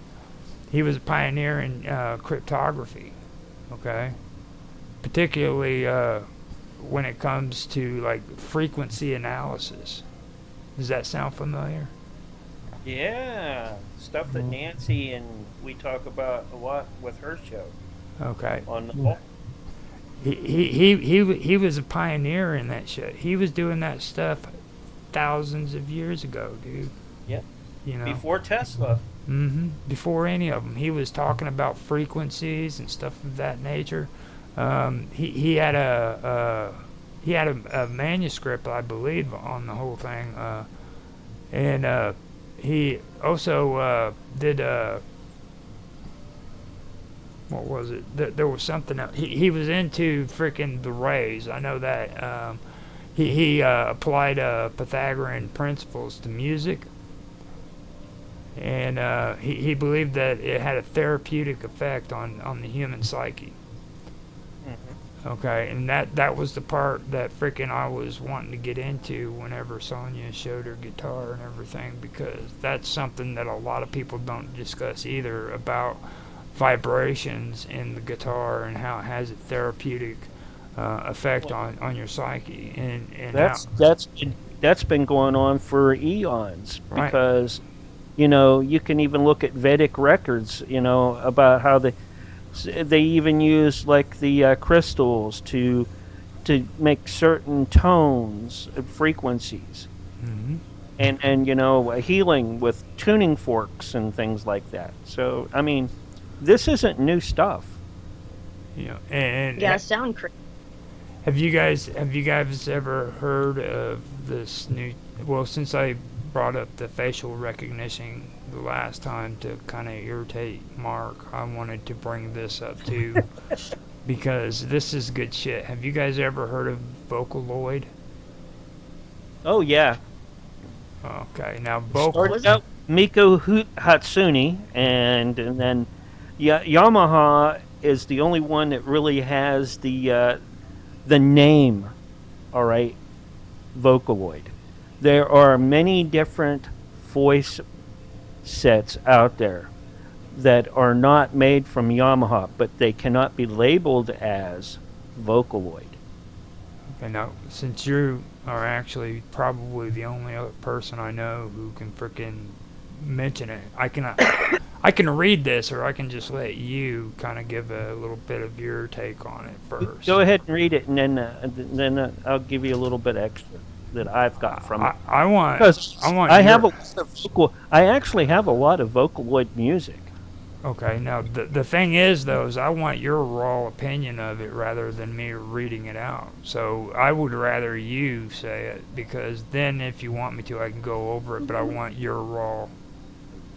A: he was a pioneer in cryptography, okay, particularly when it comes to like frequency analysis. Does that sound familiar?
B: Yeah, stuff that Nancy and we talk about a lot with her show.
A: Okay.
B: On the
A: He was a pioneer in that shit. He was doing that stuff thousands of years ago, dude.
B: Yep. Before Tesla.
A: Before any of them, he was talking about frequencies and stuff of that nature. He had a manuscript, I believe, on the whole thing, and he also did what was it? There was something else. He was into freaking the rays. I know that. He applied Pythagorean principles to music, and he believed that it had a therapeutic effect on the human psyche. Okay, and that was the part that freaking I was wanting to get into whenever Sonia showed her guitar and everything, because that's something that a lot of people don't discuss either, about vibrations in the guitar and how it has a therapeutic effect on your psyche. And
B: that's been going on for eons,
A: Right.
B: because you can even look at Vedic records, about how they even use like the crystals to make certain tones and frequencies, and healing with tuning forks and things like that. So I mean, this isn't new stuff.
A: And
D: Yeah, sound crazy.
A: have you guys ever heard of this new? Well, since I brought up the facial recognition the last time to kind of irritate Mark, I wanted to bring this up too, because this is good shit. Have you guys ever heard of Vocaloid?
B: Oh yeah.
A: Okay, now
B: Started out Miko Hatsune, and then Yamaha is the only one that really has the name. All right, Vocaloid. There are many different voice sets out there that are not made from Yamaha, but they cannot be labeled as Vocaloid.
A: Okay, now since you are actually probably the only other person I know who can frickin' mention it, I can read this, or I can just let you kind of give a little bit of your take on it first.
B: Go ahead and read it, and then I'll give you a little bit extra that I've got from it. I actually have a lot of Vocaloid music.
A: Okay, now the thing is, though, is I want your raw opinion of it rather than me reading it out. So I would rather you say it, because then if you want me to, I can go over it, but I want your raw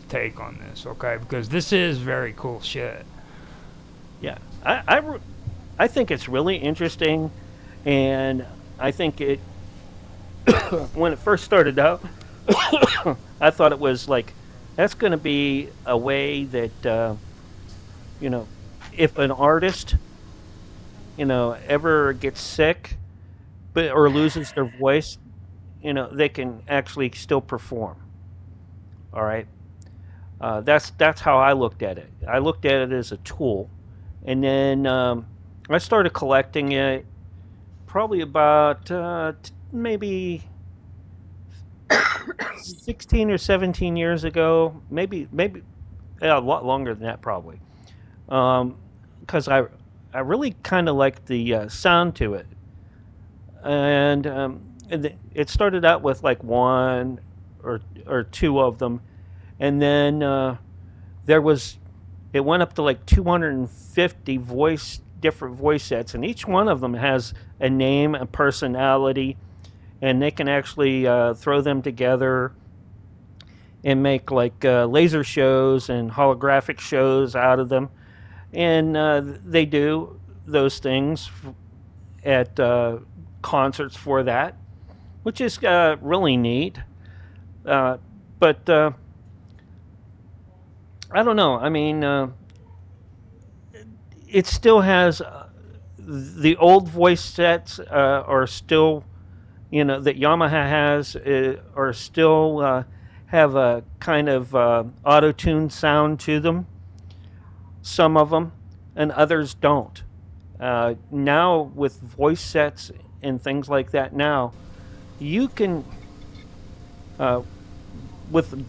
A: take on this, okay? Because this is very cool shit.
B: Yeah, I think it's really interesting, and I think when it first started out, I thought it was like, that's going to be a way that, you know, if an artist, ever gets sick or loses their voice, they can actually still perform. All right. That's how I looked at it. I looked at it as a tool, and then I started collecting it probably about maybe 16 or 17 years ago, maybe a lot longer than that probably, because I really kind of liked the sound to it, and it started out with like one or two of them, and then it went up to like 250 different voice sets, and each one of them has a name, a personality, and they can actually throw them together and make like laser shows and holographic shows out of them. And they do those things at concerts for that, which is really neat. But I don't know. I mean, it still has the old voice sets are still, that Yamaha has are still have a kind of auto-tune sound to them. Some of them, and others don't. Now with voice sets and things like that, now you can with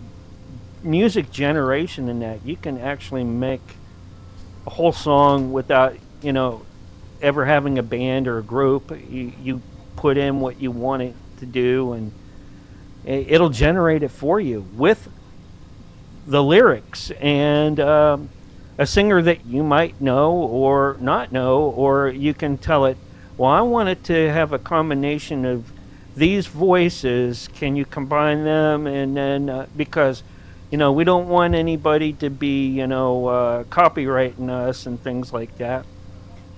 B: music generation and that, you can actually make a whole song without ever having a band or a group. You put in what you want it to do, and it'll generate it for you with the lyrics and a singer that you might know or not know, or you can tell it, well, I want it to have a combination of these voices. Can you combine them? And then because we don't want anybody to be copyrighting us and things like that.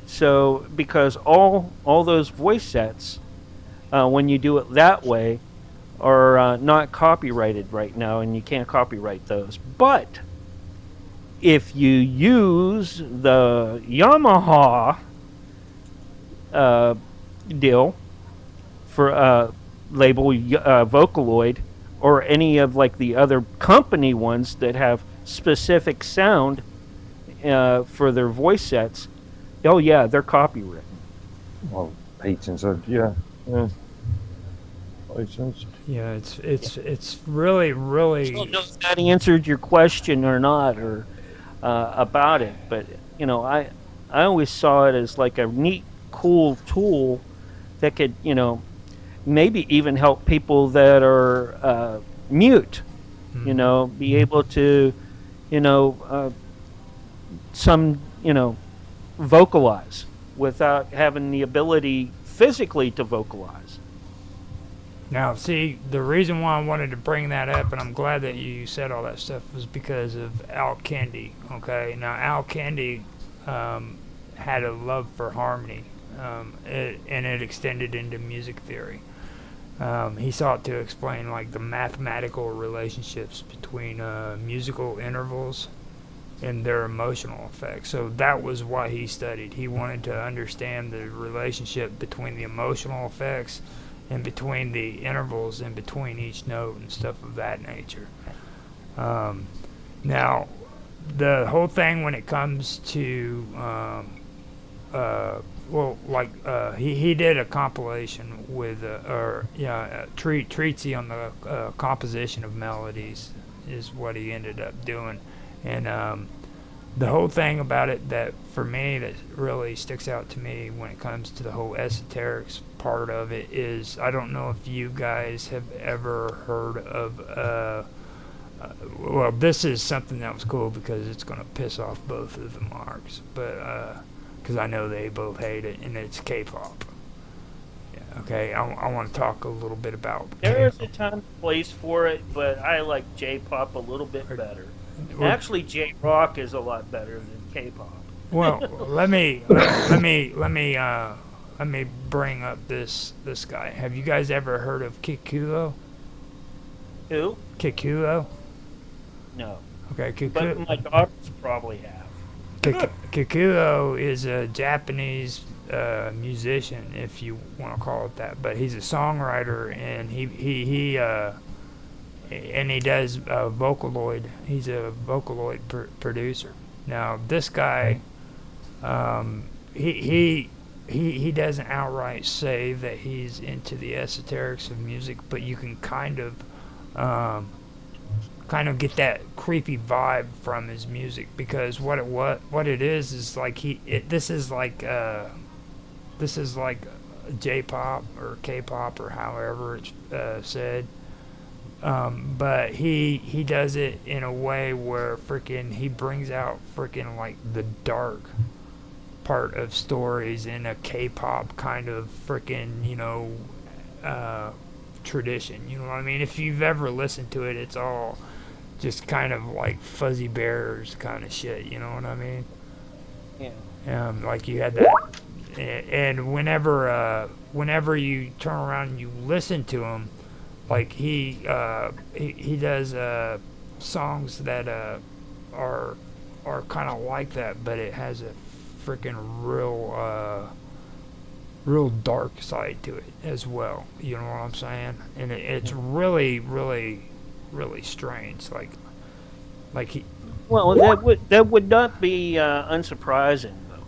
B: So because all those voice sets, when you do it that way, are not copyrighted right now, and you can't copyright those. But if you use the Yamaha deal for label Vocaloid, or any of like the other company ones that have specific sound for their voice sets, oh yeah, they're copyrighted.
C: Well, patents are, yeah. Patents.
A: Yeah, it's really.
B: I don't know if that answered your question or not, or about it, but I always saw it as like a neat, cool tool that could maybe even help people that are mute, be able to some vocalize without having the ability physically to vocalize.
A: Now, see, the reason why I wanted to bring that up, and I'm glad that you said all that stuff, was because of Al Kendi. Okay, now Al Kendi had a love for harmony, and it extended into music theory. He sought to explain like the mathematical relationships between musical intervals and their emotional effects. So that was why he studied. He wanted to understand the relationship between the emotional effects and between the intervals in between each note and stuff of that nature. Now, the whole thing when it comes to he did a compilation with treatise on the composition of melodies is what he ended up doing, and the whole thing about it that for me that really sticks out to me when it comes to the whole esoterics part of it is, I don't know if you guys have ever heard of well, this is something that was cool because it's going to piss off both of the marks, but because I know they both hate it, and it's K-pop. Yeah, okay, I want to talk a little bit about
B: There's
A: K-pop.
B: a time and place for it, but I like J-pop a little bit better. Actually, J-rock is a lot better than K-pop.
A: Well, let me let me bring up this guy. Have you guys ever heard of Kikuo?
B: Who?
A: Kikuo?
B: No.
A: Okay,
B: But my daughters probably have.
A: Kikuo is a Japanese musician, if you want to call it that. But he's a songwriter, and he does Vocaloid. He's a Vocaloid producer. Now this guy, he doesn't outright say that he's into the esoterics of music, but you can kind of get that creepy vibe from his music, because what it is like this is like J-pop or K-pop or however it's said. But he does it in a way where he brings out like the dark part of stories in a K-pop kind of tradition. You know what I mean? If you've ever listened to it, it's all just kind of like Fuzzy Bears kind of shit. You know what I mean?
B: Yeah.
A: Like you had that, and whenever you turn around and you listen to him, like he does songs that are kind of like that, but it has a freaking real dark side to it as well. You know what I'm saying? And it's really, really, really strange. Like he.
B: Well, that would not be unsurprising though,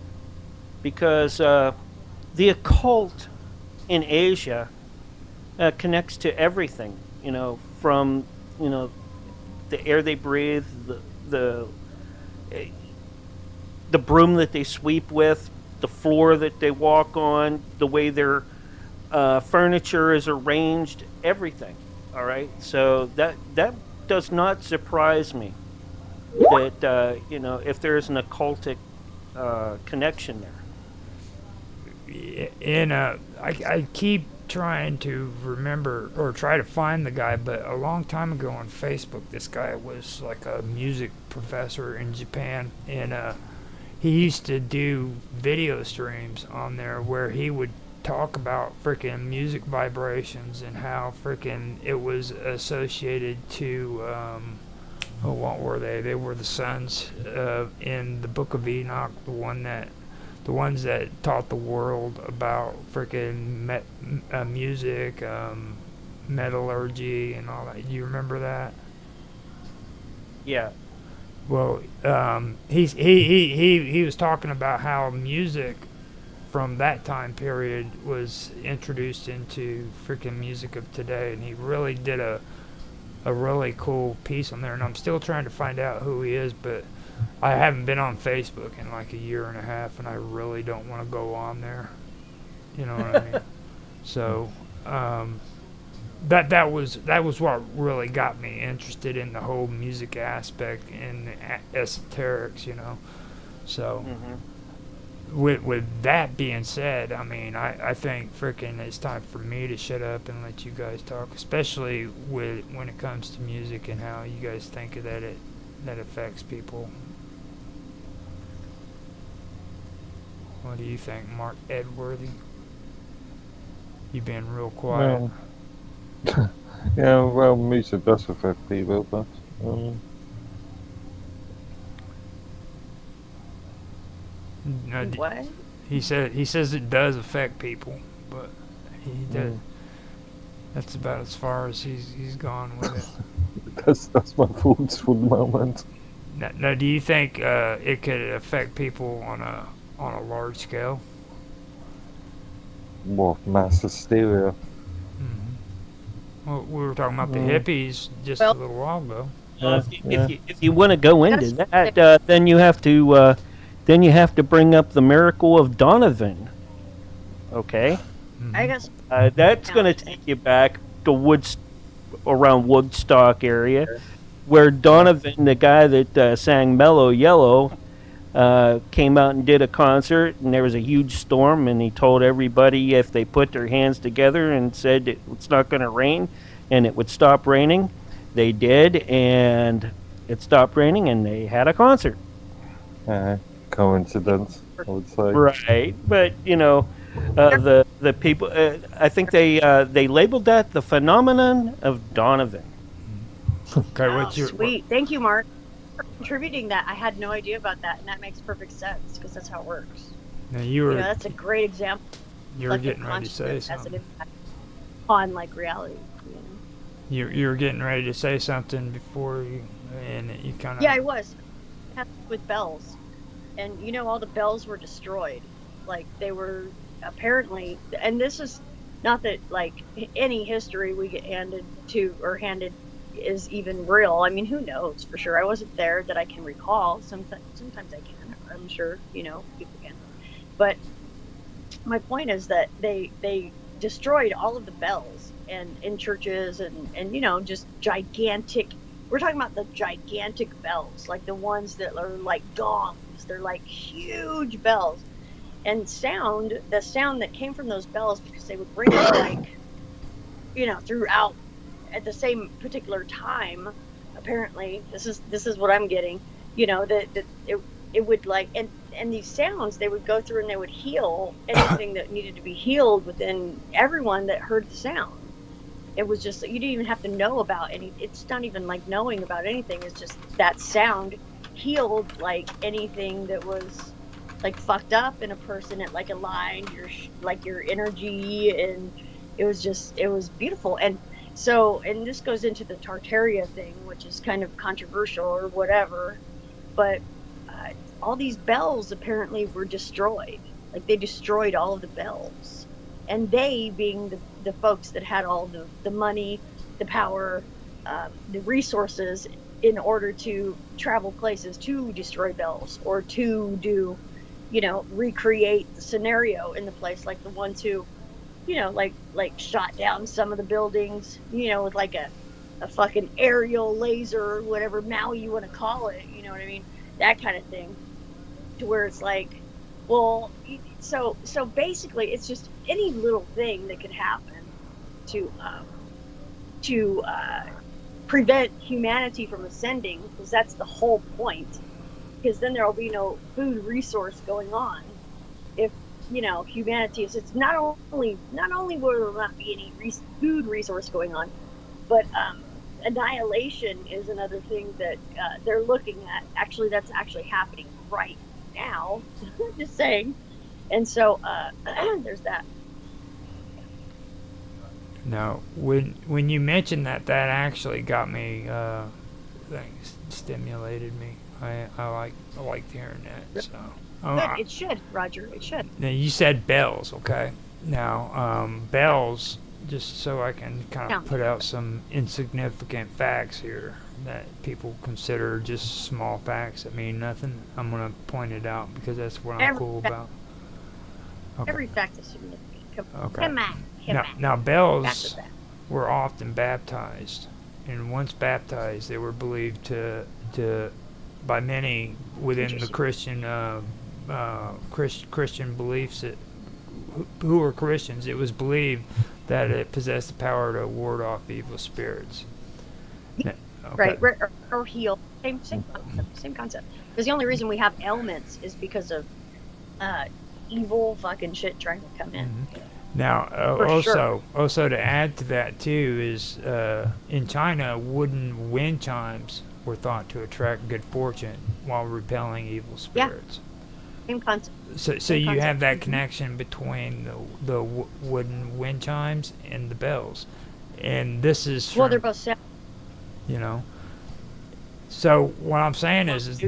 B: because the occult in Asia connects to everything. You know, from the air they breathe, the broom that they sweep with, the floor that they walk on, the way their furniture is arranged, everything. All right, so that does not surprise me that if there is an occultic connection there.
A: And I keep trying to remember or try to find the guy, but a long time ago on Facebook, this guy was like a music professor in Japan, and he used to do video streams on there where he would talk about freaking music vibrations and how freaking it was associated to what were they? They were the sons in the Book of Enoch, the ones that taught the world about freaking music, metallurgy, and all that. You remember that?
B: Yeah.
A: Well, he was talking about how music from that time period was introduced into freaking music of today, and he really did a really cool piece on there. And I'm still trying to find out who he is, but I haven't been on Facebook in like a year and a half, and I really don't want to go on there. You know what I mean? So that was what really got me interested in the whole music aspect and the esoterics, you know. So with that being said, I mean, I think freaking it's time for me to shut up and let you guys talk, especially when it comes to music and how you guys think that affects people. What do you think, Mark Edworthy? You've been real quiet.
C: Yeah, well, music does affect people, but
A: No,
D: What?
A: he says it does affect people, but he does. That's about as far as he's gone with it.
C: that's my thoughts for the moment.
A: Now, do you think it could affect people on a large scale?
C: What, mass hysteria?
A: Well, we were talking about the hippies just a little while ago.
B: If you want to go into that, then you have to bring up the miracle of Donovan. Okay,
D: I guess.
B: that's going to take you back to around Woodstock area, where Donovan, the guy that sang "Mellow Yellow," came out and did a concert, and there was a huge storm, and he told everybody if they put their hands together and said it's not going to rain, and it would stop raining. They did, and it stopped raining, and they had a concert.
C: Coincidence, I would say.
B: Right, but The people. I think they labeled that the phenomenon of Donovan.
A: Okay,
D: Oh,
A: what's your
D: sweet. Thank you, Mark, for contributing that. I had no idea about that, and that makes perfect sense because that's how it works.
A: now
D: That's a great example
A: you
D: of
A: were
D: like
A: getting ready to say
D: consciousness as an
A: something.
D: impact on like reality.
A: You were getting ready to say something before you, and you kind of.
D: Yeah, I was. It had to do with bells, and all the bells were destroyed. Like they were apparently, and this is not that like any history we get handed is even real. I mean, who knows for sure? I wasn't there that I can recall. Sometimes I can. I'm sure people can. But my point is that they destroyed all of the bells and in churches and just gigantic. We're talking about the gigantic bells, like the ones that are like gongs. They're like huge bells. And the sound that came from those bells, because they would ring like throughout at the same particular time. Apparently, this is what I'm getting. That it would like, and these sounds, they would go through and they would heal anything that needed to be healed within everyone that heard the sound. It was just, you didn't even have to know about any. It's not even like knowing about anything. It's just that sound healed like anything that was like fucked up in a person. It like aligned your energy, and it was beautiful. And this goes into the Tartaria thing, which is kind of controversial or whatever, but all these bells apparently were destroyed. Like they destroyed all of the bells, and they being the folks that had all the money, the power, the resources in order to travel places to destroy bells or to do, recreate the scenario in the place, like the ones who, like shot down some of the buildings, with like a fucking aerial laser or whatever Maui you want to call it, you know what I mean? That kind of thing. To where it's like, well, so basically it's just any little thing that could happen to prevent humanity from ascending, because that's the whole point. Because then there will be no food resource going on if humanity is. It's not only will there not be any food resource going on, but annihilation is another thing that they're looking at. Actually, that's actually happening right now. Just saying. And so there's that.
A: Now, when you mentioned that actually got me, stimulated me. I liked hearing that. So.
D: Good. It should, Roger. It should.
A: Now you said bells, okay? Now, bells. Just so I can kind of put out some insignificant facts here that people consider just small facts that mean nothing. I'm gonna point it out because that's what I'm cool about. Okay.
D: Every fact is significant.
A: Okay.
D: Come on.
A: Now bells were often baptized, and once baptized, they were believed to by many within the Christian Christian beliefs that who were Christians. It was believed that it possessed the power to ward off evil spirits. Okay.
D: Right, or heal. Same concept. Because the only reason we have ailments is because of evil fucking shit trying to come in.
A: Mm-hmm. Now, also to add to that too is in China, wooden wind chimes were thought to attract good fortune while repelling evil spirits.
D: Yeah. Same concept.
A: So you have that connection between the wooden wind chimes and the bells, and this is from,
D: they're both sound.
A: So what I'm saying is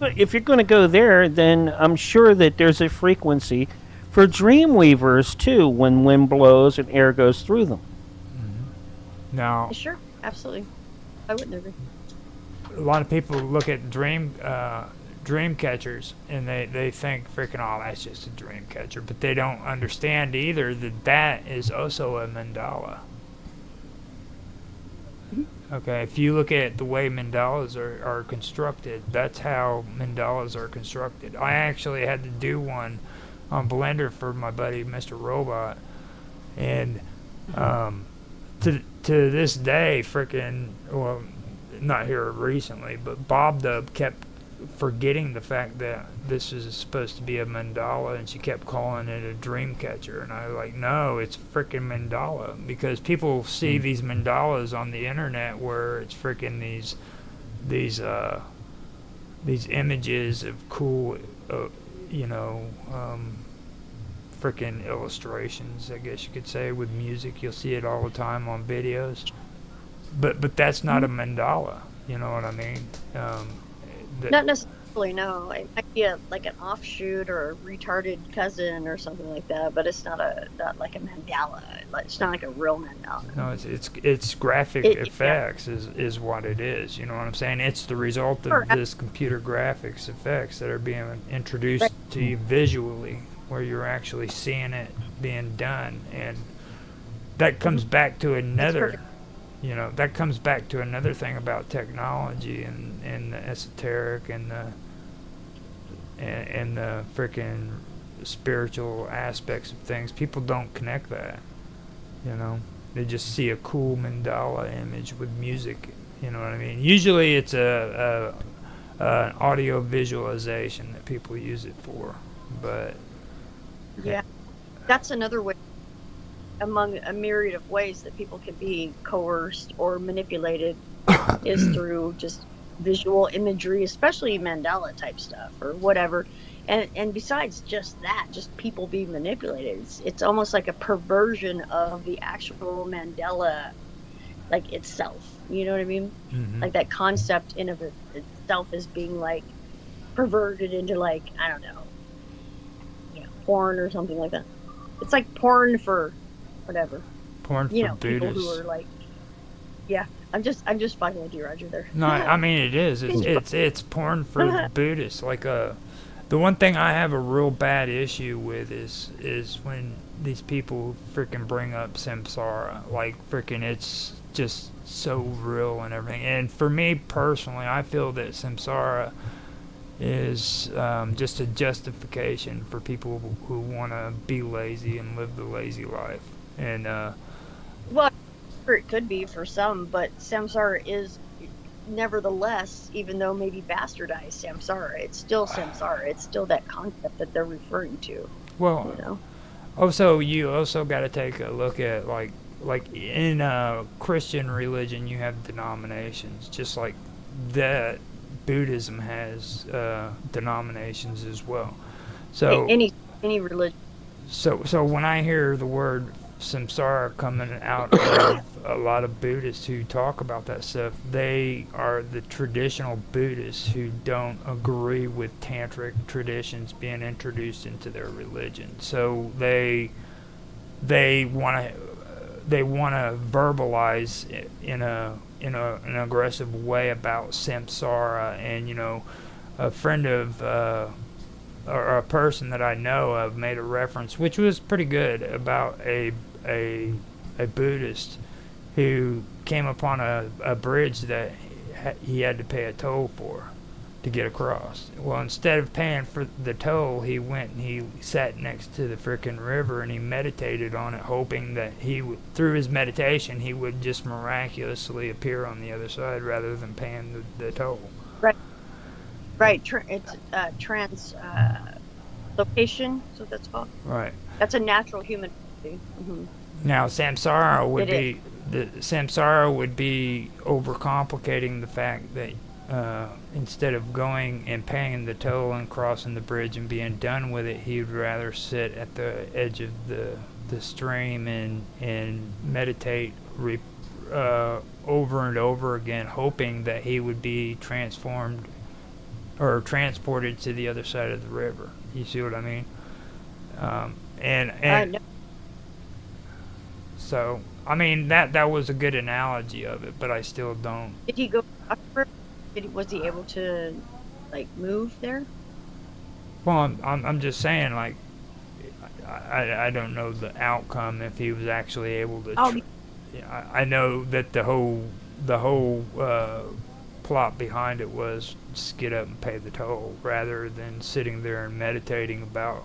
B: if you're going to go there, then I'm sure that there's a frequency for dream weavers too when wind blows and air goes through them.
A: Mm-hmm. Now,
D: sure, absolutely, I wouldn't agree.
A: A lot of people look at dream catchers and they think freaking, oh, that's just a dream catcher, but they don't understand either that is also a mandala. Okay, if you look at the way mandalas are constructed, that's how mandalas are constructed. I actually had to do one on Blender for my buddy Mr. Robot, and to this day, freaking, well, not here recently, but Bob Dub kept forgetting the fact that this is supposed to be a mandala, and she kept calling it a dream catcher, and I was like, no, it's freaking mandala, because people see these mandalas on the internet where it's freaking these images of cool, you know, freaking illustrations, I guess you could say, with music. You'll see it all the time on videos, but that's not a mandala. You know what I mean?
D: Not necessarily, no. It might be like an offshoot or a retarded cousin or something like that, but it's not like a mandala. It's not like a real mandala.
A: No, it's graphic effects is what it is. You know what I'm saying? It's the result of this computer graphics effects that are being introduced to you visually, where you're actually seeing it being done, and that comes back to another. You know, that comes back to another thing about technology and the esoteric and the freaking spiritual aspects of things. People don't connect that. You know, they just see a cool mandala image with music. You know what I mean? Usually, it's an audio visualization that people use it for. But
D: yeah, that's another way. Among a myriad of ways that people can be coerced or manipulated is through just visual imagery, especially mandala type stuff or whatever. And besides just that, just people being manipulated, it's almost like a perversion of the actual mandala, like itself. You know what I mean?
A: Mm-hmm.
D: Like that concept in of itself is being like perverted into, like, I don't know, porn or something like that. It's like porn for whatever.
A: Porn for
D: people
A: Buddhists.
D: who are like, I'm just fucking with you, Roger. There.
A: No, I mean it is. It's porn for Buddhists. Like the one thing I have a real bad issue with is when these people freaking bring up samsara. Like freaking, it's just so real and everything. And for me personally, I feel that samsara is just a justification for people who want to be lazy and live the lazy life. And
D: well, it could be for some, but samsara is nevertheless, even though maybe bastardized samsara, it's still samsara. It's still that concept that they're referring to.
A: Well,
D: you know.
A: Also, you also got to take a look at like in Christian religion, you have denominations, just like that. Buddhism has denominations as well. So
D: any religion.
A: So when I hear the word samsara coming out of a lot of Buddhists who talk about that stuff, they are the traditional Buddhists who don't agree with tantric traditions being introduced into their religion. So they want to verbalize it in an aggressive way about samsara. And a friend of or a person that I know of made a reference, which was pretty good, about a Buddhist who came upon a bridge that he had to pay a toll for to get across. Well, instead of paying for the toll, he went and he sat next to the frickin' river and he meditated on it, hoping that through his meditation, he would just miraculously appear on the other side rather than paying the toll.
D: Right. It's translocation, is what that's called.
A: Right.
D: That's a natural human thing. Mm-hmm.
A: Now, samsara would be overcomplicating the fact that instead of going and paying the toll and crossing the bridge and being done with it, he'd rather sit at the edge of the stream and meditate over and over again, hoping that he would be transformed or transported to the other side of the river. You see what I mean? And so, I mean, that was a good analogy of it, but I still don't.
D: Did he go across? Was he able to, like, move there?
A: Well, I'm just saying, like, I don't know the outcome if he was actually able to. I know that the whole plot behind it was just get up and pay the toll rather than sitting there and meditating about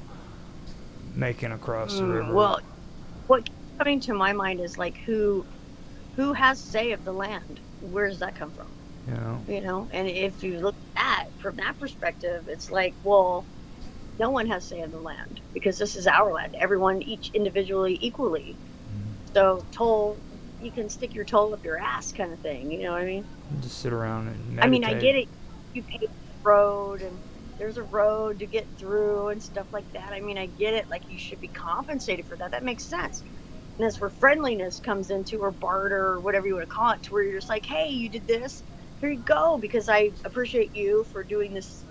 A: making across the river.
D: Well, what keeps coming to my mind is, like, who has say of the land? Where does that come from?
A: You know,
D: and if you look at that, from that perspective, it's like, well, no one has say in the land because this is our land. Everyone, each individually, equally. So you can stick your toe up your ass kind of thing. You know what I mean?
A: Just sit around and meditate.
D: I mean, I get it. You pay the road and there's a road to get through and stuff like that. I mean, I get it. Like, you should be compensated for that. That makes sense. And that's where friendliness comes into, or barter, or whatever you want to call it, to where you're just like, hey, you did this. Here you go, because I appreciate you for doing this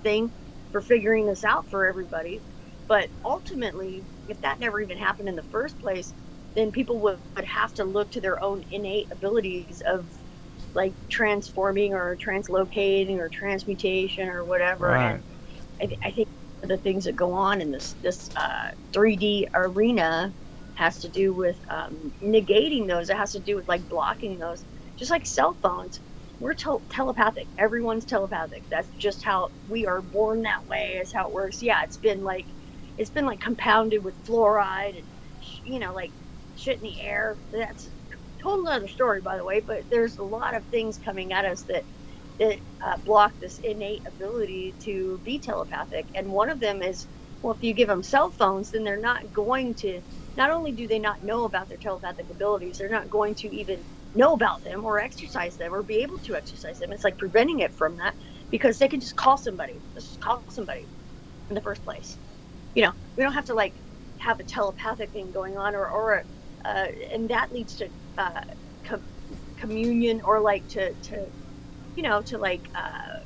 D: thing, for figuring this out for everybody. But ultimately, if that never even happened in the first place, then people would have to look to their own innate abilities of, like, transforming or translocating or transmutation or whatever.
A: Right.
D: And I think the things that go on in this 3D arena has to do with negating those. It has to do with, like, blocking those. Just like cell phones, we're telepathic. Everyone's telepathic. That's just how we are born that way. Is how it works. Yeah, it's been like compounded with fluoride and like shit in the air. That's a total other story, by the way. But there's a lot of things coming at us that block this innate ability to be telepathic. And one of them is, well, if you give them cell phones, then they're not going to. Not only do they not know about their telepathic abilities, they're not going to even know about them or exercise them or be able to exercise them. It's like preventing it from that, because they can just call somebody. Just call somebody in the first place. We don't have to, like, have a telepathic thing going on, and that leads to communion, or like to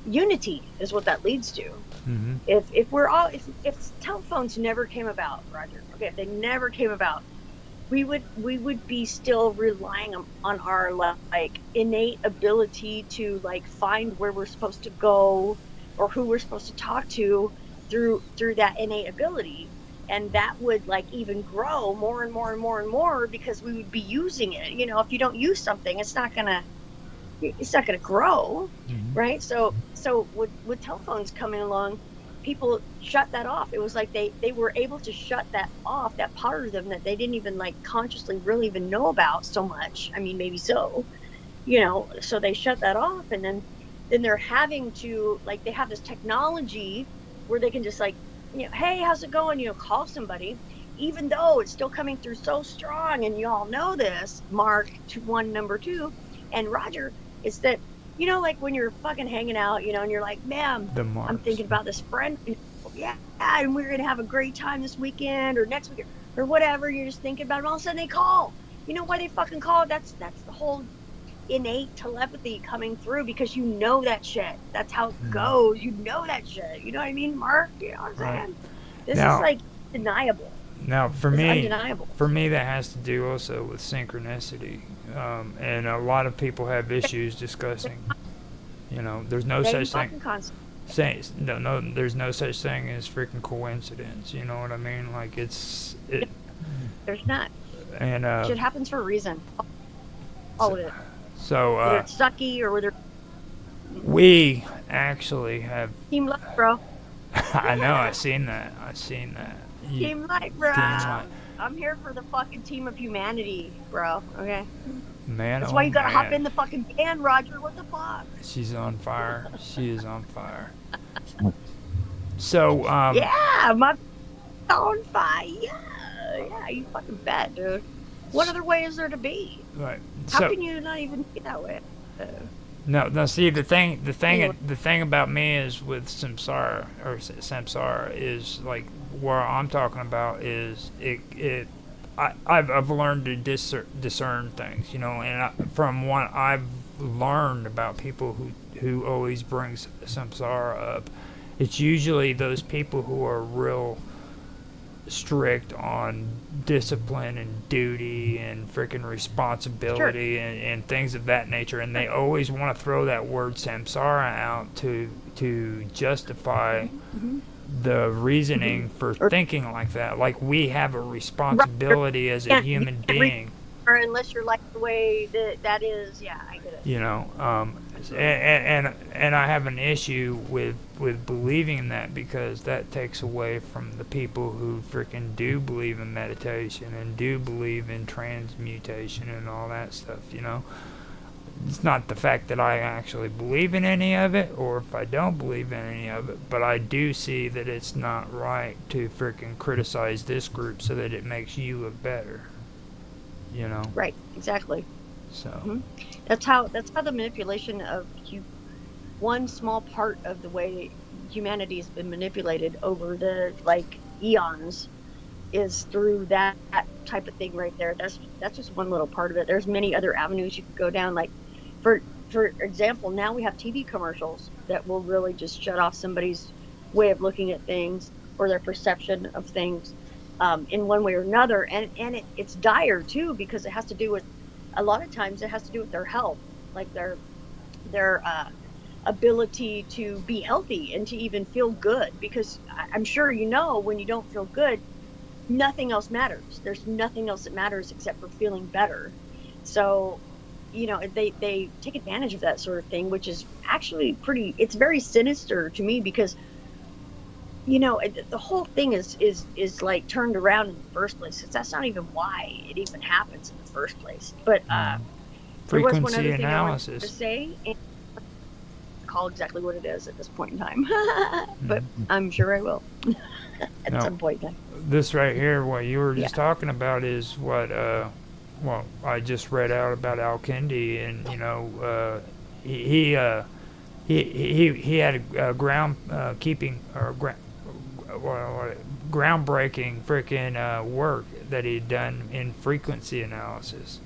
D: unity is what that leads to.
A: Mm-hmm.
D: If telephones never came about, Roger, okay, if they never came about, we would be still relying on our, like, innate ability to, like, find where we're supposed to go or who we're supposed to talk to through that innate ability. And that would, like, even grow more and more and more and more, because we would be using it. If you don't use something, it's not gonna grow.
A: Mm-hmm.
D: Right? So with telephones coming along, people shut that off. It was like they were able to shut that off, that part of them that they didn't even, like, consciously really even know about so much. I mean, maybe so, so they shut that off, and then they're having to, like, they have this technology where they can just, like, hey, how's it going? Call somebody, even though it's still coming through so strong. And you all know this, Mark, number 2, and Roger, is that, like, when you're fucking hanging out, and you're like, man, I'm thinking about this friend, yeah, and we're gonna have a great time this weekend or next weekend or whatever. You're just thinking about it, and all of a sudden they call. You know why they fucking call? That's the whole innate telepathy coming through, because that shit. That's how it goes. That shit. You know what I mean, Mark? You know what I'm saying? This is, like, undeniable.
A: Now, for me,
D: undeniable.
A: That has to do also with synchronicity, and a lot of people have issues discussing. There's no such thing. There's no such thing as freaking coincidence. You know what I mean? Like, there's
D: not.
A: And
D: shit happens for a reason. All of it.
A: So
D: whether it's sucky or whether
A: we actually have
D: team life, bro.
A: I know. I seen that.
D: Team life, bro.
A: Team life.
D: I'm here for the fucking team of humanity, bro. Okay.
A: Man,
D: that's why you gotta hop in the fucking band, Roger. What the fuck?
A: She's on fire. She is on fire. So,
D: yeah, my on fire. Yeah, you fucking bet, dude. What other way is there to be?
A: Right.
D: How can you not even be that way?
A: No. See, the thing about me is with samsara is, like, where I'm talking about is I've learned to discern things, and from what I've learned about people who always brings samsara up, it's usually those people who are real strict on discipline and duty and freaking responsibility, sure, and things of that nature, and they always want to throw that word samsara out to justify the reasoning for thinking like that. Like, we have a responsibility as a human being.
D: Unless you're like the way that is, yeah, I get it.
A: And I have an issue with believing that, because that takes away from the people who freaking do believe in meditation and do believe in transmutation and all that stuff, It's not the fact that I actually believe in any of it, or if I don't believe in any of it, but I do see that it's not right to freaking criticize this group so that it makes you look better. You know?
D: Right, exactly.
A: So.
D: That's how the manipulation of one small part of the way humanity has been manipulated over the eons is through that type of thing right there. That's just one little part of it. There's many other avenues you could go down. Like, for example, now we have TV commercials that will really just shut off somebody's way of looking at things or their perception of things in one way or another. And it's dire too, because it has to do with, a lot of times it has to do with their health, like their ability to be healthy and to even feel good. Because I'm sure when you don't feel good, nothing else matters. There's nothing else that matters except for feeling better. So, they take advantage of that sort of thing, which is actually it's very sinister to me, because, the whole thing is like turned around in the first place. That's not even why it even happens in the first place. But there was one other thing I wanted to say, and call exactly what it is at this point in time. But I'm sure I will at some point in time.
A: This right here, what you were just talking about, is what I just read out about Al-Kindi, and he had a groundkeeping or groundbreaking freaking work that he'd done in frequency analysis.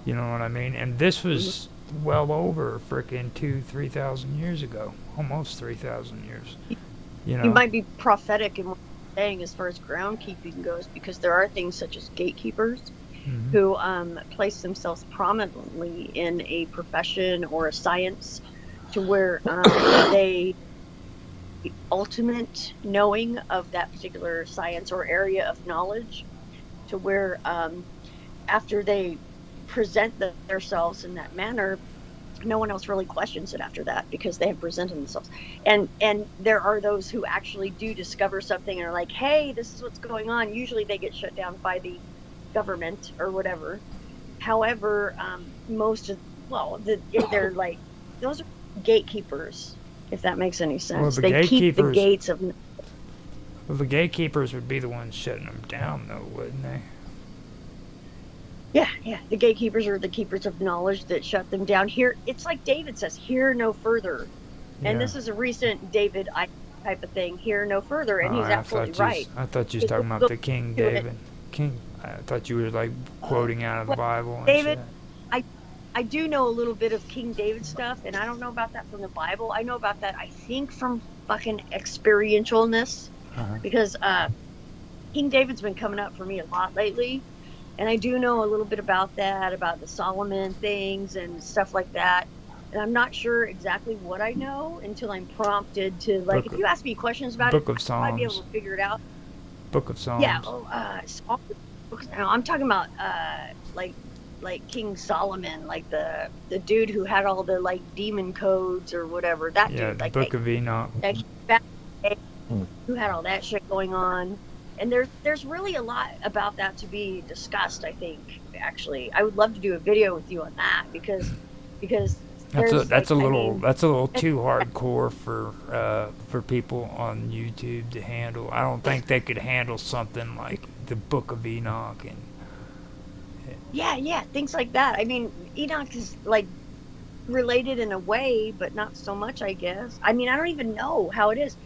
A: You know what I mean? And this was well over freaking 2,000-3,000 years ago, almost 3,000 years. You
D: might be prophetic in what you're saying as far as groundkeeping goes, because there are things such as gatekeepers who place themselves prominently in a profession or a science, to where they ultimate knowing of that particular science or area of knowledge, to where after they present themselves in that manner, no one else really questions it after that, because they have presented themselves. And there are those who actually do discover something and are like, hey, this is what's going on. Usually they get shut down by the government or whatever. However, they're like, those are gatekeepers, if that makes any sense.
A: Well,
D: they keep the gates of...
A: Well, the gatekeepers would be the ones shutting them down, though, wouldn't they?
D: Yeah. The gatekeepers are the keepers of knowledge that shut them down. Here, it's like David says, hear no further. And this is a recent David type of thing, hear no further. And he's absolutely right.
A: I thought you was talking about the King David. I thought you were like quoting out of the Bible. And
D: David,
A: shit.
D: I do know a little bit of King David stuff, and I don't know about that from the Bible. I know about that, I think, from fucking experientialness, because King David's been coming up for me a lot lately. And I do know a little bit about that, about the Solomon things and stuff like that. And I'm not sure exactly what I know until I'm prompted to, like, if you ask me questions about it, I might be able to figure it out.
A: Book of Psalms.
D: Yeah, I'm talking about, like King Solomon, like the dude who had all the, like, demon codes or whatever. That dude.
A: Like, Book of Enoch.
D: Who had all that shit going on. And there's really a lot about that to be discussed, I think, actually. I would love to do a video with you on that, because
A: that's a little too hardcore for people on YouTube to handle. I don't think they could handle something like the Book of Enoch and
D: yeah, things like that. I mean, Enoch is like related in a way, but not so much, I guess. I mean, I don't even know how it is.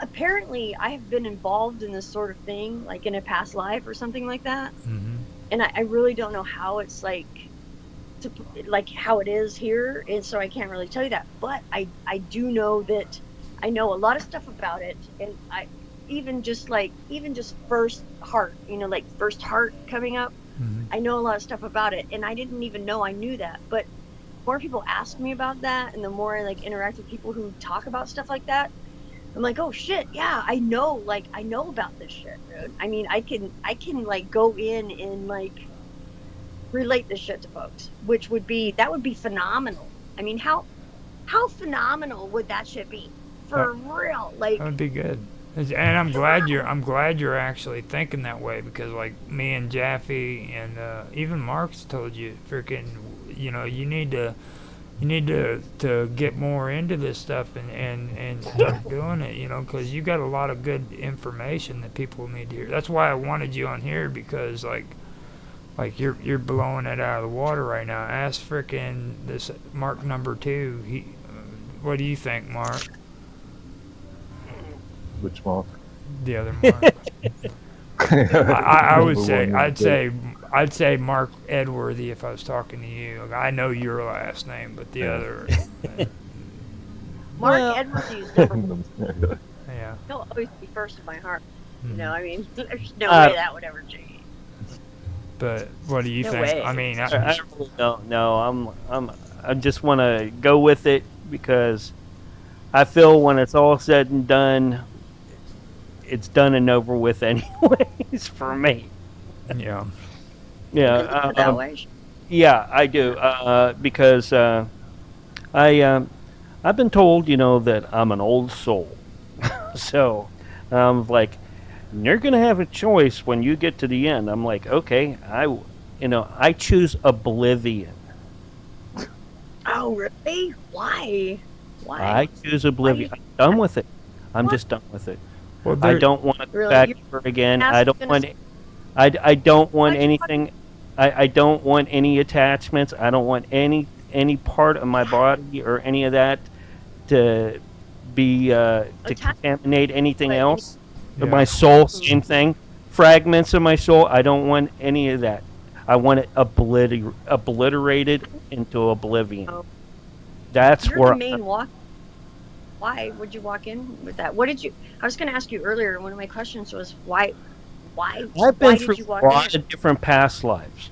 D: Apparently I have been involved in this sort of thing, like in a past life or something like that. And I really don't know how it's like how it is here, and so I can't really tell you that. But I do know that I know a lot of stuff about it, and I even just first heart, like first heart coming up. I know a lot of stuff about it, and I didn't even know I knew that. But the more people ask me about that, and the more I like interact with people who talk about stuff like that, I'm like, oh shit, yeah, I know about this shit, dude. I mean, I can like go in and like relate this shit to folks, that would be phenomenal. I mean, how phenomenal would that shit be? For real, like
A: that would be good. And I'm glad you're actually thinking that way, because like me and Jaffe and even Mark's told you, freaking, you need to get more into this stuff and start doing it, because you got a lot of good information that people need to hear. That's why I wanted you on here, because like you're blowing it out of the water right now. Ask frickin' this Mark number 2. What do you think, Mark?
C: Which Mark?
A: The other Mark. I would say I'd say Mark Edworthy if I was talking to you. I know your last name, but the other.
D: Mark
B: Well-
D: Edwards is number one.
A: Yeah.
D: He'll always be first in my heart.
A: Mhm.
D: I mean, there's no way that would ever change.
A: But what do you
D: No
A: think?
D: way.
A: I mean,
B: I really don't know. I just want to go with it because I feel when it's all said and done, it's done and over with anyways for me.
A: yeah.
B: Yeah,
D: That way.
B: yeah, I do. Because I've been told, that I'm an old soul. So I'm like, you're gonna have a choice when you get to the end. I'm like, okay, I choose oblivion.
D: Oh, really? Why?
B: I choose oblivion. I'm done with it. I'm just done with it.
A: Well,
B: I don't want to go
D: Really?
B: back
D: You're
B: ever again.
D: asking
B: I don't
D: us-
B: want. I don't want
D: Why'd you want-
B: anything. I don't want any attachments. I don't want any part of my body or any of that to be to contaminate anything
D: But-
B: else.
A: Yeah.
B: My soul, same thing. Fragments of my soul. I don't want any of that. I want it obliterated into oblivion.
D: Oh.
B: That's
D: You're
B: where
D: the main walk. Why would you walk in with that? What did you? I was going to ask you earlier. One of my questions was why.
B: I've
D: why
B: been
D: did
B: through
D: you
B: a
D: walk
B: lot
D: in?
B: of different past lives,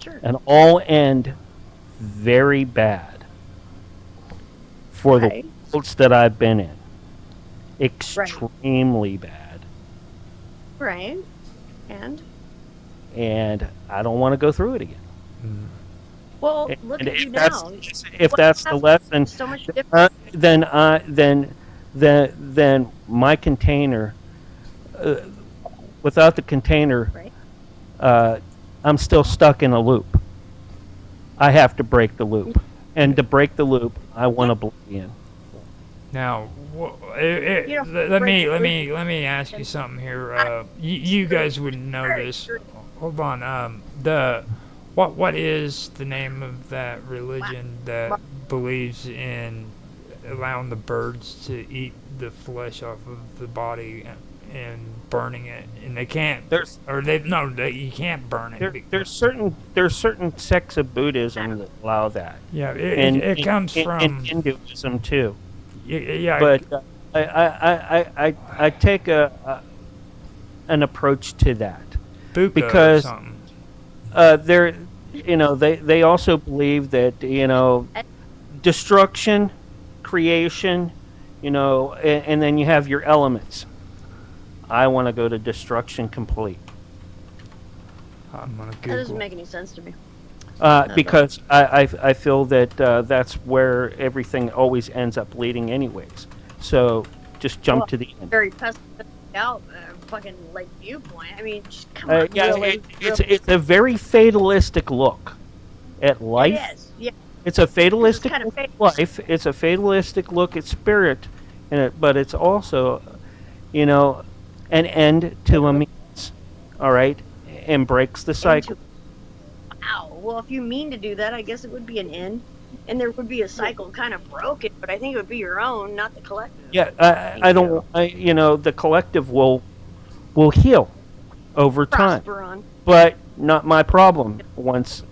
D: Sure.
B: and all end very bad for
D: Right.
B: the worlds that I've been in. Extremely bad,
D: Right. And
B: I don't want to go through it again.
A: Mm.
D: well,
B: And
D: look at
B: if
D: you
B: that's
D: now.
B: if that's the lesson,
D: So much different.
B: then my container, without the container,
D: Right.
B: I'm still stuck in a loop. I have to break the loop, and to break the loop, I want oblivion.
A: Now,
D: You don't
A: let
D: break
A: me
D: the
A: let me ask you something here. You guys would know this. Hold on. What is the name of that religion that believes in allowing the birds to eat the flesh off of the body and burning it, and they can't? You can't burn it.
B: There's certain sects of Buddhism that allow that.
A: Yeah,
B: And
A: it comes from
B: and Hinduism too.
A: yeah.
B: But I take an approach to that.
A: Buka
B: because-
A: or something.
B: They also believe that destruction, creation, and then you have your elements. I want to go to destruction complete.
A: I'm gonna
D: That doesn't
A: Google.
D: make any sense to me.
B: Because I feel that that's where everything always ends up leading anyways. So just jump
D: Well,
B: to the end.
D: Very pessimistic out, fucking like viewpoint. I mean, just come on.
B: Yeah,
D: really,
B: it's a very fatalistic look at life.
D: It is. Yeah.
B: It's a fatalistic
D: kind of
B: look at life. It's a fatalistic look at spirit, but it's also, an end to a means. All right, and breaks the cycle.
D: Wow. Well, if you mean to do that, I guess it would be an end, and there would be a cycle kind of broken. But I think it would be your own, not the collective.
B: Yeah, I don't. The collective will heal over time,
D: Prosper on
B: but not my problem. Once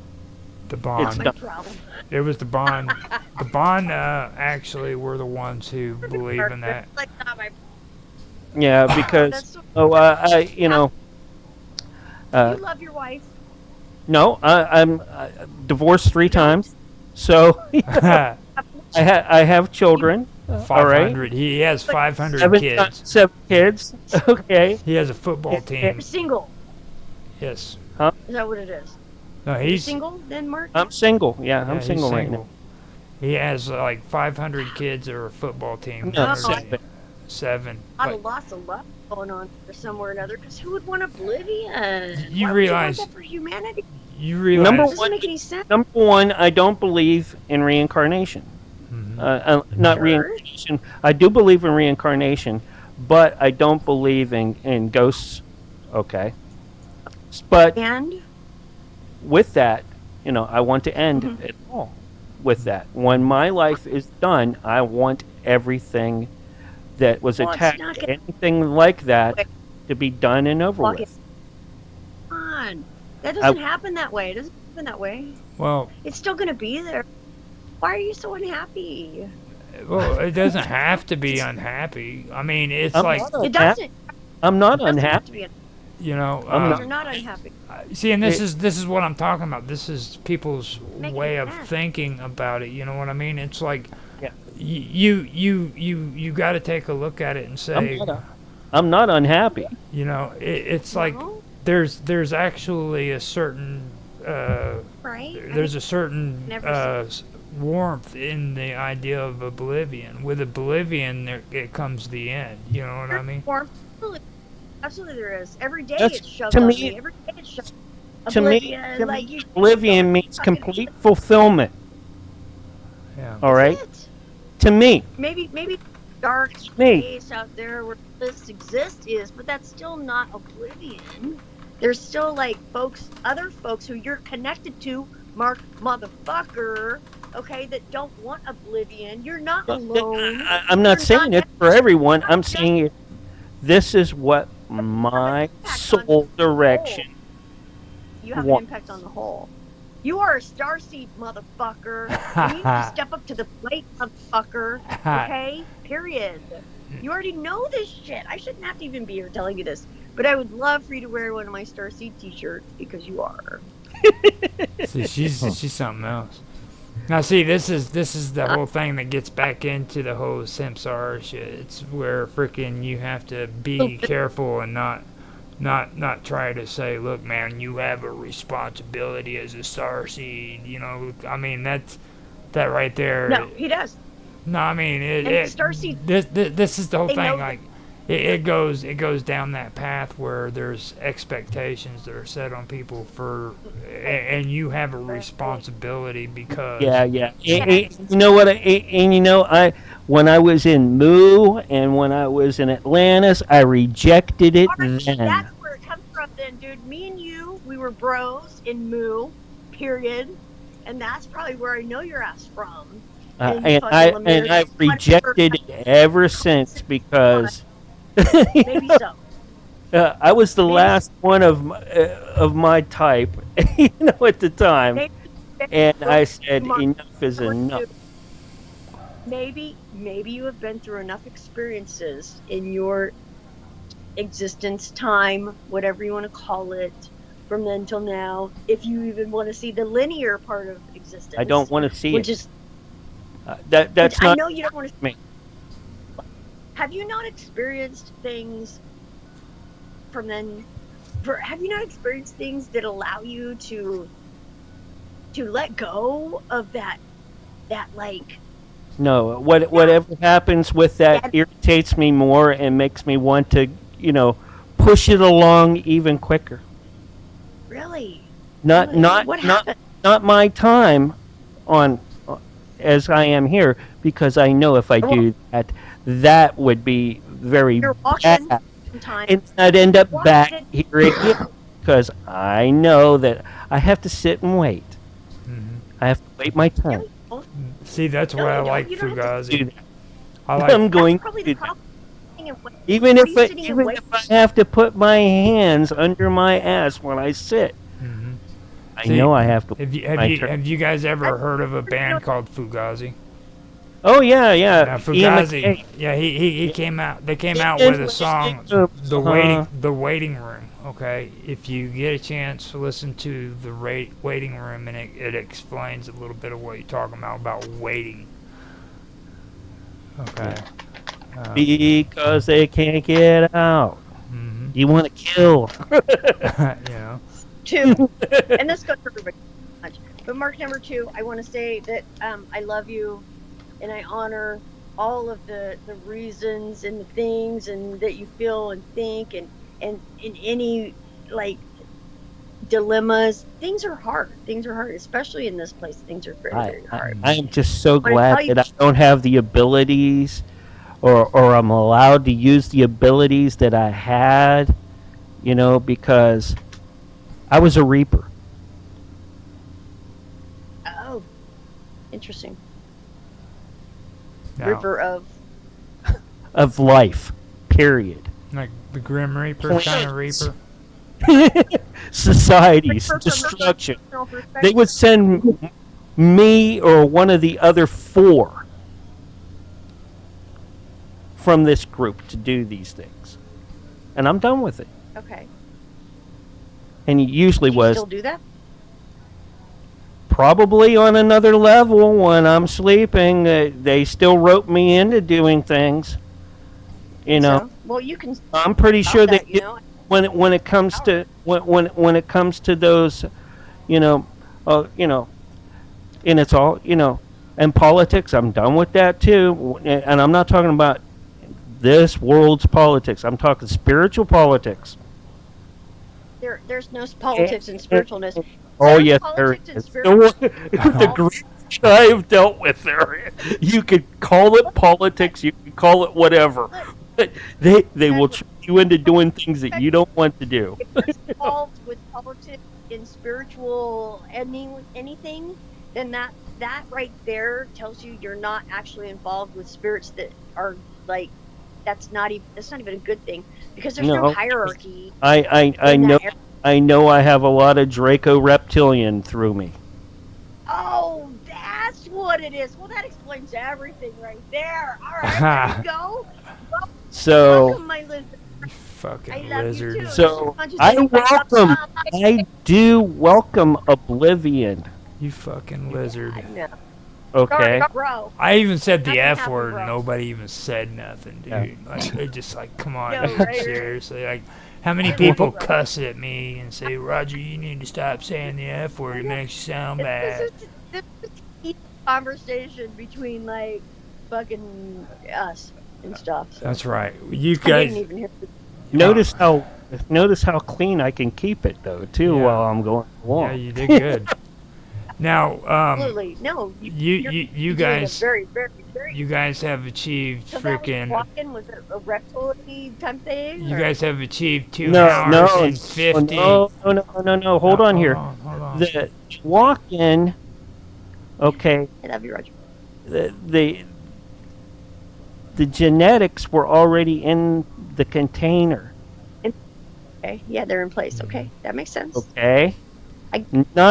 A: The Bond.
D: my problem.
A: It was the Bond. The Bond actually were the ones who believe in that.
D: Like not my.
B: yeah, because
D: That's
B: you
D: love your wife.
B: no, I'm divorced 3 times, so I have children. All right,
A: 500. He has 500
B: 7
A: kids.
B: 7 kids. Okay.
A: He has a football team.
D: You're single.
A: Yes.
D: Is that what it is?
A: No,
D: You
A: he's
D: single then, Mark?
B: I'm single. Yeah,
A: yeah,
B: I'm
A: he's
B: single right now.
A: He has like 500 kids or a football team.
B: No,
A: Or
B: 7.
A: 7.
D: A
A: Like,
D: loss of love going on somewhere or another. Because who would want oblivion?
A: You
D: Why
A: realize-
D: would you want that for humanity?
A: you
D: It
A: realize.
B: Number
D: doesn't
B: one-
D: make any sense.
B: Number one, I don't believe in reincarnation. Not
D: Sure.
B: reincarnation. I do believe in reincarnation, but I don't believe in ghosts. Okay. But
D: And
B: with that, I want to end
D: Mhm.
B: it all with that. When my life is done, I want everything that was
D: Well, it's
B: attached
D: not
B: to
D: gonna-
B: anything like that to be done and over
D: Fuck
B: with.
D: come on, that doesn't happen that way. It doesn't happen that way.
A: Well,
D: It's still gonna be there. Why are you so unhappy?
A: it doesn't have to be unhappy. I mean, it's
B: I'm
A: like,
B: not
D: It doesn't.
B: I'm not
D: It doesn't have
B: unhappy.
D: to be.
A: you know,
B: I'm not-
D: You're not unhappy.
A: see, and this is what I'm talking about. This is people's
D: Making
A: way of
D: sense.
A: thinking about it. You know what I mean? It's like,
B: Yeah.
A: you got to take a look at it and say,
B: I'm not unhappy.
A: you know, it's like
D: No?
A: there's actually a certain
D: Right?
A: there's a certain
D: Never
A: warmth in the idea of oblivion. With oblivion, it comes the end. You know what I mean?
D: Absolutely. Absolutely there is. Every day
B: That's-
D: it's shoved
B: to
D: on
B: me-
D: me. Every day it's shoved.
B: To me,
D: Oblivion, like you.
B: oblivion means complete fulfillment.
A: Yeah.
B: All right,
D: That's it.
B: to me,
D: Maybe dark
B: Me.
D: space out there where this exists is, but that's still not oblivion. There's still like other folks who you're connected to, Mark motherfucker, okay, that don't want oblivion. You're not alone.
B: I'm not
D: You're
B: saying
D: not-
B: it for everyone. I'm saying it. This is what my soul direction.
D: You have
B: What?
D: an impact on the whole. You are a starseed, motherfucker. You need to step up to the plate, motherfucker. Okay? Period. You already know this shit. I shouldn't have to even be here telling you this. But I would love for you to wear one of my starseed t-shirts because you are.
A: See, she's something else. Now, see, this is the whole thing that gets back into the whole samsara shit. It's where freaking you have to be careful and not try to say, look, man, you have a responsibility as a starseed. You know, I mean that right there.
D: No, he does.
A: No, I mean
D: And starseed.
A: This is the whole
D: They
A: thing.
D: know
A: Like it goes down that path where there's expectations that are set on people and you have a responsibility because
B: Yeah. You know what? When I was in Moo and when I was in Atlantis, I rejected it then.
D: That's where it comes from then, dude. Me and you, we were bros in Moo, period. And that's probably where I know your ass from.
B: And I've rejected it ever since because
D: Maybe so.
B: I was the
D: Maybe-
B: last one of my type, at the time,
D: Maybe-
B: and I said
D: Mark,
B: enough is enough.
D: Maybe you have been through enough experiences in your existence, time, whatever you want to call it, from then till now. If you even want to see the linear part of existence,
B: I don't want to see
D: which
B: it.
D: is
B: That's
D: which
B: not
D: I know you don't want to.
B: me.
D: Have you not experienced things from then? Have you not experienced things that allow you to let go of that like?
B: No, whatever happens with that irritates me more and makes me want to, push it along even quicker.
D: Really?
B: Not
D: Really?
B: not
D: What
B: not
D: happened?
B: not my time on as I am here, because I know if I do that, that would be very
D: You're walking
B: bad,
D: sometime.
B: and I'd end up
D: Walking.
B: back here again because I know that I have to sit and wait.
A: Mhm.
B: I have to wait my turn.
A: See, that's
D: No,
A: why
D: you
A: I
D: don't.
A: like
D: You don't have to
B: Do
A: Fugazi.
B: that.
A: I like
B: I'm going
D: That's probably
B: to
D: the
B: do that.
D: problem. Sitting and waiting.
B: Even
D: What
B: if
D: are you
B: I,
D: sitting and
B: even
D: waiting
B: if I have to put my hands under my ass when I sit,
A: Mhm.
B: I
A: See,
B: know I have to.
A: Have you guys ever heard of a band called Fugazi?
B: Oh yeah.
A: Now,
B: Ian
A: Fugazi,
B: McKay.
A: yeah, he came out. They came out
B: Ian
A: with a song,
B: McKay.
A: the waiting room. Okay, if you get a chance to listen to the waiting room, and it explains a little bit of what you're talking about waiting. Okay.
B: Because they can't get out.
A: Mhm.
B: You want to kill.
A: You know.
D: Two, and this goes for everybody. But mark number 2, I want to say that I love you, and I honor all of the reasons and the things and that you feel and think and in any like dilemmas. Things are hard. Things are hard, especially in this place. Things are very, very hard.
B: I am just so
D: When I
B: glad
D: tell you,
B: that I don't have the abilities, or I'm allowed to use the abilities that I had, because I was a reaper
D: oh, interesting.
A: Now,
D: Ripper of
B: of life, period.
A: like the Grim Reaper kind of Reaper.
B: Societies,
D: Ripper from
B: destruction.
D: personal perspective.
B: They would send me or one of the other 4 from this group to do these things. And I'm done with it.
D: Okay.
B: And it usually
D: Do you
B: was
D: still do that?
B: probably on another level when I'm sleeping. They still rope me into doing things.
D: So, well, you can
B: I'm pretty
D: stop
B: sure
D: that.
B: that when it comes to when it comes to those, you know, and it's all and politics. I'm done with that too. And I'm not talking about this world's politics. I'm talking spiritual politics.
D: There's no politics and spiritualness.
B: Oh
D: There's
B: yes, there
D: politics and
B: is.
D: spiritual-
B: The group I have dealt with, there, you could call it politics. You could call it whatever. But they will trick you into doing things that you don't want to do.
D: If you're involved with politics and spiritual anything, then that right there tells you you're not actually involved with spirits that are like that's not even a good thing because there's no hierarchy.
B: I know. I know I have a lot of Draco reptilian through me.
D: Oh, that's what it is. Well, that explains everything right there. All right, there you go.
B: So,
D: Welcome, my lizard.
A: You fucking
D: I love
A: lizard.
D: you too.
B: so
D: I'll just
B: I
D: say-
B: welcome. I do welcome Oblivion.
A: You fucking lizard.
D: I know.
B: Okay.
D: Sorry, bro.
A: I even said the
D: Nothing
A: F
D: happened,
A: word,
D: bro.
A: and nobody even said nothing, dude.
B: Yeah.
A: Like they just like, come on,
D: Yo,
A: dude,
D: right, right.
A: seriously. Like, how many
D: Right,
A: people
D: right.
A: cuss at me and say, Roger, you need to stop saying the F word. It makes you sound bad.
D: This is a conversation between like fucking us and stuff. So.
A: That's right. You
D: I
A: guys.
D: didn't even hear.
B: Notice how clean I can keep it though too
A: Yeah.
B: while I'm going along.
A: Yeah, you did good. Now,
D: Absolutely, no.
A: you
D: you're doing a
A: guys,
D: very, very, very.
A: you guys have achieved
D: So that was
A: freaking.
D: walking was it a reptile type thing?
A: You
D: or-
A: guys have achieved 2
B: No,
A: hours
B: no,
A: and 50.
B: no. Hold on here.
A: Hold on.
B: The walk-in. Okay.
D: I love you, Roger.
B: The genetics were already in the container.
D: Okay, yeah, they're in place. Okay, that makes sense.
B: Okay.
D: I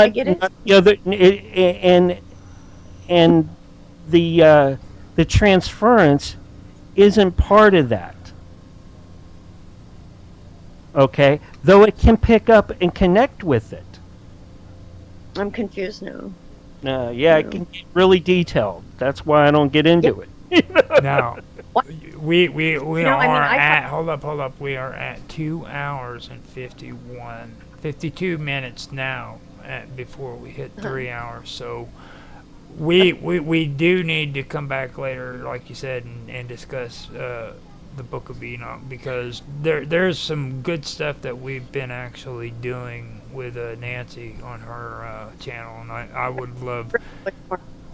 D: get it.
B: Not the other, and the transference isn't part of that. Okay, though it can pick up and connect with it.
D: I'm confused now.
B: Yeah, it can get really detailed. That's why I don't get into it.
A: Now,
D: What?
A: we
D: No, I mean,
A: are
D: I
A: at. Hold up. We are at 2 hours and 52 minutes now. Before we hit 3 hours, so we do need to come back later, like you said, and discuss the Book of Enoch, because there's some good stuff that we've been actually doing with Nancy on her channel, and I would love.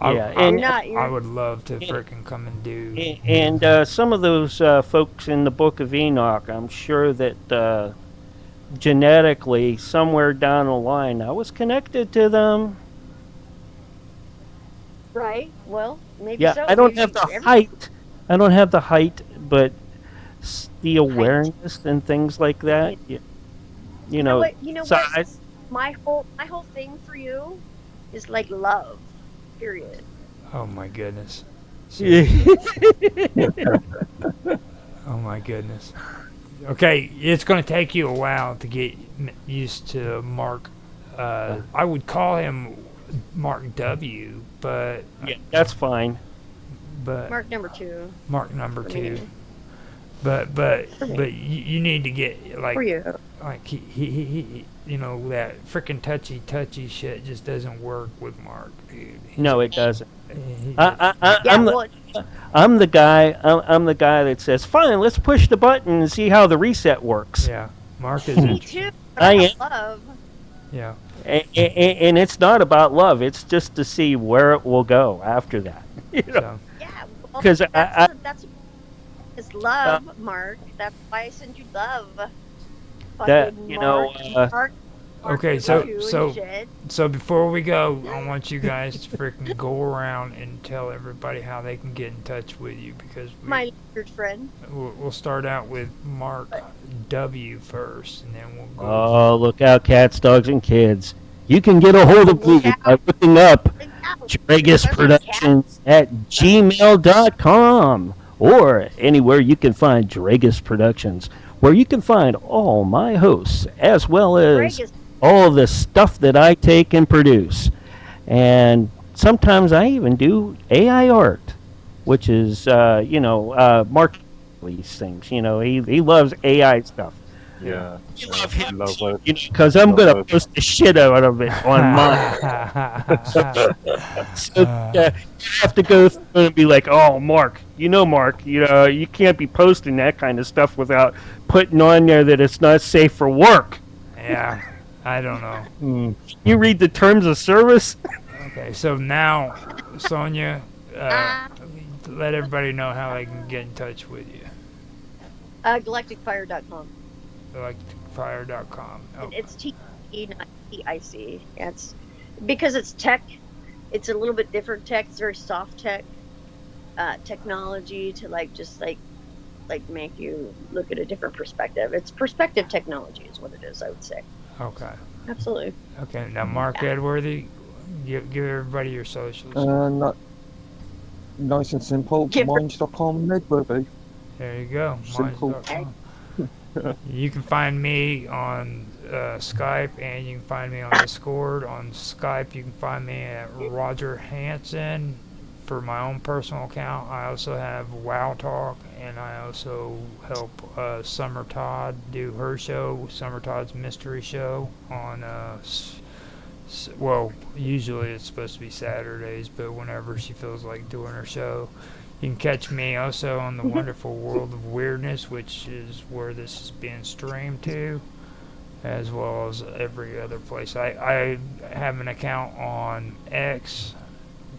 B: Yeah,
A: I would love to frickin' come and do.
B: And some of those folks in the Book of Enoch, I'm sure that genetically, somewhere down the line, I was connected to them.
D: Right. Well, maybe
B: Yeah,
D: so.
B: I don't
D: Maybe
B: have the
D: every-
B: height. I don't have the height, but the awareness and things like that. You know,
D: You know what?
B: size.
D: My whole thing for you is like love. Period.
A: Oh my goodness. Oh my goodness. Okay, it's going to take you a while to get used to Mark. I would call him Mark W, but
B: Yeah, that's fine.
D: Mark number 2
A: Mark number
D: for
A: 2.
D: me.
A: But you need to get like
D: For you.
A: he you know, that freaking touchy shit just doesn't work with Mark, dude.
B: No, it doesn't. I'm the,
D: well,
B: I'm the guy. I'm the guy that says, "Fine, let's push the button and see how the reset works."
A: Yeah, Mark is
D: me
A: interesting.
D: too. But
B: I
D: I
B: am.
D: love.
A: Yeah,
B: And it's not about love. It's just to see where it will go after that.
A: so
D: Yeah, well,
B: 'Cause
D: that's is
B: uh,
D: love, Mark. That's why I send you love.
B: that
D: Fucking
B: you know.
D: Mark
A: okay,
D: with
A: so
D: you and
A: so
D: shit.
A: so before we go, I want you guys to freaking go around and tell everybody how they can get in touch with you because
D: My weird friend.
A: we'll start out with Mark W first, and then we'll go.
B: Oh, look out, cats, dogs, and kids! You can get a hold of
D: Look
B: me by
D: out.
B: looking up
D: Look out.
B: Dragus
D: There's a cat.
B: Productions at gmail.com or anywhere you can find Dragus Productions, where you can find all my hosts as well
D: Greg
B: as
D: is
B: all the stuff that I take and produce. And sometimes I even do AI art, which is, Mark these things. He loves AI stuff.
C: Yeah.
B: You
C: yeah,
B: love him,
C: love it.
B: because I'm
C: Love
B: going to
C: it.
B: post the shit out of it on mine. So you have to go through and be like, "Oh, Mark, Mark, you can't be posting that kind of stuff without putting on there that it's not safe for work."
A: Yeah, I don't know.
B: You read the terms of service.
A: Okay, so now, Sonia,
D: Ah.
A: let everybody know how they can get in touch with you.
D: galacticfire.com.
A: Electricfire.com.
D: And it's T-E, not T-I-C. Yeah, it's because it's tech. It's a little bit different tech. It's very soft tech technology to just make you look at a different perspective. It's perspective technology is what it is, I would say.
A: Okay.
D: Absolutely.
A: Okay, now Mark Edworthy, give everybody your socials.
C: Not, nice and simple.
D: Give her-
C: Minds.com, Edworthy.
A: There you go.
C: Simple.
A: Minds.com. You can find me on Skype, and you can find me on Discord. On Skype, you can find me at Roger Hanson for my own personal account. I also have WoW Talk, and I also help Summer Todd do her show, Summer Todd's Mystery Show, on well, usually it's supposed to be Saturdays, but whenever she feels like doing her show. You can catch me also on the Wonderful World of Weirdness, which is where this is being streamed to, as well as every other place. I have an account on X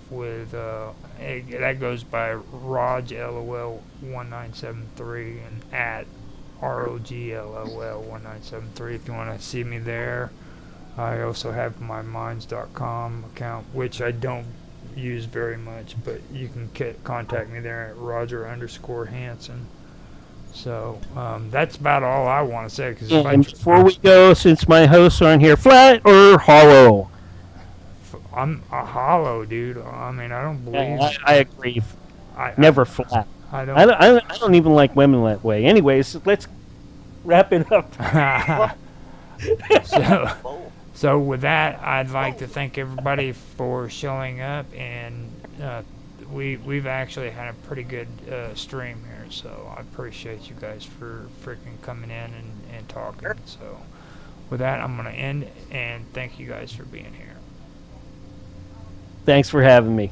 A: with that goes by Rog LOL 1973 and at ROGLOL 1973 if you want to see me there. I also have my minds.com account, which I don't use very much, but you can contact me there at Roger_Hanson. So that's about all I want to say. Cause
B: And before we go, since my hosts aren't here, flat or hollow?
A: I'm a hollow, dude. I mean, I don't believe.
B: I agree.
A: I
B: Never flat.
A: I don't.
B: I don't even like women that way. Anyways, let's wrap it up.
A: So with that, I'd like to thank everybody for showing up, and we've actually had a pretty good stream here, so I appreciate you guys for freaking coming in and talking. So with that, I'm going to end, and thank you guys for being here.
B: Thanks for having me.